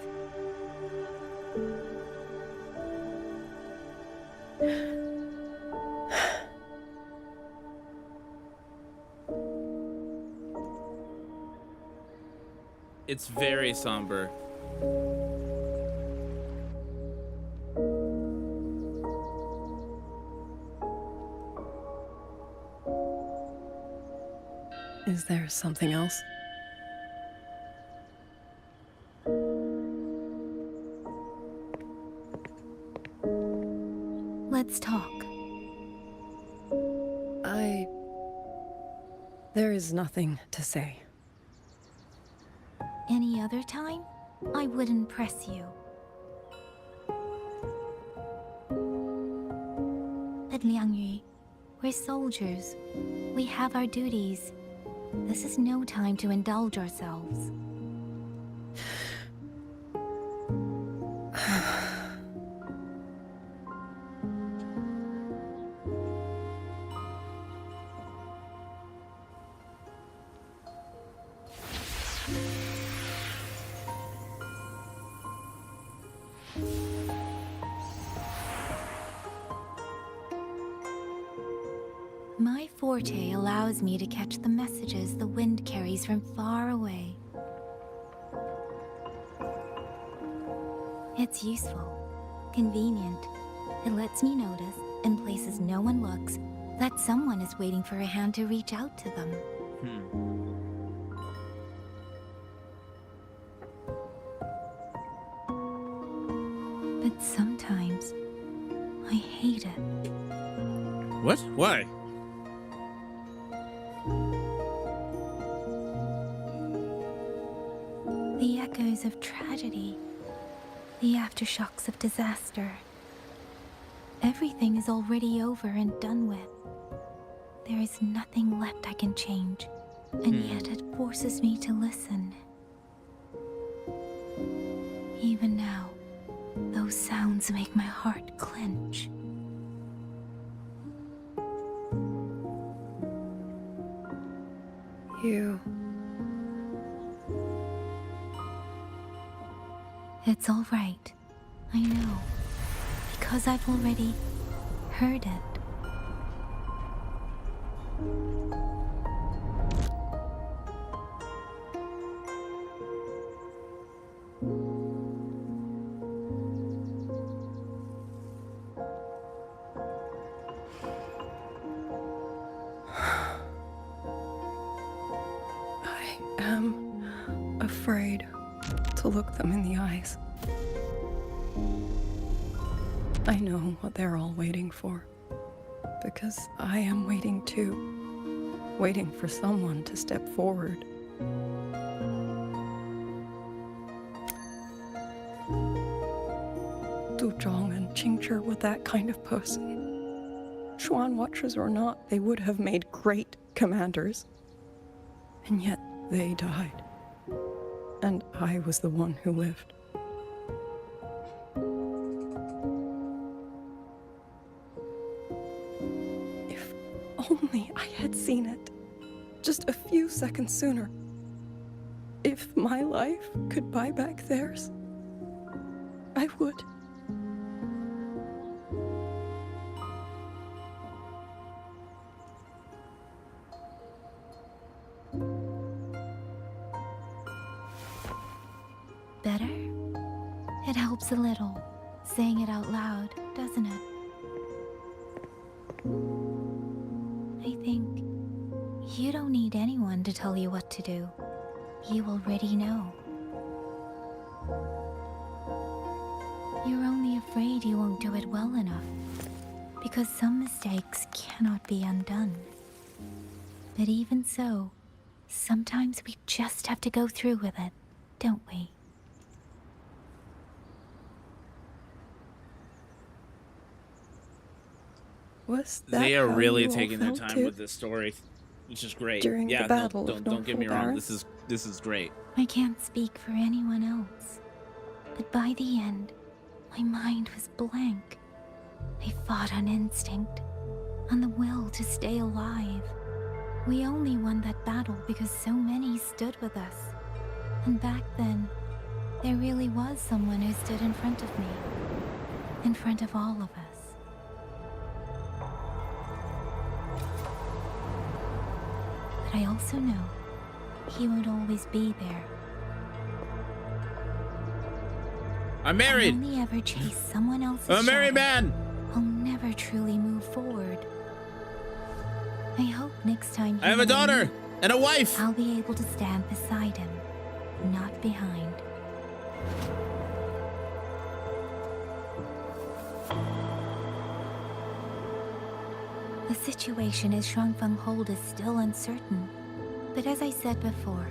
It's very somber. Is there something else? Let's talk. There is nothing to say. Any other time, I wouldn't press you. At Liangyu, we're soldiers. We have our duties. This is no time to indulge ourselves. My forte allows me to catch the messages the wind carries from far away. It's useful, convenient. It lets me notice, in places no one looks, that someone is waiting for a hand to reach out to them. But sometimes, I hate it. What? Why? The echoes of tragedy, the aftershocks of disaster. Everything is already over and done with. There is nothing left I can change, and yet it forces me to listen. Even now, those sounds make my heart clench. It's all right. I know. Because I've already heard it. I am afraid to look them in the eyes. I know what they're all waiting for, because I am waiting too, waiting for someone to step forward. Du Zhong and Qingzhi were that kind of person. Xuan Watchers or not, they would have made great commanders. And yet they died. And I was the one who lived. only I had seen it. Just a few seconds sooner. If my life could buy back theirs, I would. Better? It helps a little, saying it out loud, doesn't it? I think you don't need anyone to tell you what to do. You already know. You're only afraid you won't do it well enough, because some mistakes cannot be undone. But even so, sometimes we just have to go through with it, don't we? Was that They are how really you all taking their felt time too? with this story, which is great. During the Yeah, Battle no, of don't get me wrong. Norfolk This is great. I can't speak for anyone else, but by the end, my mind was blank. I fought on instinct, on the will to stay alive. We only won that battle because so many stood with us. And back then, there really was someone who stood in front of me, in front of all of us. But I also know he won't always be there. I'm married. I'll only ever chase someone else's I'm a married shadow. man. I'll never truly move forward. I hope next time I have a daughter and a wife. I'll be able to stand beside him, not behind. The situation as Shuangfeng Hold is still uncertain, but as I said before,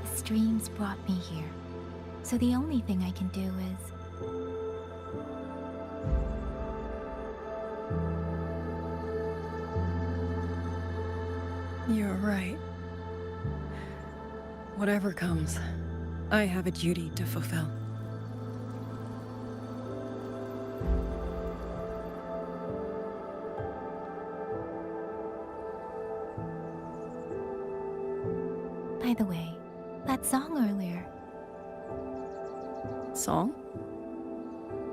the streams brought me here, so the only thing I can do is You're right. Whatever comes, I have a duty to fulfill. By the way, that song earlier. Song?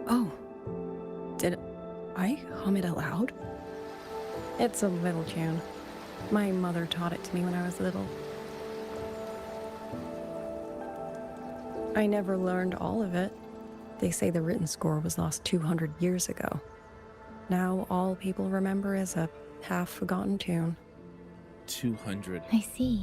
Oh. Did I hum it aloud? It's a little tune. My mother taught it to me when I was little. I never learned all of it. They say the written score was lost 200 years ago. Now all people remember is a half-forgotten tune. 200. I see.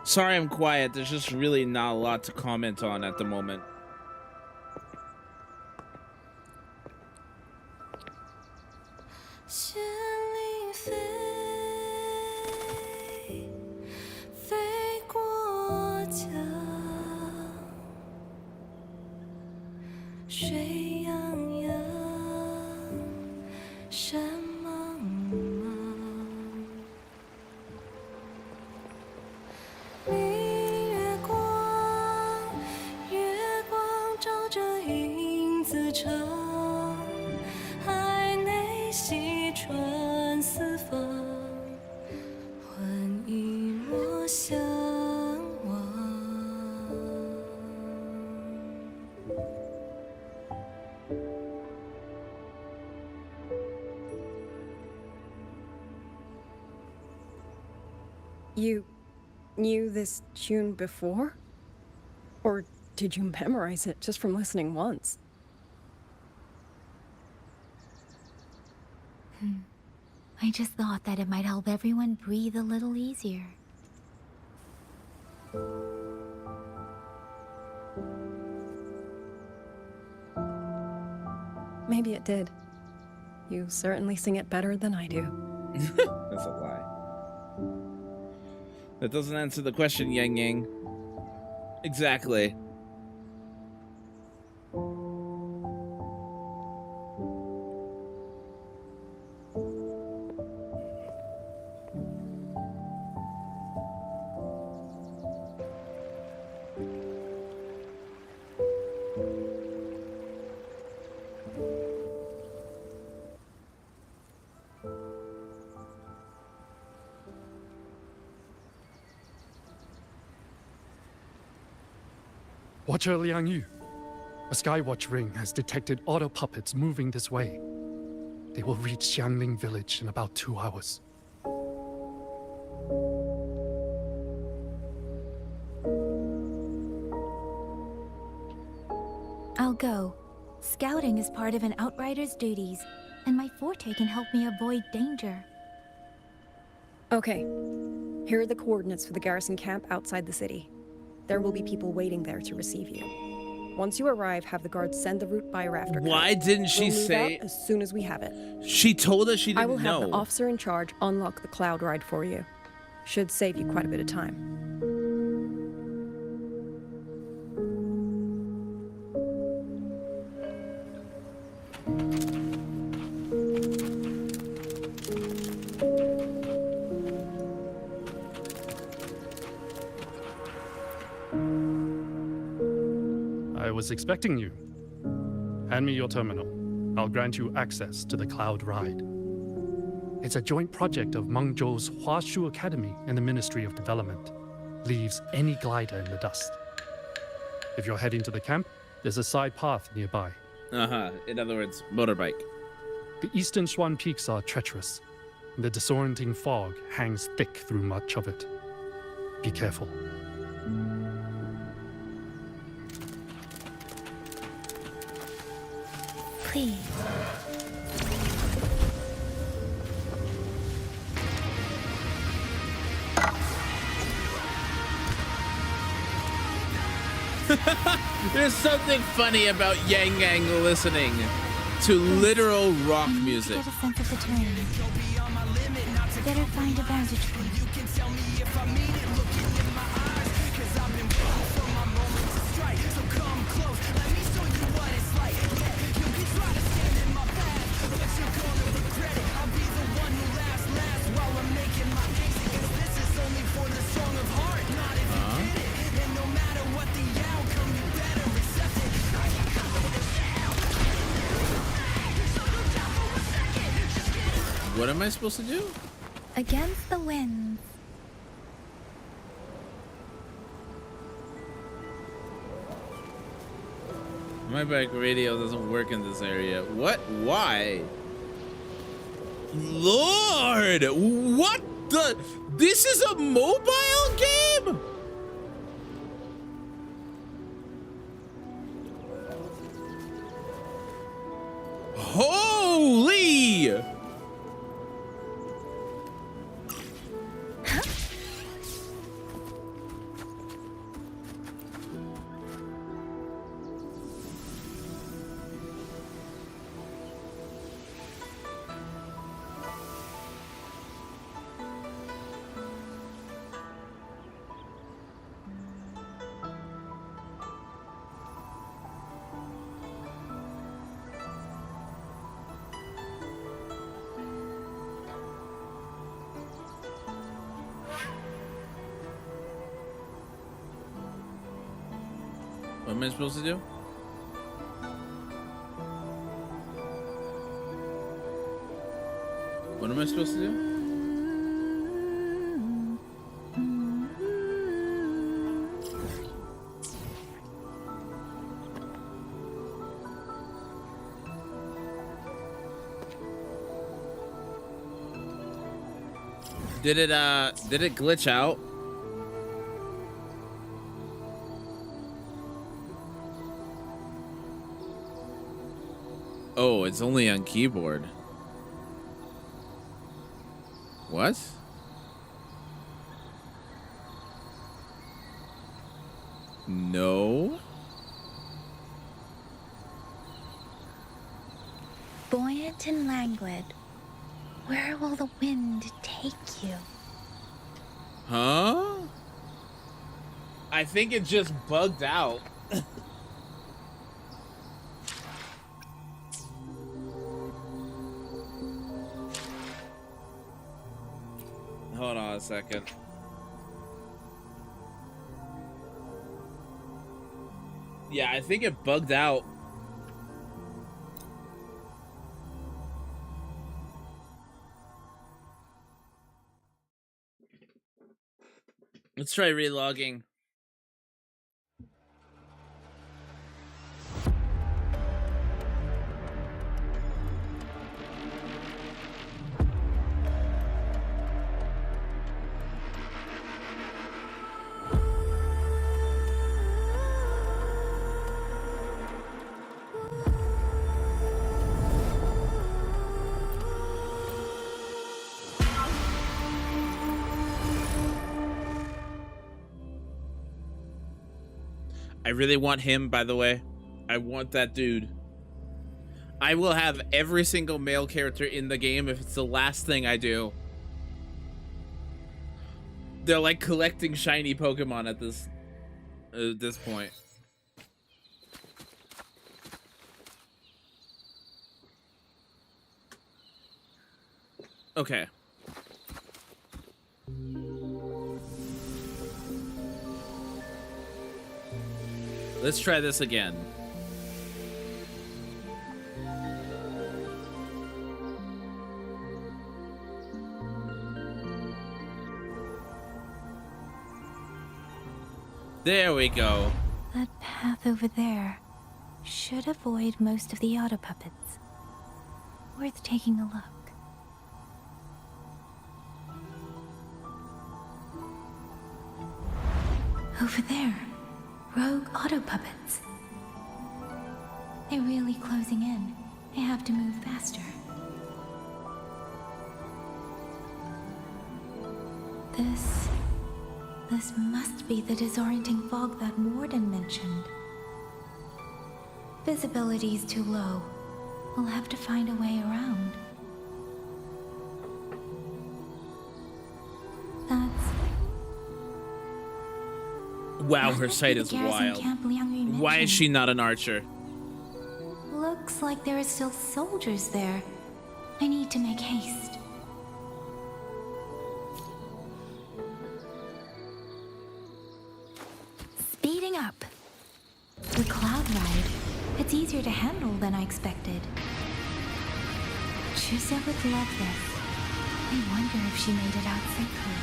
Sorry I'm quiet. There's just really not a lot to comment on at the moment. You knew this tune before? Or did you memorize it just from listening once? I just thought that it might help everyone breathe a little easier. Maybe it did. You certainly sing it better than I do. That's a lie. That doesn't answer the question, Yang Yang. Exactly. Watcher Liang Yu, a Skywatch ring has detected auto puppets moving this way. They will reach Xiangling village in about 2 hours. I'll go. Scouting is part of an outrider's duties, and my forte can help me avoid danger. Okay. Here are the coordinates for the garrison camp outside the city. There will be people waiting there to receive you. Once you arrive, have the guards send the route by rafter. Why didn't she we'll move say out as soon as we have it? She told us she didn't I will have know. the officer in charge unlock the cloud ride for you. Should save you quite a bit of time. I was expecting you. Hand me your terminal. I'll grant you access to the Cloud Ride. It's a joint project of Mengzhou's Huashu Academy and the Ministry of Development. Leaves any glider in the dust. If you're heading to the camp, there's a side path nearby. In other words, motorbike. The eastern Xuan peaks are treacherous, and the disorienting fog hangs thick through much of it. Be careful. Please. There's something funny about Yang Gang listening to literal rock music. Get a sense of the terrain. Better find a vantage point. What am I supposed to do? Against the winds. My bike radio doesn't work in this area. What? Why? Lord! What the? This is a mobile game? Holy! What am I supposed to do? What am I supposed to do? Did it glitch out? Oh, it's only on keyboard. What? No. Buoyant and languid. Where will the wind take you? Huh? I think it just bugged out. Hold on a second. Yeah, I think it bugged out. Let's try relogging. I really want him, by the way. I want that dude. I will have every single male character in the game if it's the last thing I do. They're like collecting shiny Pokemon at this point. Okay. Let's try this again. There we go. That path over there should avoid most of the auto puppets. Worth taking a look. Over there, rogue auto puppets. They're really closing in. I have to move faster. This must be the disorienting fog that Warden mentioned. Visibility's too low. We'll have to find a way around. Wow, her sight is wild. Why is she not an archer? Looks like there are still soldiers there. I need to make haste. Speeding up. The cloud ride. It's easier to handle than I expected. Chuzia would love this. I wonder if she made it out safely.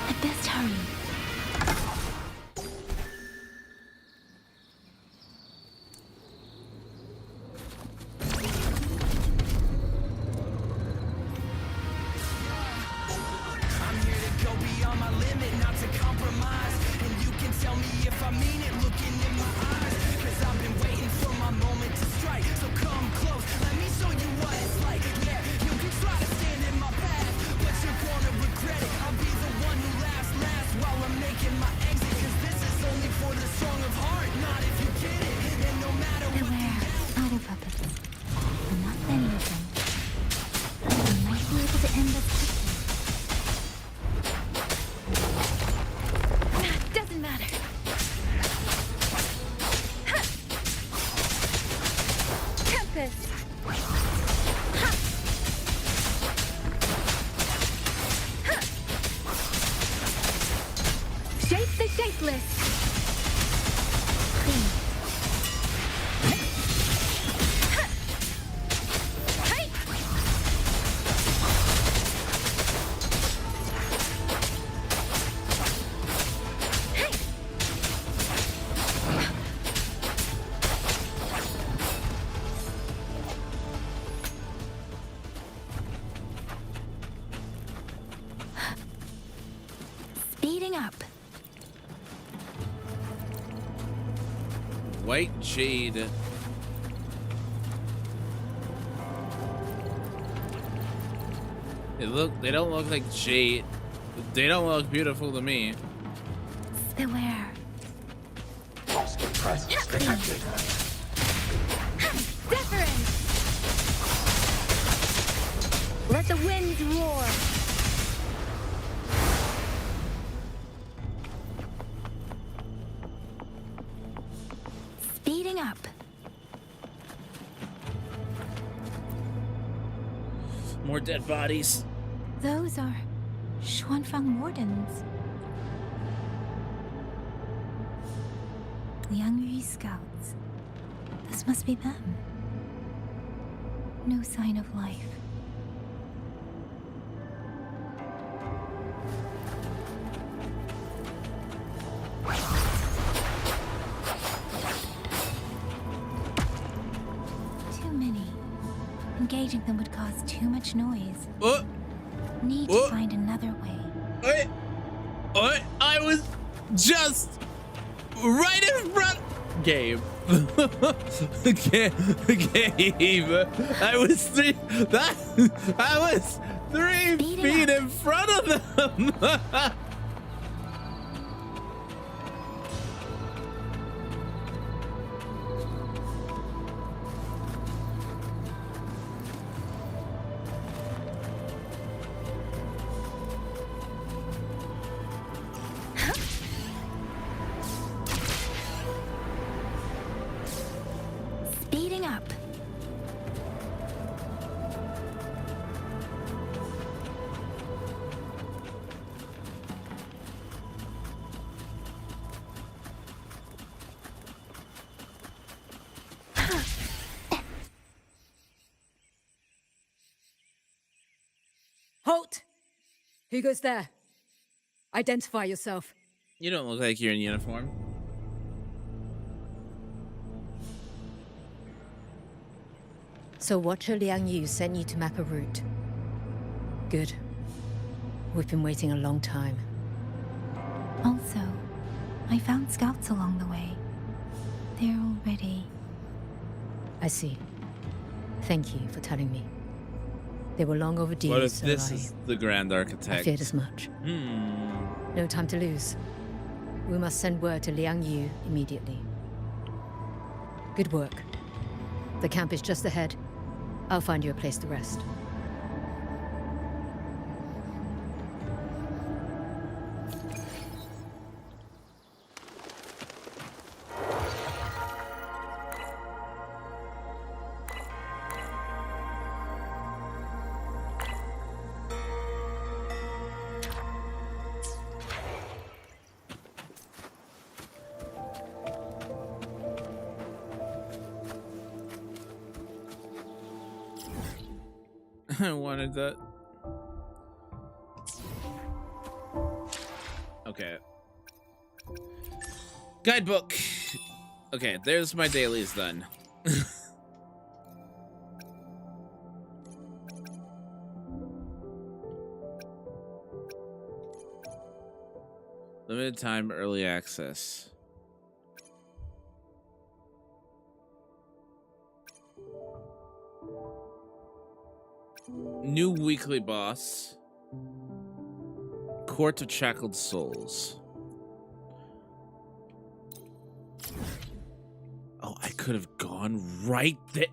I'd best hurry. White jade. They don't look like jade. They don't look beautiful to me. Beware. Presence detected. Deference! Let the winds roar. Speeding up. More dead bodies. Those are Xuanfang wardens. Liangyu scouts. This must be them. No sign of life. Too many. Engaging them would cause too much noise. Need to find another way. I was just right in front. Gabe. Gabe. I was 3 feet in front of them. Halt! Who goes there? Identify yourself. You don't look like you're in uniform. So Watcher Liang Yu sent you to map a route. Good. We've been waiting a long time. Also, I found scouts along the way. They're all ready. I see. Thank you for telling me. They were long overdue, What if so this is the Grand Architect? I feared as much. No time to lose. We must send word to Liang Yu immediately. Good work. The camp is just ahead. I'll find you a place to rest. I wanted that. Okay. Guidebook. Okay, there's my dailies then. Limited time early access. New weekly boss. Court of Shackled Souls. Oh, I could have gone right there.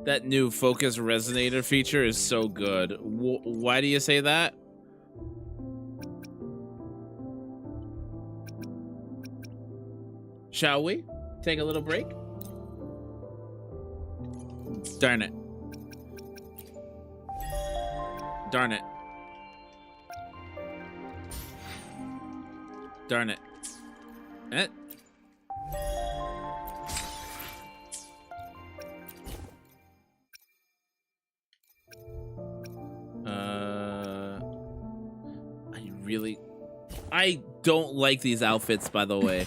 That new focus resonator feature is so good. Why do you say that? Shall we take a little break? Darn it. Darn it. Darn it. Eh? I don't like these outfits, by the way.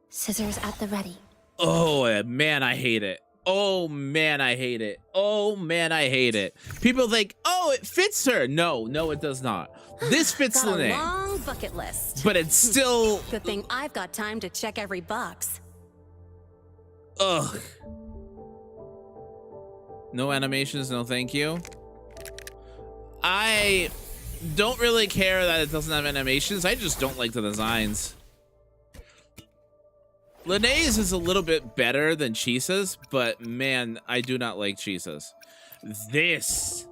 Scissors at the ready. Oh, man, I hate it. Oh, man, I hate it. Oh, man, I hate it. People think, oh, it fits her. No, it does not. This fits Got Lene. a long bucket list. But it's still... Good thing I've got time to check every box. Ugh. No animations, no thank you. I don't really care that it doesn't have animations. I just don't like the designs. Lene's is a little bit better than Chisa's, but man, I do not like Chisa's. This,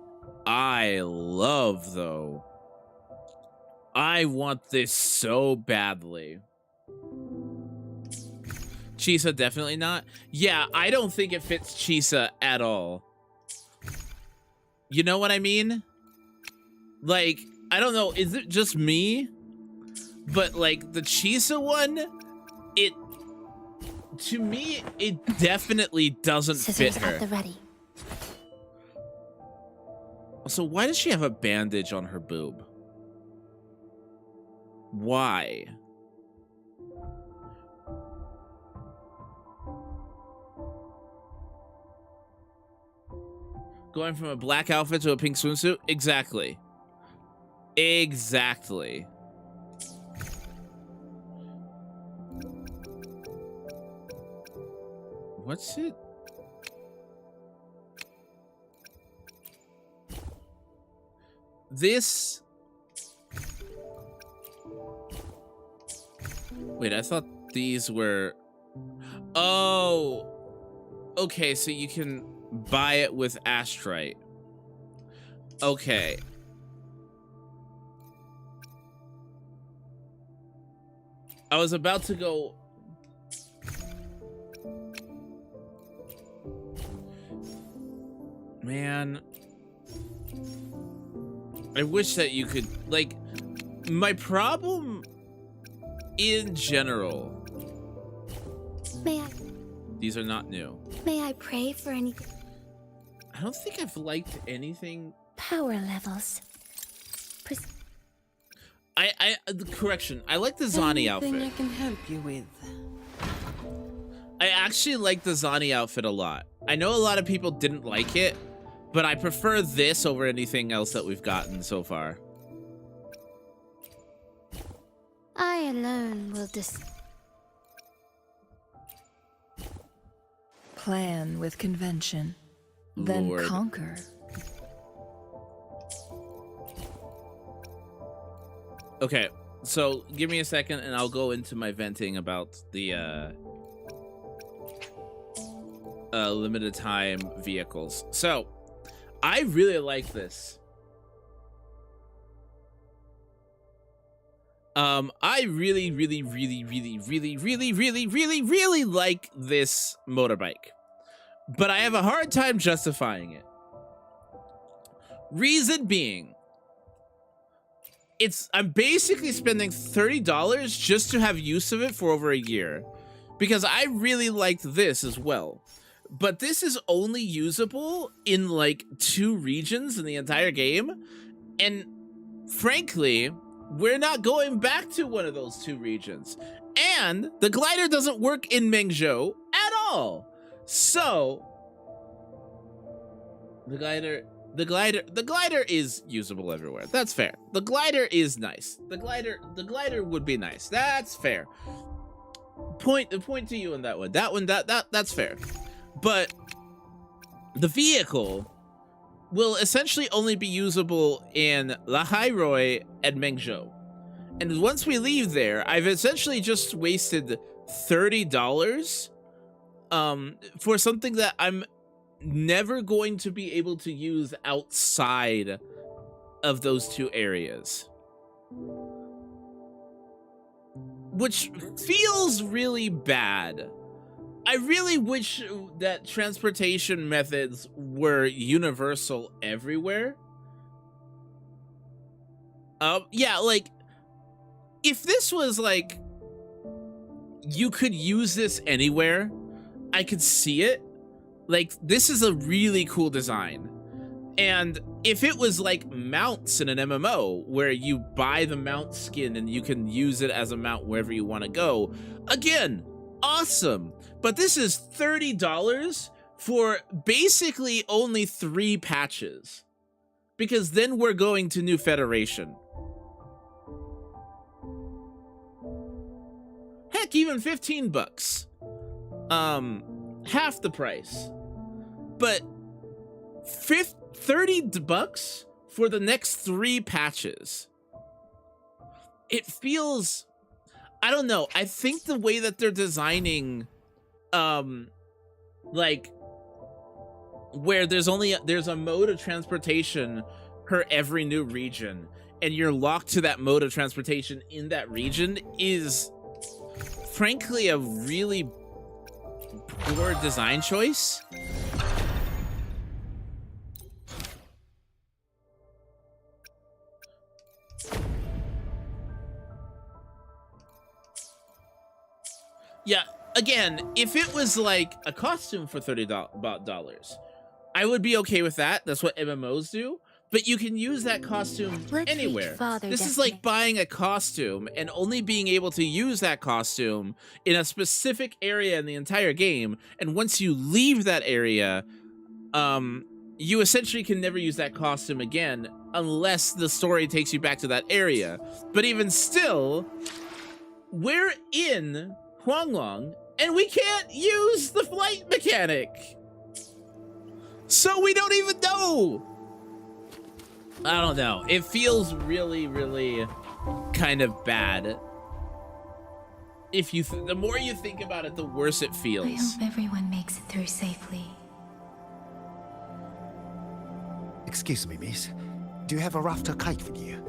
I love, though. I want this so badly. Chisa, definitely not. Yeah, I don't think it fits Chisa at all. You know what I mean? Like, I don't know, is it just me? But like the Chisa one, to me, it definitely doesn't fit her. At the ready. So why does she have a bandage on her boob? Why? Going from a black outfit to a pink swimsuit? Exactly. Exactly. What's it? This... Wait, I thought these were... Oh! Okay, so you can buy it with Astrite. Okay. I was about to go... Man. I wish that you could, like, my problem in general. May I? These are not new. May I pray for any I don't think I've liked anything. power levels? Correction. I like the Zani outfit. Anything I can help you with? I actually like the Zani outfit a lot. I know a lot of people didn't like it, but I prefer this over anything else that we've gotten so far. I alone will Plan with convention, then Lord. conquer. Okay, so give me a second and I'll go into my venting about the limited time vehicles. So, I really like this. I really like this motorbike. But I have a hard time justifying it. Reason being, I'm basically spending $30 just to have use of it for over a year. Because I really liked this as well. But this is only usable in like 2 regions in the entire game. And frankly, we're not going back to one of those 2 regions. And the glider doesn't work in Mengzhou at all. So the glider is usable everywhere. That's fair. The glider is nice. The glider would be nice. That's fair. Point to you on that one. That's fair. But the vehicle will essentially only be usable in Lahairoi and Mengzhou. And once we leave there, I've essentially just wasted $30 for something that I'm never going to be able to use outside of those 2 areas. Which feels really bad. I really wish that transportation methods were universal everywhere. Yeah, like, if this was like, you could use this anywhere, I could see it. Like, this is a really cool design. And if it was like mounts in an MMO, where you buy the mount skin and you can use it as a mount wherever you want to go, again, awesome. But this is $30 for basically only 3 patches. Because then we're going to New Federation. Heck, even $15. Half the price. But $30 for the next 3 patches. It feels, I don't know. I think the way that they're designing, like, where there's a mode of transportation per every new region, and you're locked to that mode of transportation in that region, is frankly a really poor design choice. Yeah, again, if it was like a costume for $30, I would be okay with that. That's what MMOs do. But you can use that costume anywhere. This is like buying a costume and only being able to use that costume in a specific area in the entire game. And once you leave that area, you essentially can never use that costume again unless the story takes you back to that area. But even still, we're in Huanglong and we can't use the flight mechanic. So we don't even know. I don't know. It feels really, really kind of bad. If you, the more you think about it, the worse it feels. I hope everyone makes it through safely. Excuse me, miss. Do you have a rafter kite with you?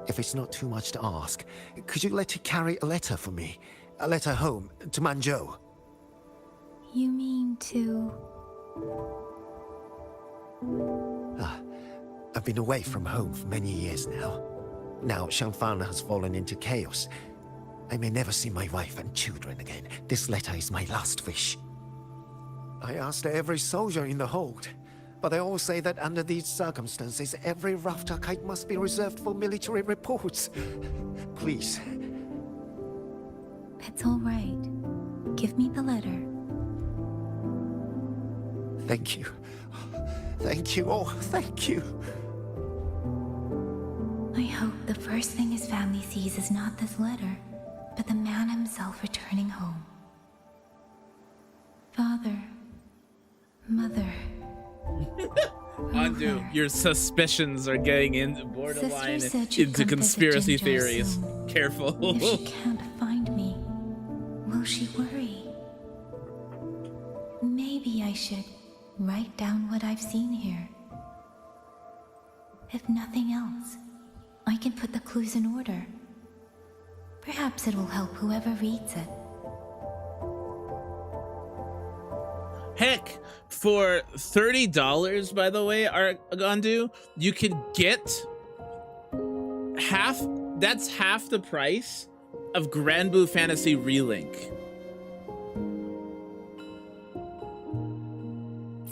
If it's not too much to ask, could you let it carry a letter for me? A letter home to Manzhou. You mean to... I've been away from home for many years now. Now Shangfang has fallen into chaos. I may never see my wife and children again. This letter is my last wish. I asked every soldier in the hold, but they all say that under these circumstances, every rafter kite must be reserved for military reports. Please. It's all right. Give me the letter. Thank you. Thank you. Oh, thank you. I hope the first thing his family sees is not this letter, but the man himself returning home. Father. Mother. Undo. Your suspicions are getting in borderline Sister said she'd into come conspiracy visit Jinzhou theories. soon. Careful. If she can't find me, will she worry? Maybe I should write down what I've seen here. If nothing else, I can put the clues in order. Perhaps it will help whoever reads it. Heck, for $30, by the way, Argandu, you can get that's half the price of Grand Blue Fantasy Relink.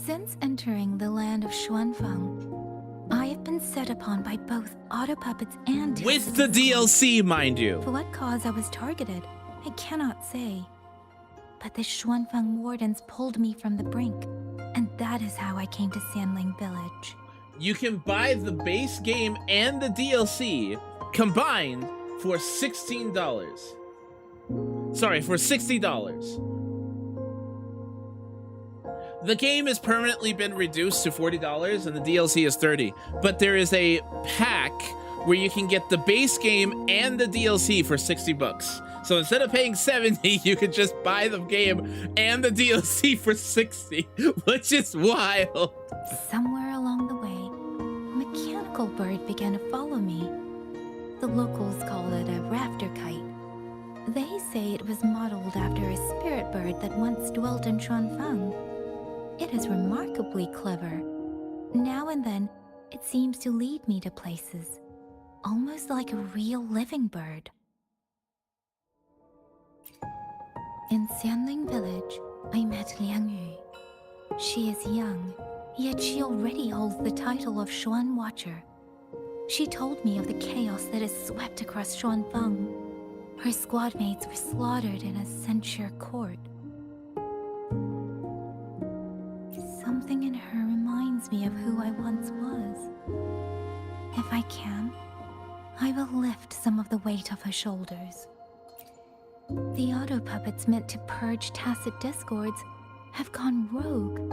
Since entering the land of Xuanfang, I have been set upon by both auto puppets and With the DLC, mind you. For what cause I was targeted, I cannot say. But the Xuanfang wardens pulled me from the brink, and that is how I came to Sanling Village. You can buy the base game and the DLC combined for $16. Sorry, for $60. The game has permanently been reduced to $40 and the DLC is $30. But there is a pack where you can get the base game and the DLC for $60. So instead of paying $70, you could just buy the game and the DLC for $60, which is wild. Somewhere along the way, a mechanical bird began to follow me. The locals call it a rafter kite. They say it was modeled after a spirit bird that once dwelt in Xuanfang. It is remarkably clever. Now and then, it seems to lead me to places, almost like a real living bird. In Sanling Village, I met Liang Yu. She is young, yet she already holds the title of Xuan Watcher. She told me of the chaos that has swept across Xuanfang. Her squad mates were slaughtered in a censure court. Something in her reminds me of who I once was. If I can, I will lift some of the weight off her shoulders. The auto puppets meant to purge tacit discords have gone rogue.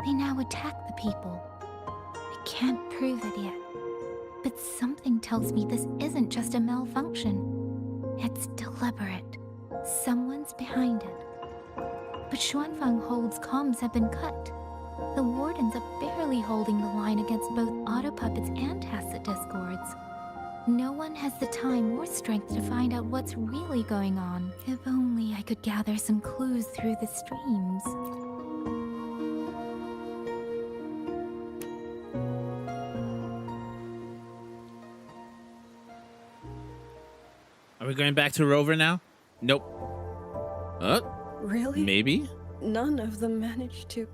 They now attack the people. I can't prove it yet, but something tells me this isn't just a malfunction. It's deliberate. Someone's behind it. But Xuanfang Hold's comms have been cut. The wardens are barely holding the line against both auto puppets and tacit discords. No one has the time or strength to find out what's really going on. If only I could gather some clues through the streams. Are we going back to Rover now? Nope. Really? Maybe? None of them managed to...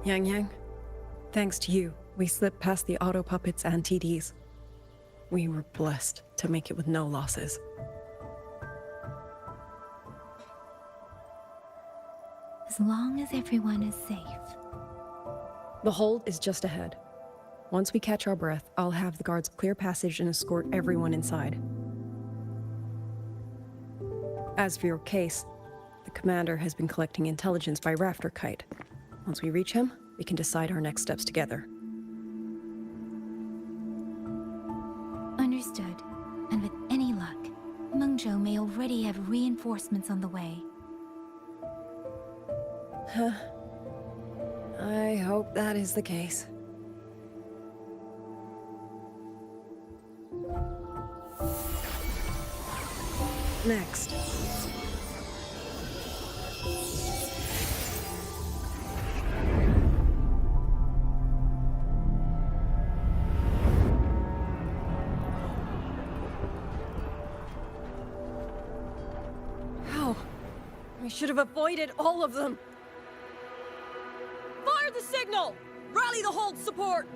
Yang, thanks to you, we slipped past the auto puppets and TDs. We were blessed to make it with no losses. As long as everyone is safe. The hold is just ahead. Once we catch our breath, I'll have the guards clear passage and escort everyone inside. As for your case, the commander has been collecting intelligence by Rafter Kite. Once we reach him, we can decide our next steps together. Understood. And with any luck, Mengzhou may already have reinforcements on the way. Huh. I hope that is the case. Next. I should have avoided all of them. Fire the signal! Rally the hold support!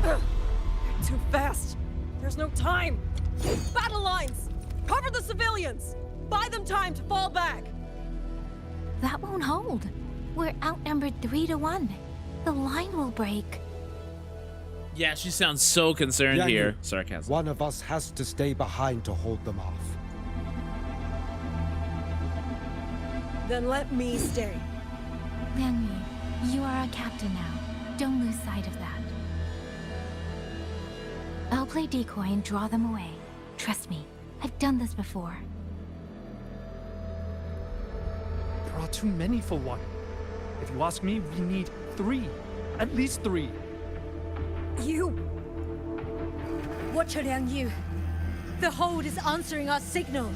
They're too fast. There's no time. Battle lines! Cover the civilians! Buy them time to fall back! That won't hold. We're outnumbered 3 to 1. The line will break. Yeah, she sounds so concerned Yang Yu, here. Sarcasm. One of us has to stay behind to hold them off. Then let me stay. Liang Yu, you are a captain now. Don't lose sight of that. I'll play decoy and draw them away. Trust me, I've done this before. There are too many for one. If you ask me, we need 3. At least 3. You! Watcher Liang Yu. The hold is answering our signal.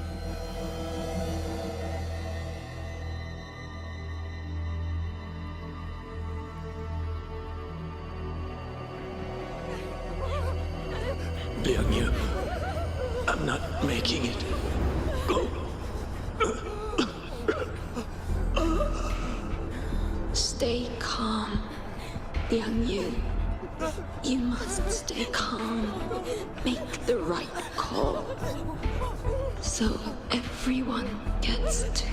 Liang Yu, I'm not making it. Go. Stay calm, Liang Yu. You must stay calm. Make the right call. So everyone gets to.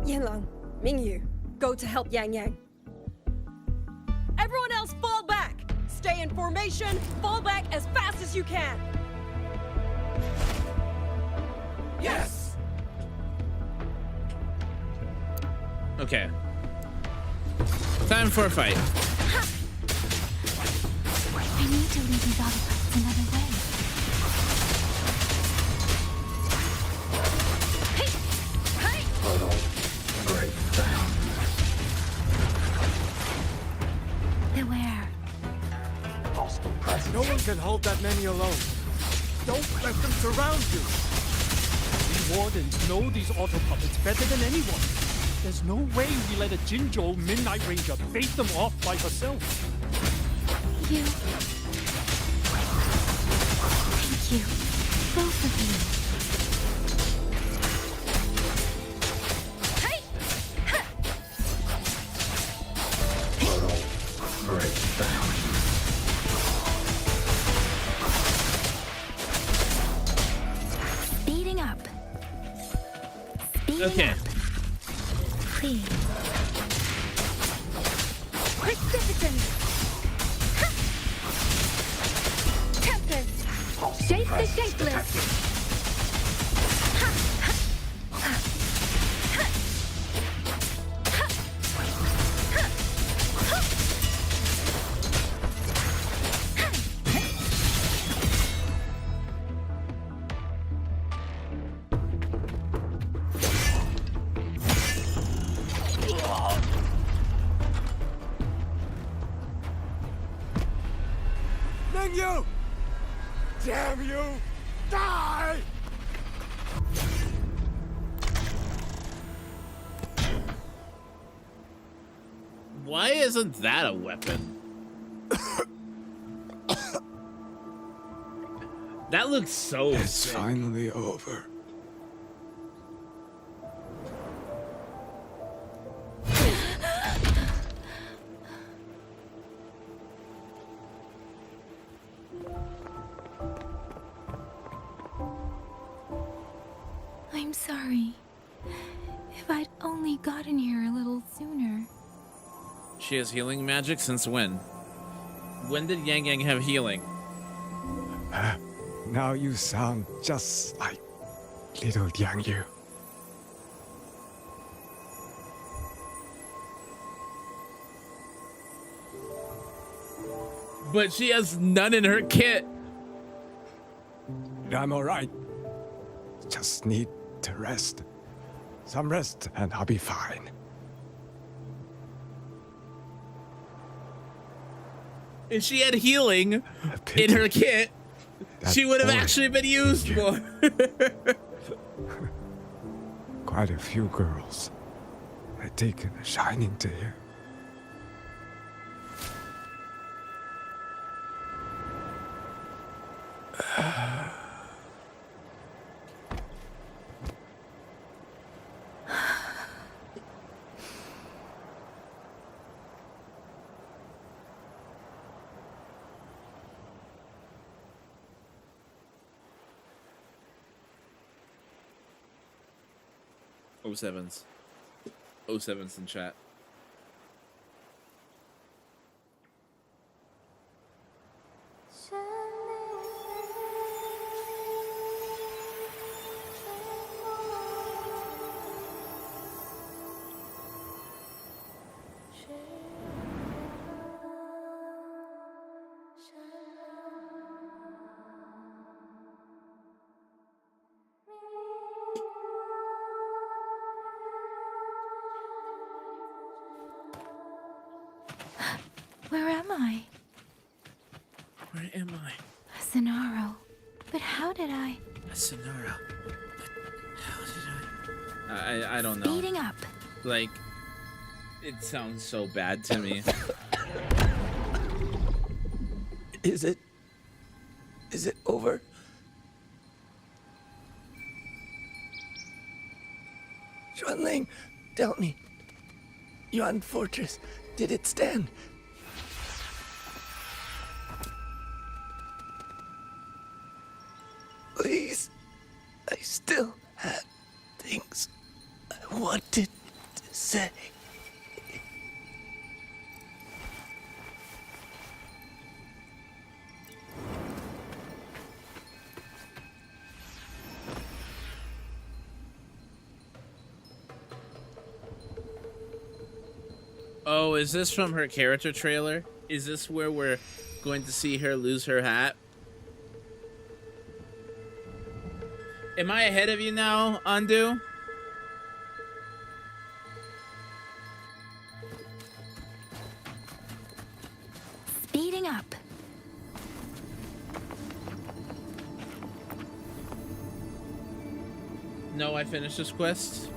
Yanlang, Mingyu, go to help Yang Yang. Everyone else fall back! Stay in formation, fall back as fast as you can! Yes! Okay. Time for a fight. I need to lead these autobots another way. Great sound. Beware. Hostile presence. No one can hold that many alone. Don't let them surround you. We wardens know these auto puppets better than anyone. There's no way we let a Jinzhou Midnight Ranger bait them off by herself. You. Thank you. Both of you. Great sound. Speeding up. Speeding Okay. up. Please. Precipitant! Tempest! Shape the shapeless! Mingyu! Damn you! Die! Why isn't that a weapon? That looks so It's sick. finally over. I'm sorry. If I'd only gotten here a little sooner. She has healing magic since when? When did Yang Yang have healing? Now you sound just like little Yang Yu. But she has none in her kit. I'm alright. Just need to rest. Some rest and I'll be fine. And she had healing in her kit. She would have boy. actually been used more. Quite a few girls had taken a shining to him. O7s. O7s in chat. Where am I? Where am I? Sonaro. But how did I? Sonaro. But how did I don't know. Speeding up. Like, it sounds so bad to me. Is it over? Xuanling, tell me. Yuan Fortress, did it stand? Please, I still had things I wanted to say. Oh, is this from her character trailer? Is this where we're going to see her lose her hat? Am I ahead of you now, Undo? Speeding up. No, I finished this quest.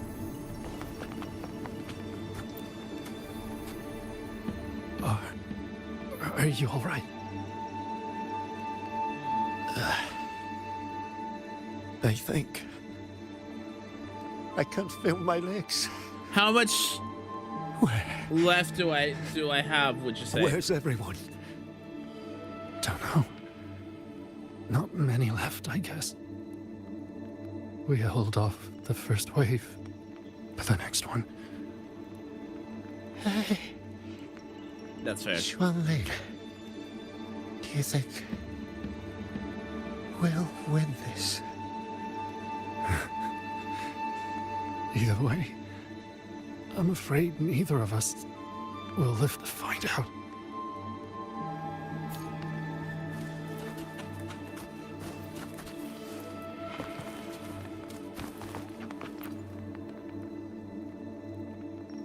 Are you all right? I think I can't feel my legs. How much left do I have, would you say? Where's everyone? Don't know. Not many left, I guess. We held off the first wave, but the next one. Hey. That's fair. Xuanling, do you think we'll win this? Either way, I'm afraid neither of us will live to find out.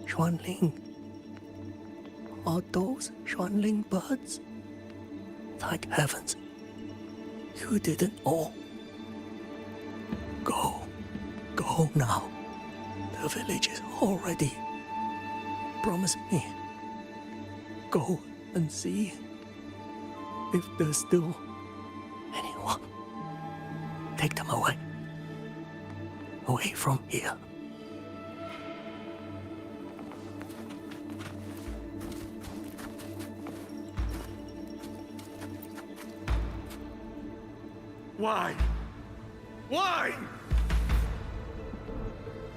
Xuanling, are those Xuanling birds? Thank heavens, you didn't all. Go now. The village is all ready. Promise me. Go and see if there's still anyone. Take them away. Away from here. Why? Why?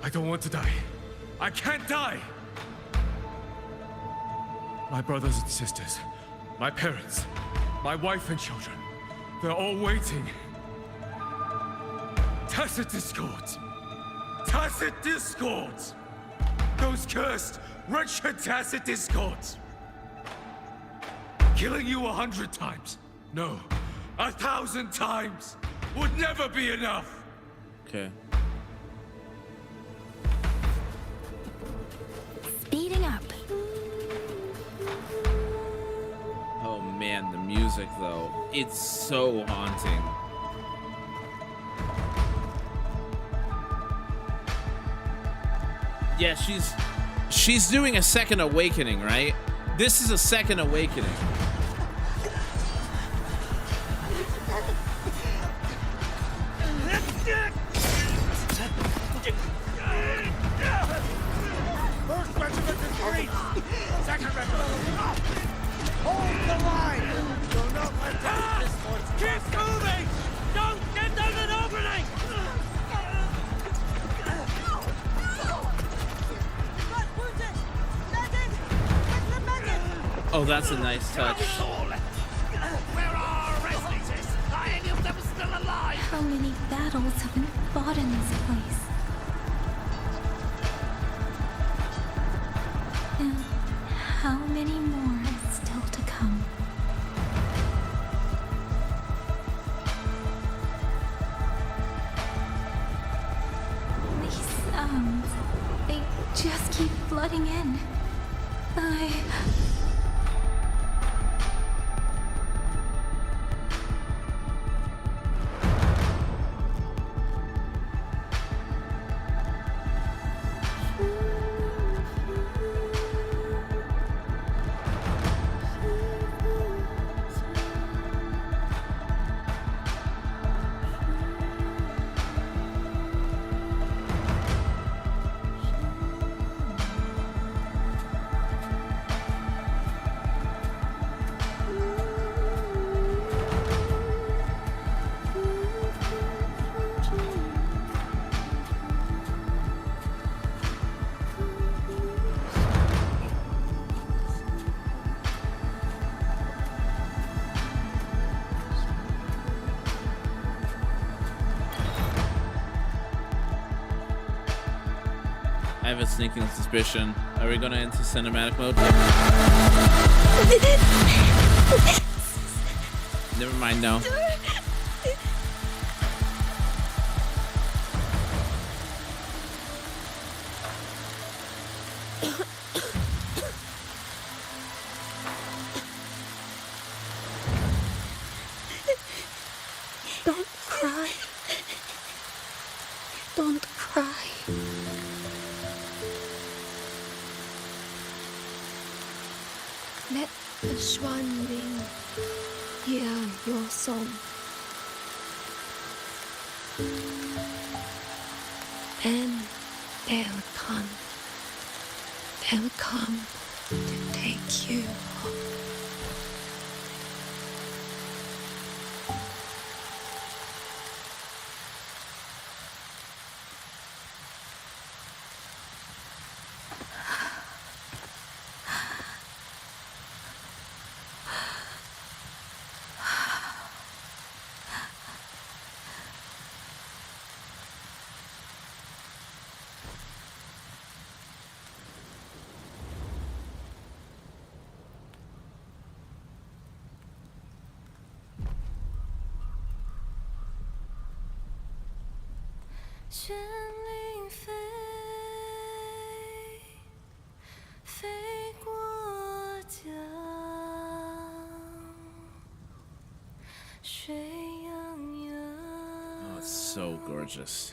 I don't want to die. I can't die! My brothers and sisters, my parents, my wife and children, they're all waiting. Tacit discords! Tacit discords! Those cursed, wretched tacit discords! Killing you 100 times, no, 1,000 times would never be enough! Okay. Speeding up. Oh man, the music. music, though. It's so haunting. Yeah, she's doing a second awakening, right? This is a second awakening. First regiment is breached. Second regiment. Hold the line. Do not let them misfortune. Keep moving. Don't get them an opening. Oh, that's a nice touch. Where are our resonates? Are any of them still alive? How many battles have been fought in this place? And how many more are still to come? These sounds, they just keep flooding in. I have a sneaking suspicion. Are we gonna enter cinematic mode? Never mind, no. Don't cry. Don't cry. Let the swan wing hear your song. And they'll come. They'll come to take you home. Oh, it's so gorgeous.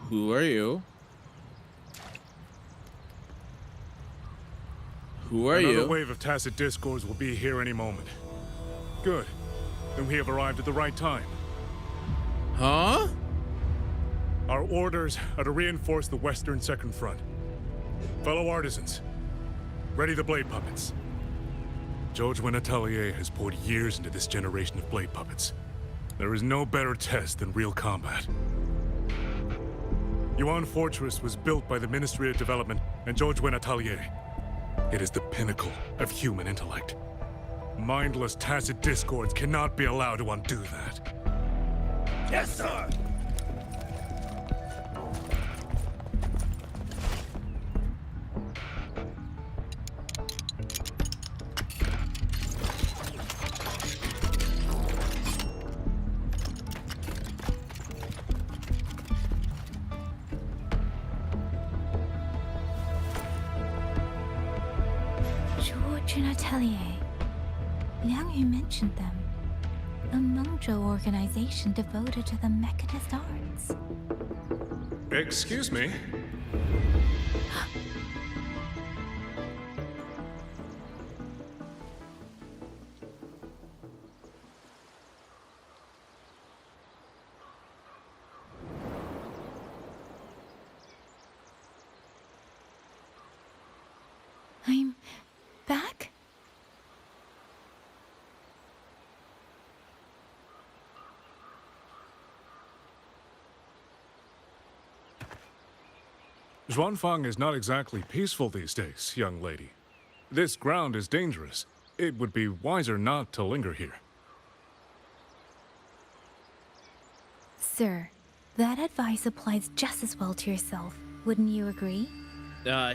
Who are you? Who are Another you? wave of tacit discords will be here any moment. Good. Then we have arrived at the right time. Huh? Our orders are to reinforce the Western Second Front. Fellow artisans, ready the blade puppets. George Atelier has poured years into this generation of blade puppets. There is no better test than real combat. Yuan Fortress was built by the Ministry of Development and George Atelier. It is the pinnacle of human intellect. Mindless tacit discords cannot be allowed to undo that. Yes, sir! George and Atelier. Liang Yu mentioned them. A Mengzhou organization devoted to the mechanist arts. Excuse me? I'm back? Xuanfang is not exactly peaceful these days, young lady. This ground is dangerous. It would be wiser not to linger here. Sir, that advice applies just as well to yourself. Wouldn't you agree?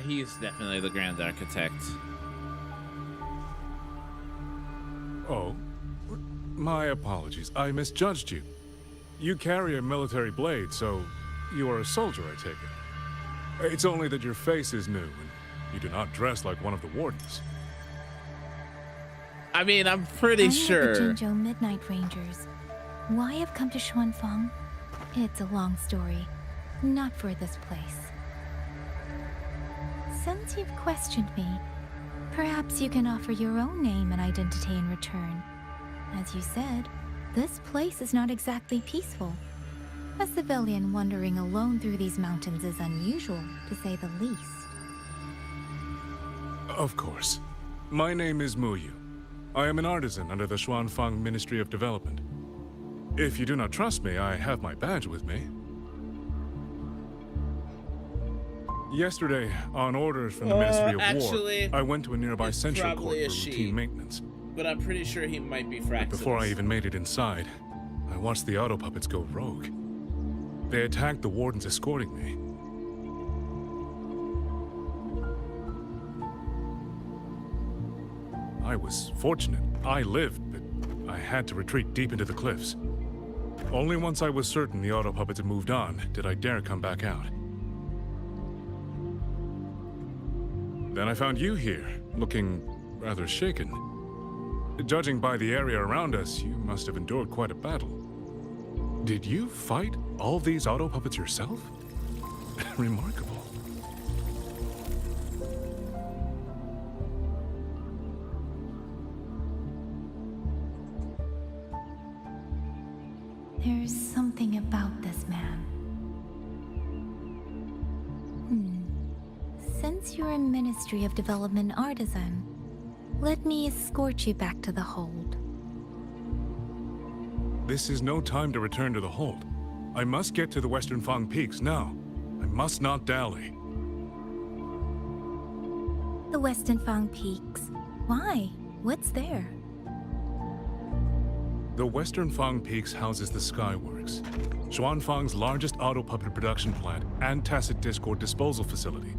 He's definitely the Grand Architect. Oh, my apologies. I misjudged you. You carry a military blade, so you are a soldier, I take it. It's only that your face is new, and you do not dress like one of the wardens. I mean, I'm pretty sure. The Jinzhou Midnight Rangers. Why I've come to Xuanfang? It's a long story. Not for this place. Since you've questioned me, perhaps you can offer your own name and identity in return. As you said, this place is not exactly peaceful. A civilian wandering alone through these mountains is unusual, to say the least. Of course. My name is Muyu. I am an artisan under the Xuanfang Ministry of Development. If you do not trust me, I have my badge with me. Yesterday, on orders from the Ministry of actually, War, I went to a nearby central court probably for a routine she. maintenance. But I'm pretty sure he might be Fraxus. Before I even made it inside, I watched the auto puppets go rogue. They attacked the wardens escorting me. I was fortunate. I lived, but I had to retreat deep into the cliffs. Only once I was certain the auto puppets had moved on did I dare come back out. Then I found you here, looking rather shaken. Judging by the area around us, you must have endured quite a battle. Did you fight all these auto puppets yourself? Remarkable. There's something about this man. Since you're a Ministry of Development artisan, let me escort you back to the hold. This is no time to return to the hold. I must get to the Western Fang Peaks now. I must not dally. The Western Fang Peaks. Why? What's there? The Western Fang Peaks houses the Skyworks, Xuanfang's largest auto puppet production plant and tacit discord disposal facility.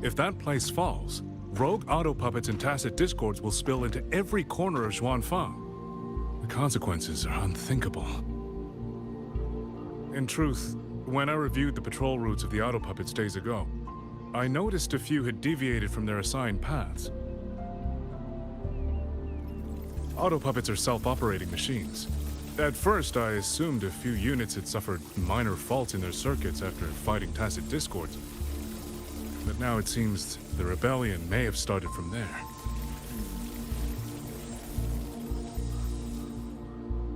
If that place falls, rogue auto puppets and tacit discords will spill into every corner of Xuanfang. The consequences are unthinkable. In truth, when I reviewed the patrol routes of the auto puppets days ago, I noticed a few had deviated from their assigned paths. Auto puppets are self-operating machines. At first, I assumed a few units had suffered minor faults in their circuits after fighting Tacit Discords. But now it seems the rebellion may have started from there.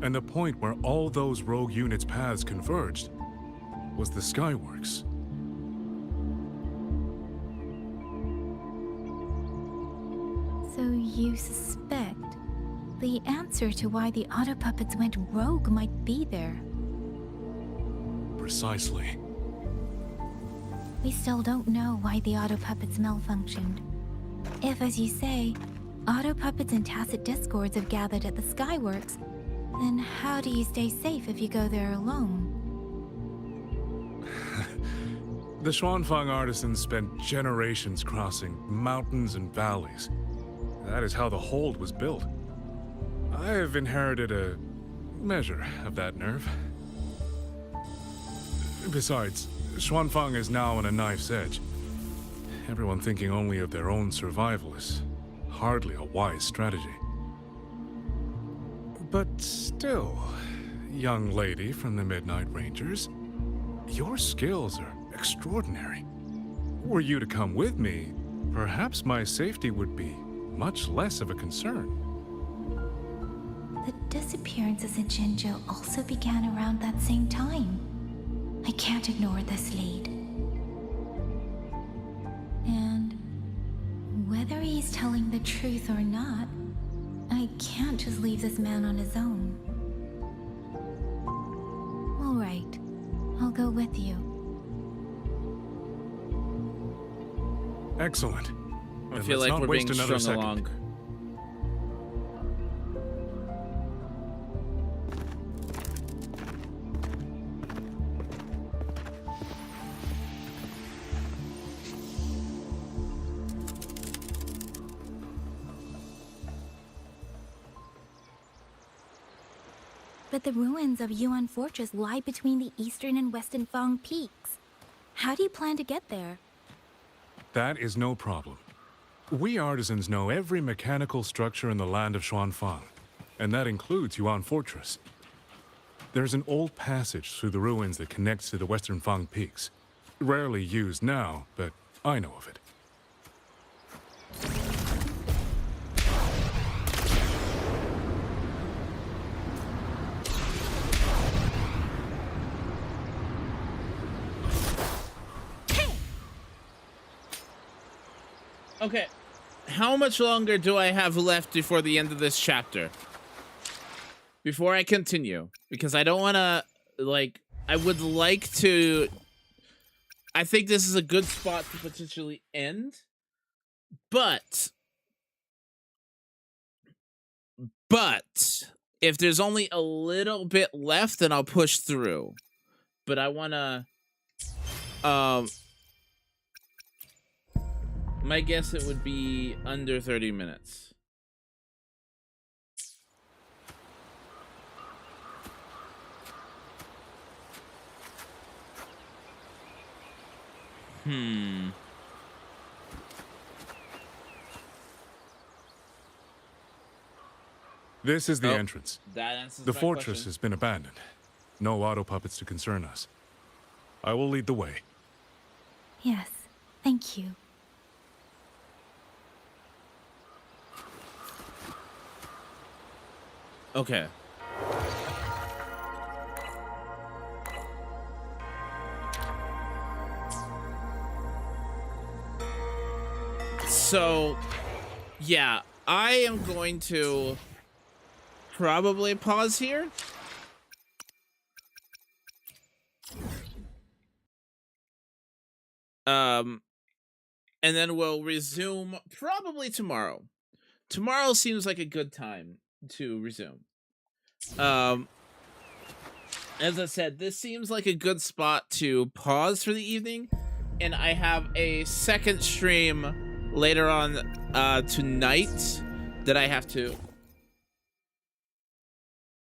And the point where all those rogue units' paths converged was the Skyworks. So you suspect the answer to why the auto puppets went rogue might be there? Precisely. We still don't know why the auto puppets malfunctioned. If, as you say, auto puppets and Tacit Discords have gathered at the Skyworks, then how do you stay safe if you go there alone? The Xuanfang artisans spent generations crossing mountains and valleys. That is how the hold was built. I have inherited a measure of that nerve. Besides, Xuanfang is now on a knife's edge. Everyone thinking only of their own survival is hardly a wise strategy. But still, young lady from the Midnight Rangers, your skills are extraordinary. Were you to come with me, perhaps my safety would be much less of a concern. The disappearances in Jinzhou also began around that same time. I can't ignore this lead. And whether he's telling the truth or not, I can't just leave this man on his own. All right, I'll go with you. Excellent. I feel like we're being strung along. But the ruins of Yuan Fortress lie between the eastern and western Fang peaks. How do you plan to get there? That is no problem. We artisans know every mechanical structure in the land of Xuanfang, and that includes Yuan Fortress. There's an old passage through the ruins that connects to the western Fang peaks. Rarely used now, but I know of it. Okay, how much longer do I have left before the end of this chapter? Before I continue, because I don't want to, like, I would like to, I think this is a good spot to potentially end, but if there's only a little bit left, then I'll push through. But I want to, my guess it would be under 30 minutes. This is the entrance. That answers the my fortress question. has been abandoned. No auto puppets to concern us. I will lead the way. Yes, thank you. Okay. So, yeah, I am going to probably pause here. And then we'll resume probably tomorrow. Tomorrow seems like a good time to resume. As I said, this seems like a good spot to pause for the evening, and I have a second stream later on tonight that I have to.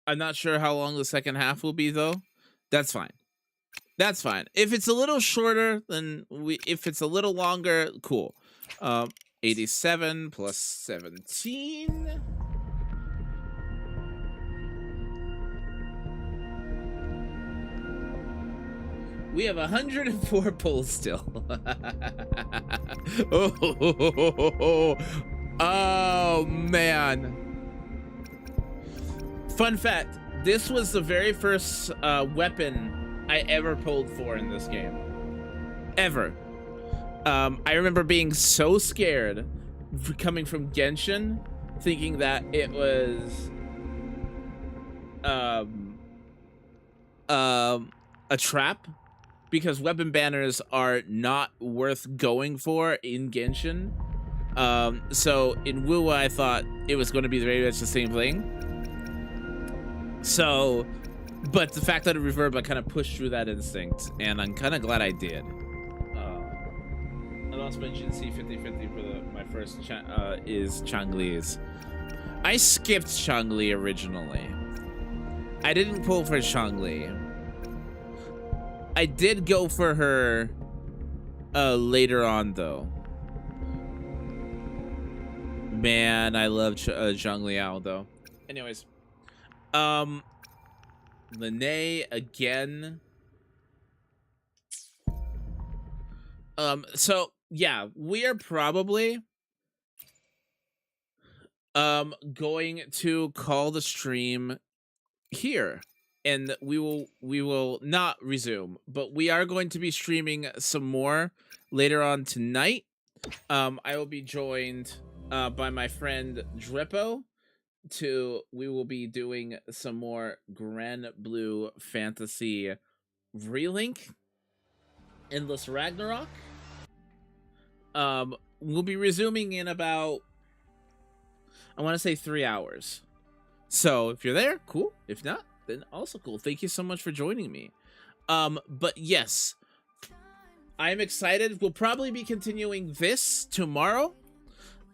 I'm not sure how long the second half will be though. That's fine. That's fine. If it's a little shorter, then if it's a little longer, cool. 87 plus 17. We have 104 pulls still. Oh, man. Fun fact, this was the very first weapon I ever pulled for in this game. Ever. I remember being so scared coming from Genshin, thinking that it was a trap, because weapon banners are not worth going for in Genshin. So in Wuwa, I thought it was going to be very much the same thing. So, but the fact that it reverbed, I kind of pushed through that instinct, and I'm kind of glad I did. I lost my GC 50-50 for my first is Changli's. I skipped Changli originally. I didn't pull for Changli. I did go for her later on, though. Man, I love Zhang Liao, though. Anyways. Lene again. So, yeah, we are probably going to call the stream here. And we will not resume, but we are going to be streaming some more later on tonight. I will be joined by my friend Drippo. We will be doing some more Grand Blue Fantasy Relink, Endless Ragnarok. We'll be resuming in about, I want to say 3 hours. So if you're there, cool. If not, then also cool. Thank you so much for joining me. But yes, I'm excited. We'll probably be continuing this tomorrow.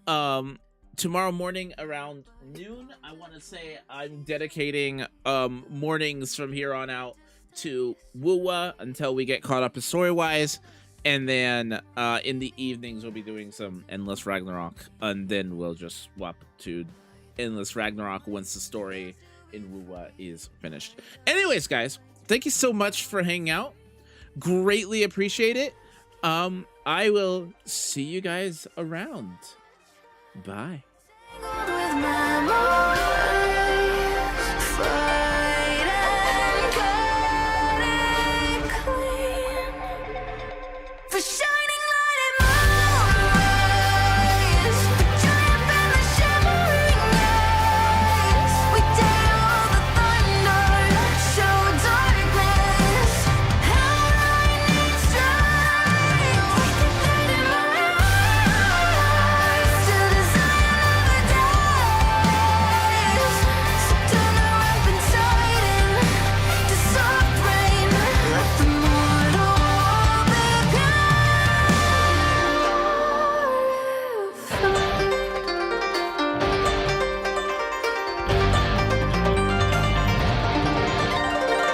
Tomorrow morning around noon. I want to say I'm dedicating mornings from here on out to Wuwa until we get caught up story-wise. And then in the evenings, we'll be doing some Endless Ragnarok. And then we'll just swap to Endless Ragnarok once the story in Wuwa is finished. Anyways, guys, thank you so much for hanging out. Greatly appreciate it. I will see you guys around. Bye.